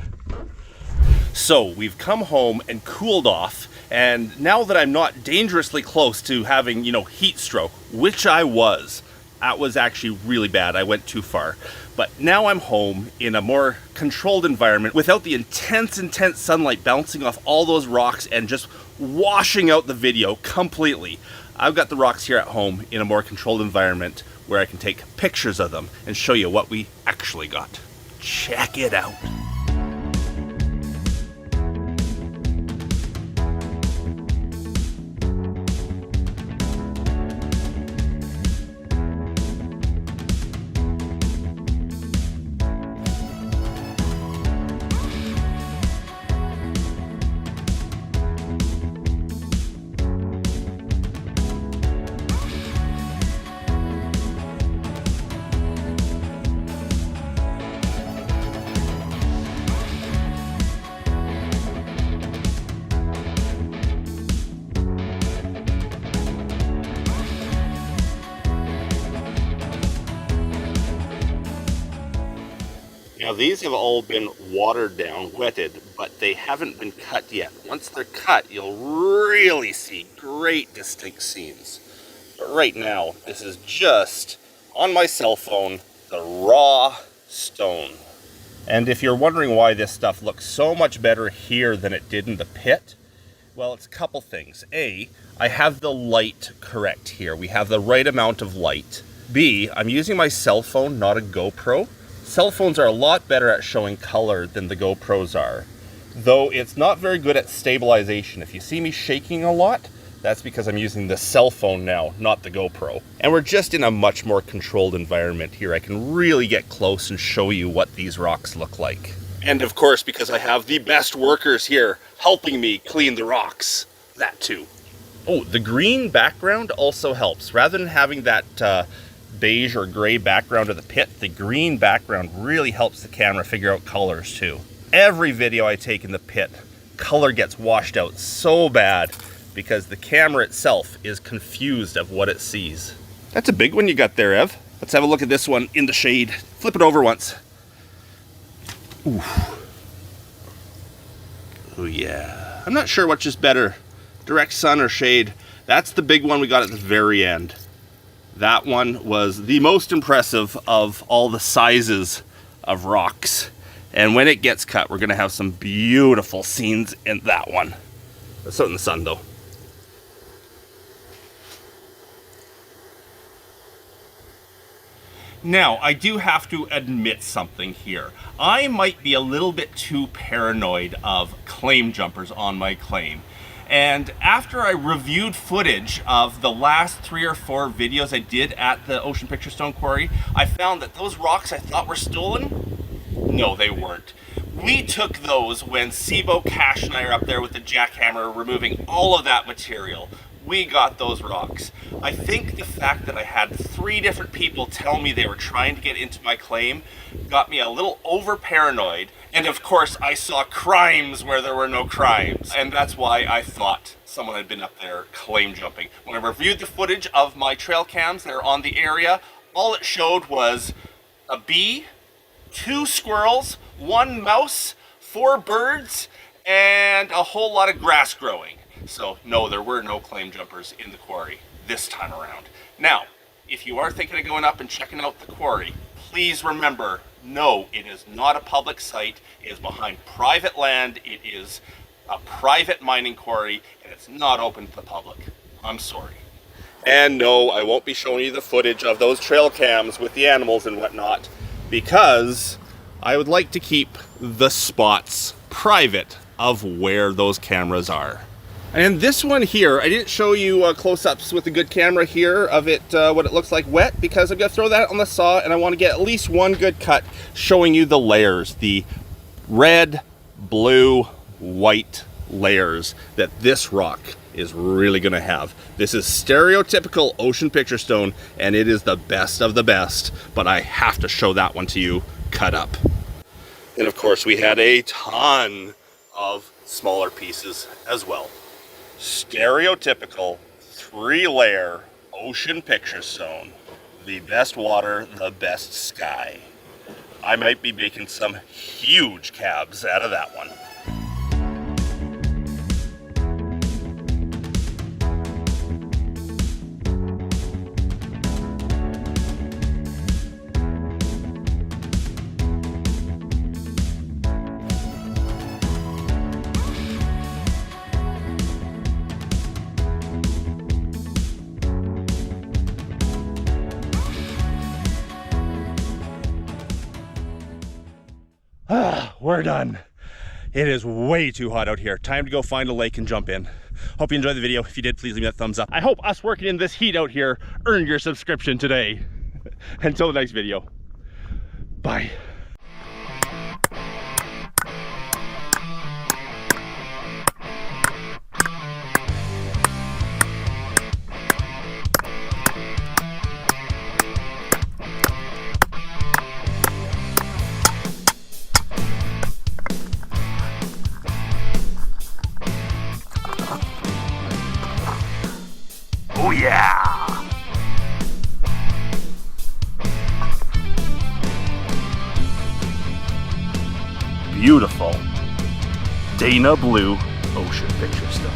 Speaker 1: So we've come home and cooled off, and now that I'm not dangerously close to having, you know, heat stroke, which I was, that was actually really bad. I went too far. But now I'm home in a more controlled environment without the intense sunlight bouncing off all those rocks and just washing out the video completely. I've got the rocks here at home in a more controlled environment where I can take pictures of them and show you what we actually got. Check it out. Now these have all been watered down, wetted, but they haven't been cut yet. Once they're cut, you'll really see great distinct scenes. But right now, this is just, on my cell phone, the raw stone. And if you're wondering why this stuff looks so much better here than it did in the pit, well, it's a couple things. A, I have the light correct here. We have the right amount of light. B, I'm using my cell phone, not a GoPro. Cell phones are a lot better at showing color than the GoPros are, though it's not very good at stabilization. If you see me shaking a lot, that's because I'm using the cell phone now, not the GoPro. And we're just in a much more controlled environment here. I can really get close and show you what these rocks look like. And of course, because I have the best workers here helping me clean the rocks, that too. Oh, the green background also helps. Rather than having that beige or gray background of the pit, the green background really helps the camera figure out colors too. Every video I take in the pit, color gets washed out so bad because the camera itself is confused of what it sees. That's a big one you got there, Ev. Let's have a look at this one in the shade. Flip it over once. Ooh. Oh yeah. I'm not sure which is better, direct sun or shade. That's the big one we got at the very end. That one was the most impressive of all the sizes of rocks. And when it gets cut, we're gonna have some beautiful scenes in that one. Let's out in the sun though. Now, I do have to admit something here. I might be a little bit too paranoid of claim jumpers on my claim. And after I reviewed footage of the last 3 or 4 videos I did at the Ocean Picture Stone Quarry, I found that those rocks I thought were stolen, no, they weren't. We took those when Sibo, Cash, and I are up there with the jackhammer removing all of that material. We got those rocks. I think the fact that I had 3 different people tell me they were trying to get into my claim got me a little over paranoid. And of course, I saw crimes where there were no crimes. And that's why I thought someone had been up there claim jumping. When I reviewed the footage of my trail cams that are on the area, all it showed was a bee, 2 squirrels, 1 mouse, 4 birds, and a whole lot of grass growing. So no, there were no claim jumpers in the quarry this time around. Now, if you are thinking of going up and checking out the quarry, please remember, no, it is not a public site. It is behind private land. It is a private mining quarry, and it's not open to the public. I'm sorry. And no, I won't be showing you the footage of those trail cams with the animals and whatnot, because I would like to keep the spots private of where those cameras are. And this one here, I didn't show you close-ups with a good camera here of it, what it looks like wet, because I'm going to throw that on the saw and I want to get at least one good cut showing you the layers, the red, blue, white layers that this rock is really going to have. This is stereotypical Ocean Picture Stone, and it is the best of the best, but I have to show that one to you cut up. And of course we had a ton of smaller pieces as well. Stereotypical 3-layer Ocean Picture Stone. The best water, the best sky. I might be making some huge cabs out of that one. We're done. It is way too hot out here. Time to go find a lake and jump in. Hope you enjoyed the video. If you did, please leave me that thumbs up. I hope us working in this heat out here earned your subscription today. Until the next video. Bye. Oh yeah! Beautiful Dana Blue Ocean Picture Stone.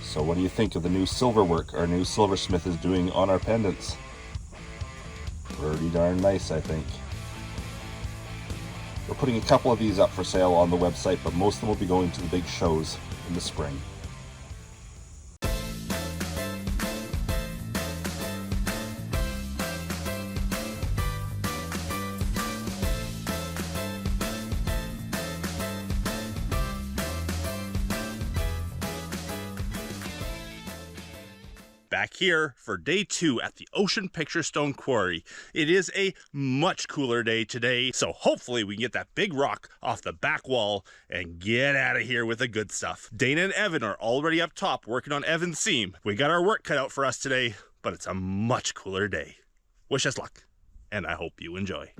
Speaker 1: So what do you think of the new silver work our new silversmith is doing on our pendants? Pretty darn nice, I think. We're putting a couple of these up for sale on the website, but most of them will be going to the big shows in the spring. Back here for day 2 at the Ocean Picture Stone Quarry. It is a much cooler day today, so hopefully we can get that big rock off the back wall and get out of here with the good stuff. Dana and Evan are already up top working on Evan's seam. We got our work cut out for us today, but it's a much cooler day. Wish us luck, and I hope you enjoy.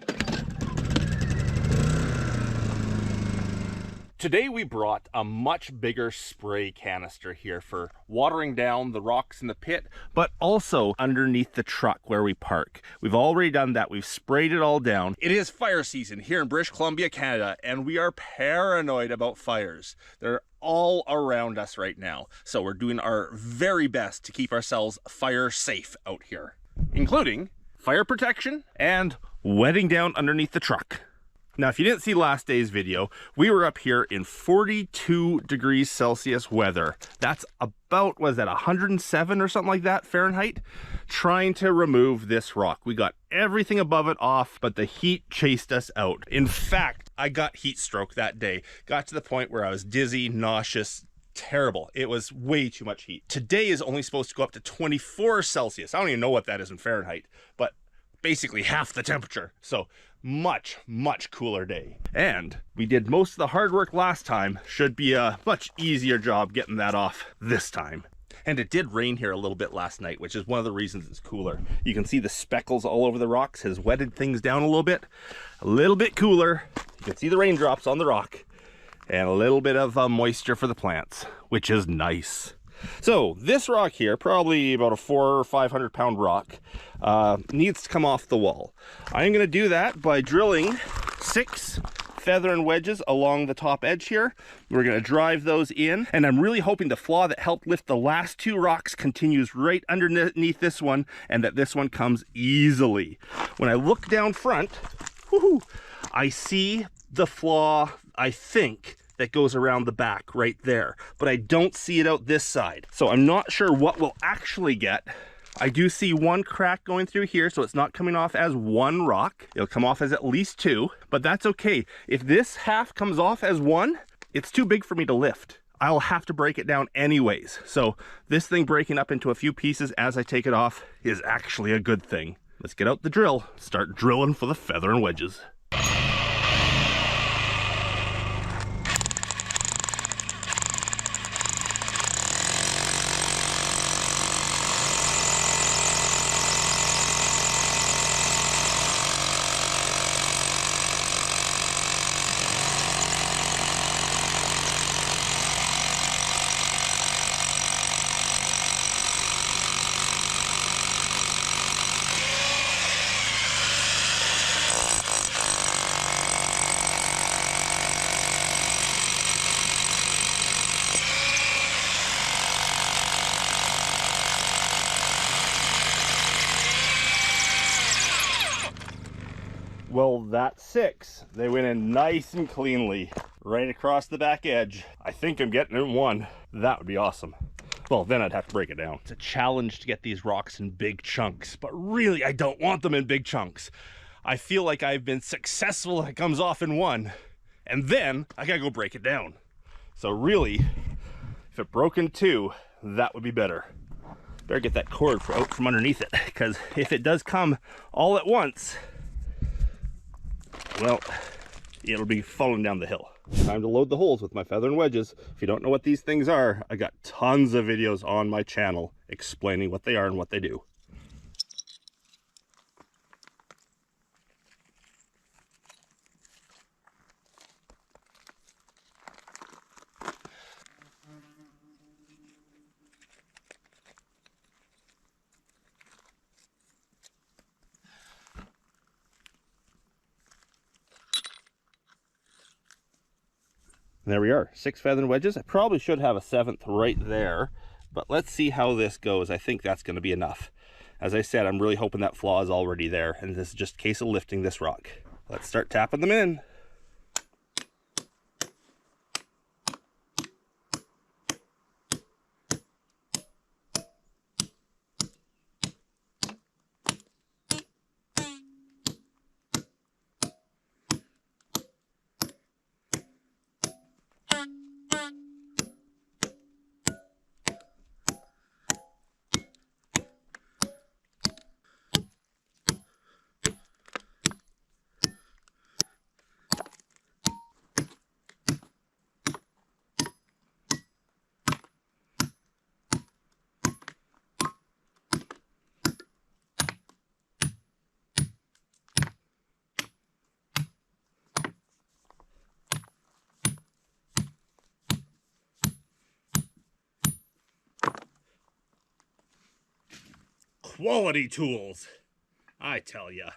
Speaker 1: Today we brought a much bigger spray canister here for watering down the rocks in the pit, but also underneath the truck where we park. We've already done that. We've sprayed it all down. It is fire season here in British Columbia, Canada, and we are paranoid about fires. They're all around us right now. So we're doing our very best to keep ourselves fire safe out here, including fire protection and wetting down underneath the truck. Now, if you didn't see last day's video, we were up here in 42 degrees Celsius weather. That's about, was that 107 or something like that Fahrenheit? Trying to remove this rock. We got everything above it off, but the heat chased us out. In fact, I got heat stroke that day. Got to the point where I was dizzy, nauseous, terrible. It was way too much heat. Today is only supposed to go up to 24 Celsius. I don't even know what that is in Fahrenheit, but basically half the temperature. So much cooler day. And we did most of the hard work last time. Should be a much easier job getting that off this time. And it did rain here a little bit last night, which is one of the reasons it's cooler. You can see the speckles all over the rocks has wetted things down a little bit cooler. You can see the raindrops on the rock and a little bit of moisture for the plants, which is nice. So this rock here, probably about a 400 or 500 pound rock, needs to come off the wall. I'm going to do that by drilling 6 feather and wedges along the top edge here. We're going to drive those in, and I'm really hoping the flaw that helped lift the last 2 rocks continues right underneath this one, and that this one comes easily. When I look down front, I see the flaw, I think, that goes around the back right there, but I don't see it out this side. So I'm not sure what we'll actually get. I do see one crack going through here, so it's not coming off as 1 rock. It'll come off as at least 2, but that's okay. If this half comes off as 1, it's too big for me to lift. I'll have to break it down anyways. So this thing breaking up into a few pieces as I take it off is actually a good thing. Let's get out the drill, start drilling for the feather and wedges. Well, that's 6. They went in nice and cleanly, right across the back edge. I think I'm getting in 1. That would be awesome. Well, then I'd have to break it down. It's a challenge to get these rocks in big chunks, but really I don't want them in big chunks. I feel like I've been successful if it comes off in 1, and then I gotta go break it down. So really, if it broke in 2, that would be better. Better get that cord out from underneath it, because if it does come all at once, well, it'll be falling down the hill. Time to load the holes with my feather and wedges. If you don't know what these things are, I got tons of videos on my channel explaining what they are and what they do. And there we are, 6 feather and wedges. I probably should have a 7th right there, but let's see how this goes. I think that's going to be enough. As I said, I'm really hoping that flaw is already there, and this is just a case of lifting this rock. Let's start tapping them in. quality tools, I tell ya.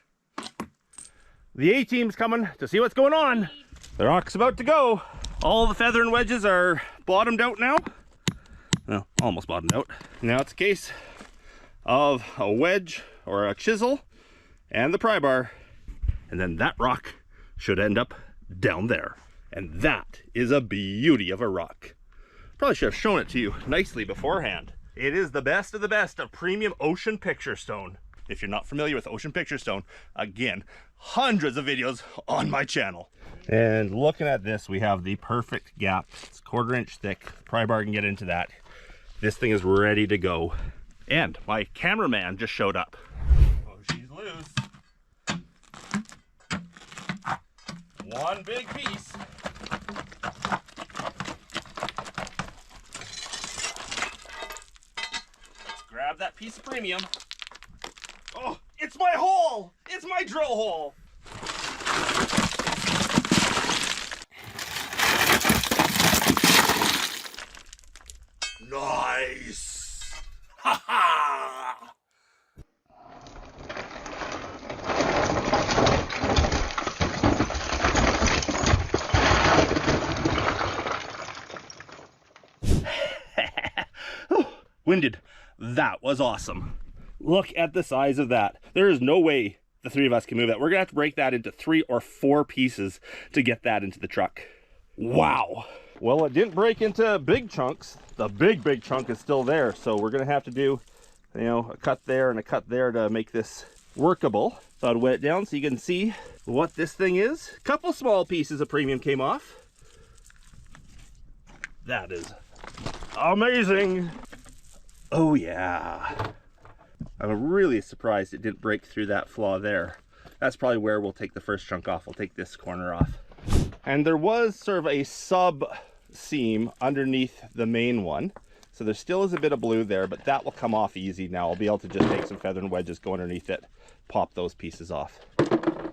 Speaker 1: The A-team's coming to see what's going on. The rock's about to go. All the feather and wedges are bottomed out now. Well, almost bottomed out. Now it's a case of a wedge or a chisel and the pry bar, and then that rock should end up down there. And that is a beauty of a rock. Probably should have shown it to you nicely beforehand. It is the best of premium ocean picture stone. If you're not familiar with ocean picture stone, again, hundreds of videos on my channel. And looking at this, we have the perfect gap. It's 1/4 inch thick. Pry bar can get into that. This thing is ready to go. And my cameraman just showed up. Oh, she's loose. One big piece. Let's grab that piece of premium. Oh, it's my hole! It's my drill hole! Nice! Ha ha! Winded. That was awesome. Look at the size of that. There is no way the three of us can move that. We're gonna have to break that into 3 or 4 pieces to get that into the truck. Wow. Well, it didn't break into big chunks. The big chunk is still there. So we're gonna have to do, you know, a cut there and a cut there to make this workable. So I'd wet it down so you can see what this thing is. A couple small pieces of premium came off. That is amazing. Oh yeah. I'm really surprised it didn't break through that flaw there. That's probably where we'll take the first chunk off. We'll take this corner off. And there was sort of a sub seam underneath the main one. So there still is a bit of blue there, but that will come off easy now. I'll be able to just take some feather and wedges, go underneath it, pop those pieces off.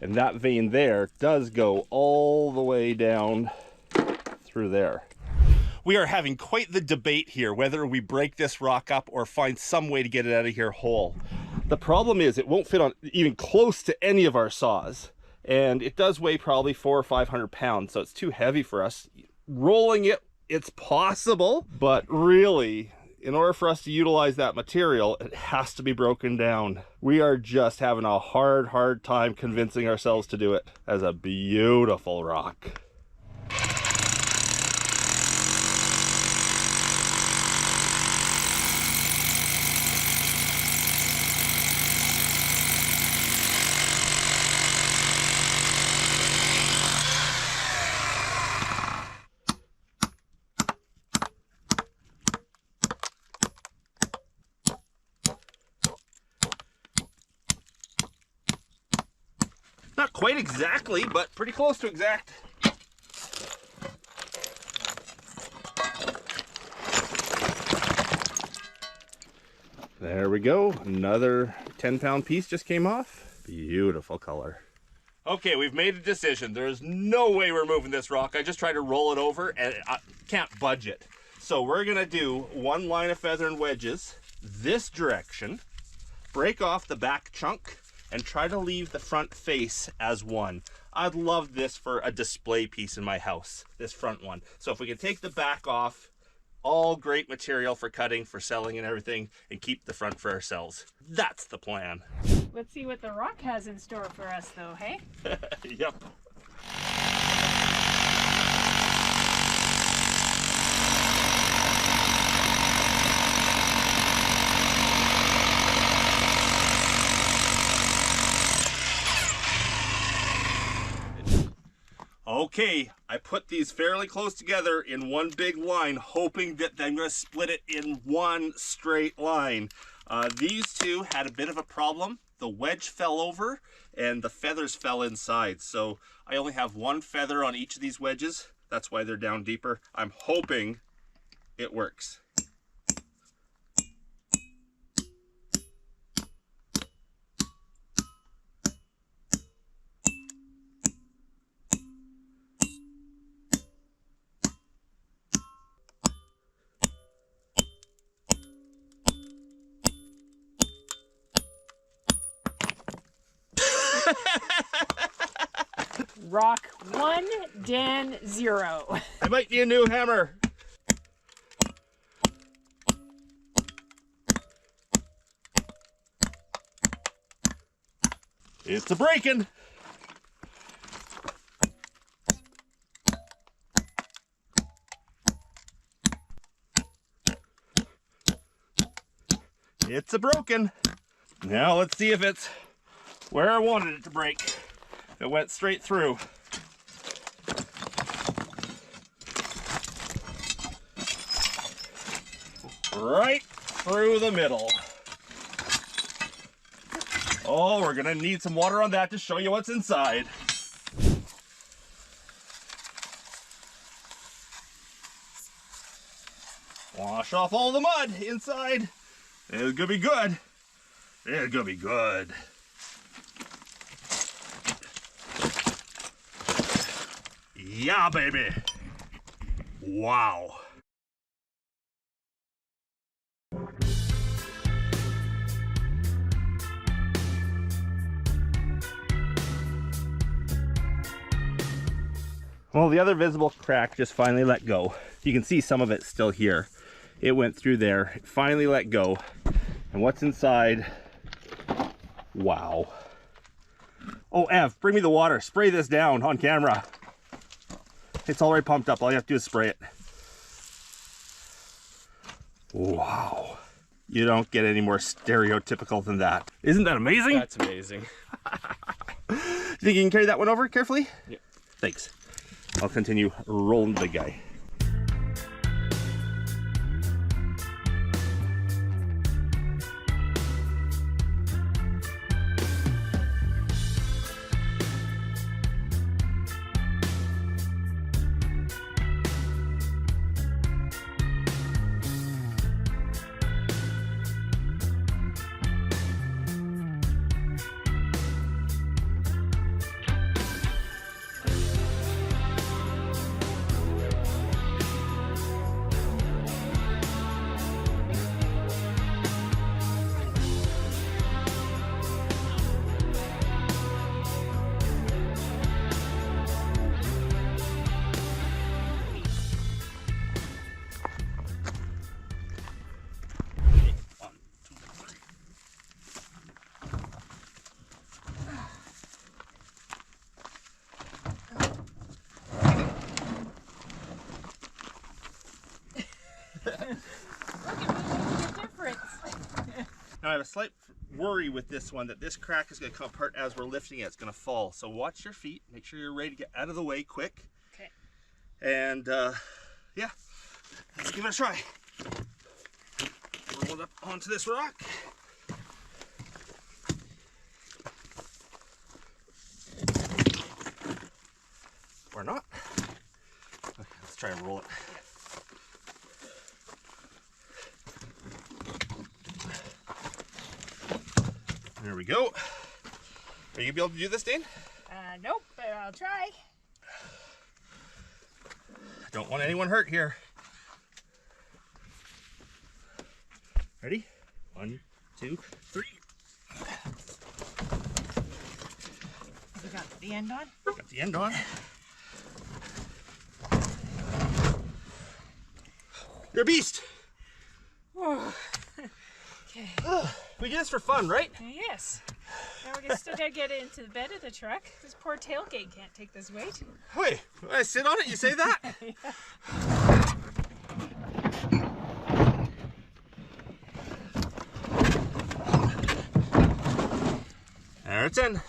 Speaker 1: And that vein there does go all the way down through there. We are having quite the debate here whether we break this rock up or find some way to get it out of here whole. The problem is it won't fit on even close to any of our saws, and it does weigh probably 400 or 500 pounds, so it's too heavy for us. Rolling it, it's possible, but really, in order for us to utilize that material, it has to be broken down. We are just having a hard time convincing ourselves to do it. As a beautiful rock. Not quite exactly, but pretty close to exact. There we go. Another 10-pound piece just came off. Beautiful color. Okay, we've made a decision. There's no way we're moving this rock. I just tried to roll it over and I can't budge it. So we're gonna do one line of feather and wedges this direction, break off the back chunk, and try to leave the front face as one. I'd love this for a display piece in my house, this front one. So if we can take the back off, all great material for cutting, for selling and everything, and keep the front for ourselves. That's the plan.
Speaker 6: Let's see what the rock has in store for us though, hey?
Speaker 1: Yep. Okay, I put these fairly close together in one big line, hoping that I'm going to split it in one straight line. These two had a bit of a problem. The wedge fell over and the feathers fell inside. So I only have one feather on each of these wedges. That's why they're down deeper. I'm hoping it works.
Speaker 6: Rock 1, Dan 0.
Speaker 1: I might need a new hammer. It's a breaking. It's a broken. Now let's see if it's where I wanted it to break. It went straight through. Right through the middle. Oh, we're gonna need some water on that to show you what's inside. Wash off all the mud inside. It's gonna be good. It's gonna be good. Yeah, baby. Wow. Well, the other visible crack just finally let go. You can see some of it still here. It went through there, it finally let go. And what's inside? Wow. Oh, Ev, bring me the water. Spray this down on camera. It's already pumped up. All you have to do is spray it. Wow. You don't get any more stereotypical than that. Isn't that amazing?
Speaker 3: That's amazing.
Speaker 1: Think you can carry that one over carefully?
Speaker 3: Yeah.
Speaker 1: Thanks. I'll continue rolling the big guy. Now I have a slight worry with this one that this crack is going to come apart as we're lifting it. It's going to fall. So watch your feet. Make sure you're ready to get out of the way quick.
Speaker 6: Okay.
Speaker 1: And yeah, let's give it a try. Roll it up onto this rock. Or not. Okay, let's try and roll it. There we go. Are you gonna be able to do this, Dane?
Speaker 6: Nope, but I'll try.
Speaker 1: I don't want anyone hurt here. Ready? 1, 2, 3.
Speaker 6: You got the end on?
Speaker 1: Got the end on. You're a beast.
Speaker 6: Okay.
Speaker 1: We do this for fun, right?
Speaker 6: Yes. Now we're still gotta get it into the bed of the truck. This poor tailgate can't take this weight.
Speaker 1: Wait, when I sit on it, you say that? There it's in.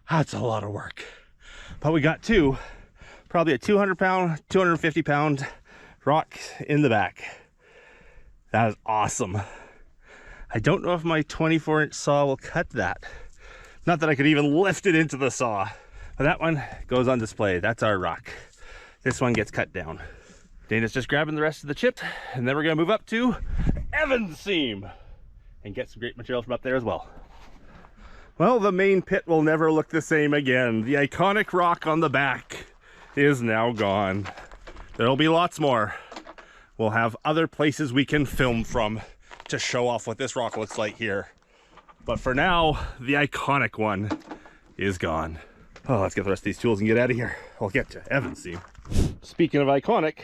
Speaker 1: That's a lot of work. But we got two, probably a 200-pound, 250-pound rock in the back. That is awesome. I don't know if my 24-inch saw will cut that. Not that I could even lift it into the saw. But that one goes on display. That's our rock. This one gets cut down. Dana's just grabbing the rest of the chip, and then we're gonna move up to Evan's seam and get some great material from up there as well. Well, the main pit will never look the same again. The iconic rock on the back is now gone. There'll be lots more. We'll have other places we can film from to show off what this rock looks like here. But for now, the iconic one is gone. Oh, let's get the rest of these tools and get out of here. I'll get to Evan's seam. Speaking of iconic,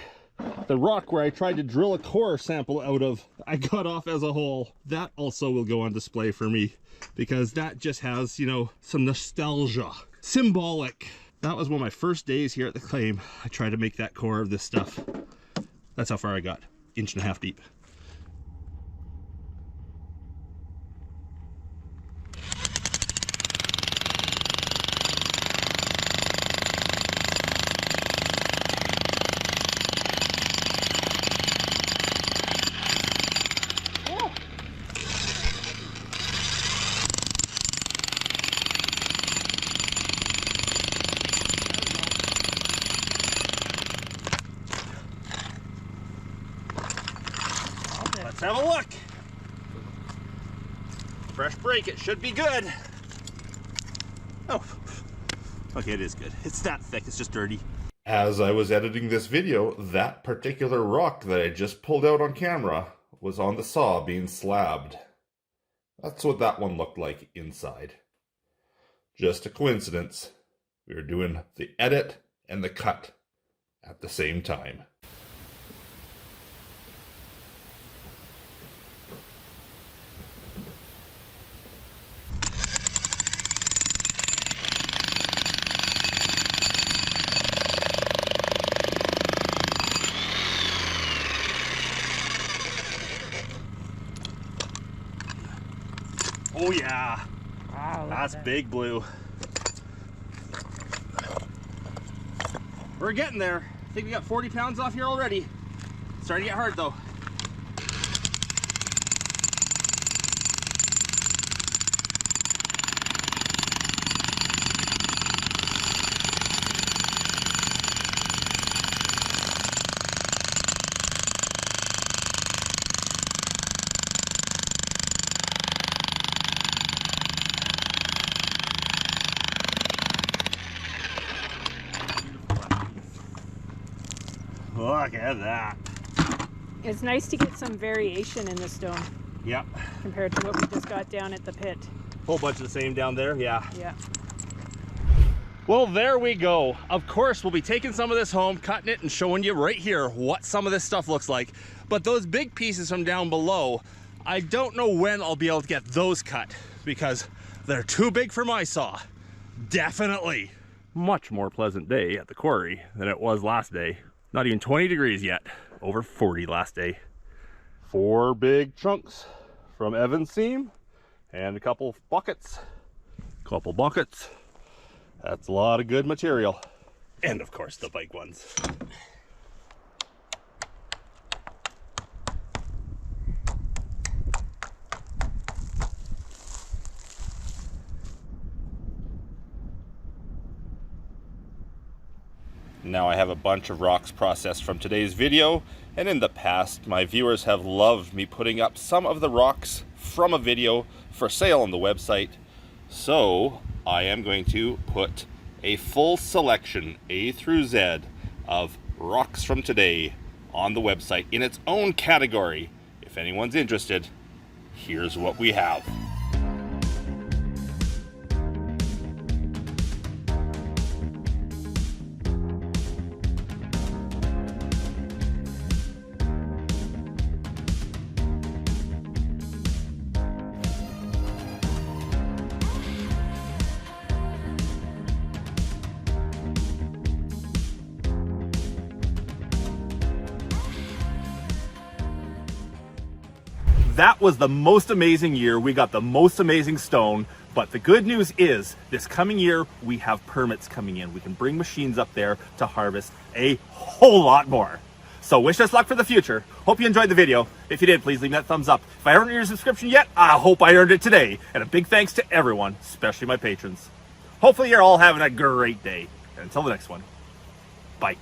Speaker 1: the rock where I tried to drill a core sample out of, I got off as a hole. That also will go on display for me because that just has, you know, some nostalgia. Symbolic. That was one of my first days here at the claim. I tried to make that core of this stuff. That's how far I got. 1.5 inches deep. Let's have a look. Fresh break, it should be good. Oh, okay, it is good. It's that thick, it's just dirty.
Speaker 7: As I was editing this video, that particular rock that I just pulled out on camera was on the saw being slabbed. That's what that one looked like inside. Just a coincidence. We were doing the edit and the cut at the same time.
Speaker 1: Oh yeah,
Speaker 6: Wow.
Speaker 1: that's big blue. We're getting there. I think we got 40 pounds off here already. Starting to get hard though. Look at that.
Speaker 6: It's nice to get some variation in the stone
Speaker 1: Yep.
Speaker 6: compared to what we just got down at the pit.
Speaker 1: Whole bunch of the same down there, yeah.
Speaker 6: Yeah.
Speaker 1: Well, there we go. Of course, we'll be taking some of this home, cutting it, and showing you right here what some of this stuff looks like. But those big pieces from down below, I don't know when I'll be able to get those cut because they're too big for my saw. Definitely. Much more pleasant day at the quarry than it was last day. Not even 20 degrees yet. Over 40 last day. 4 big chunks from Evan's seam and a couple buckets. That's a lot of good material. And of course the bike ones. Now I have a bunch of rocks processed from today's video, and in the past my viewers have loved me putting up some of the rocks from a video for sale on the website. So I am going to put a full selection, A through Z, of rocks from today on the website in its own category. If anyone's interested, here's what we have. That was the most amazing year. We got the most amazing stone. But the good news is this coming year, we have permits coming in. We can bring machines up there to harvest a whole lot more. So wish us luck for the future. Hope you enjoyed the video. If you did, please leave that thumbs up. If I haven't earned your subscription yet, I hope I earned it today. And a big thanks to everyone, especially my patrons. Hopefully you're all having a great day. And until the next one, bye.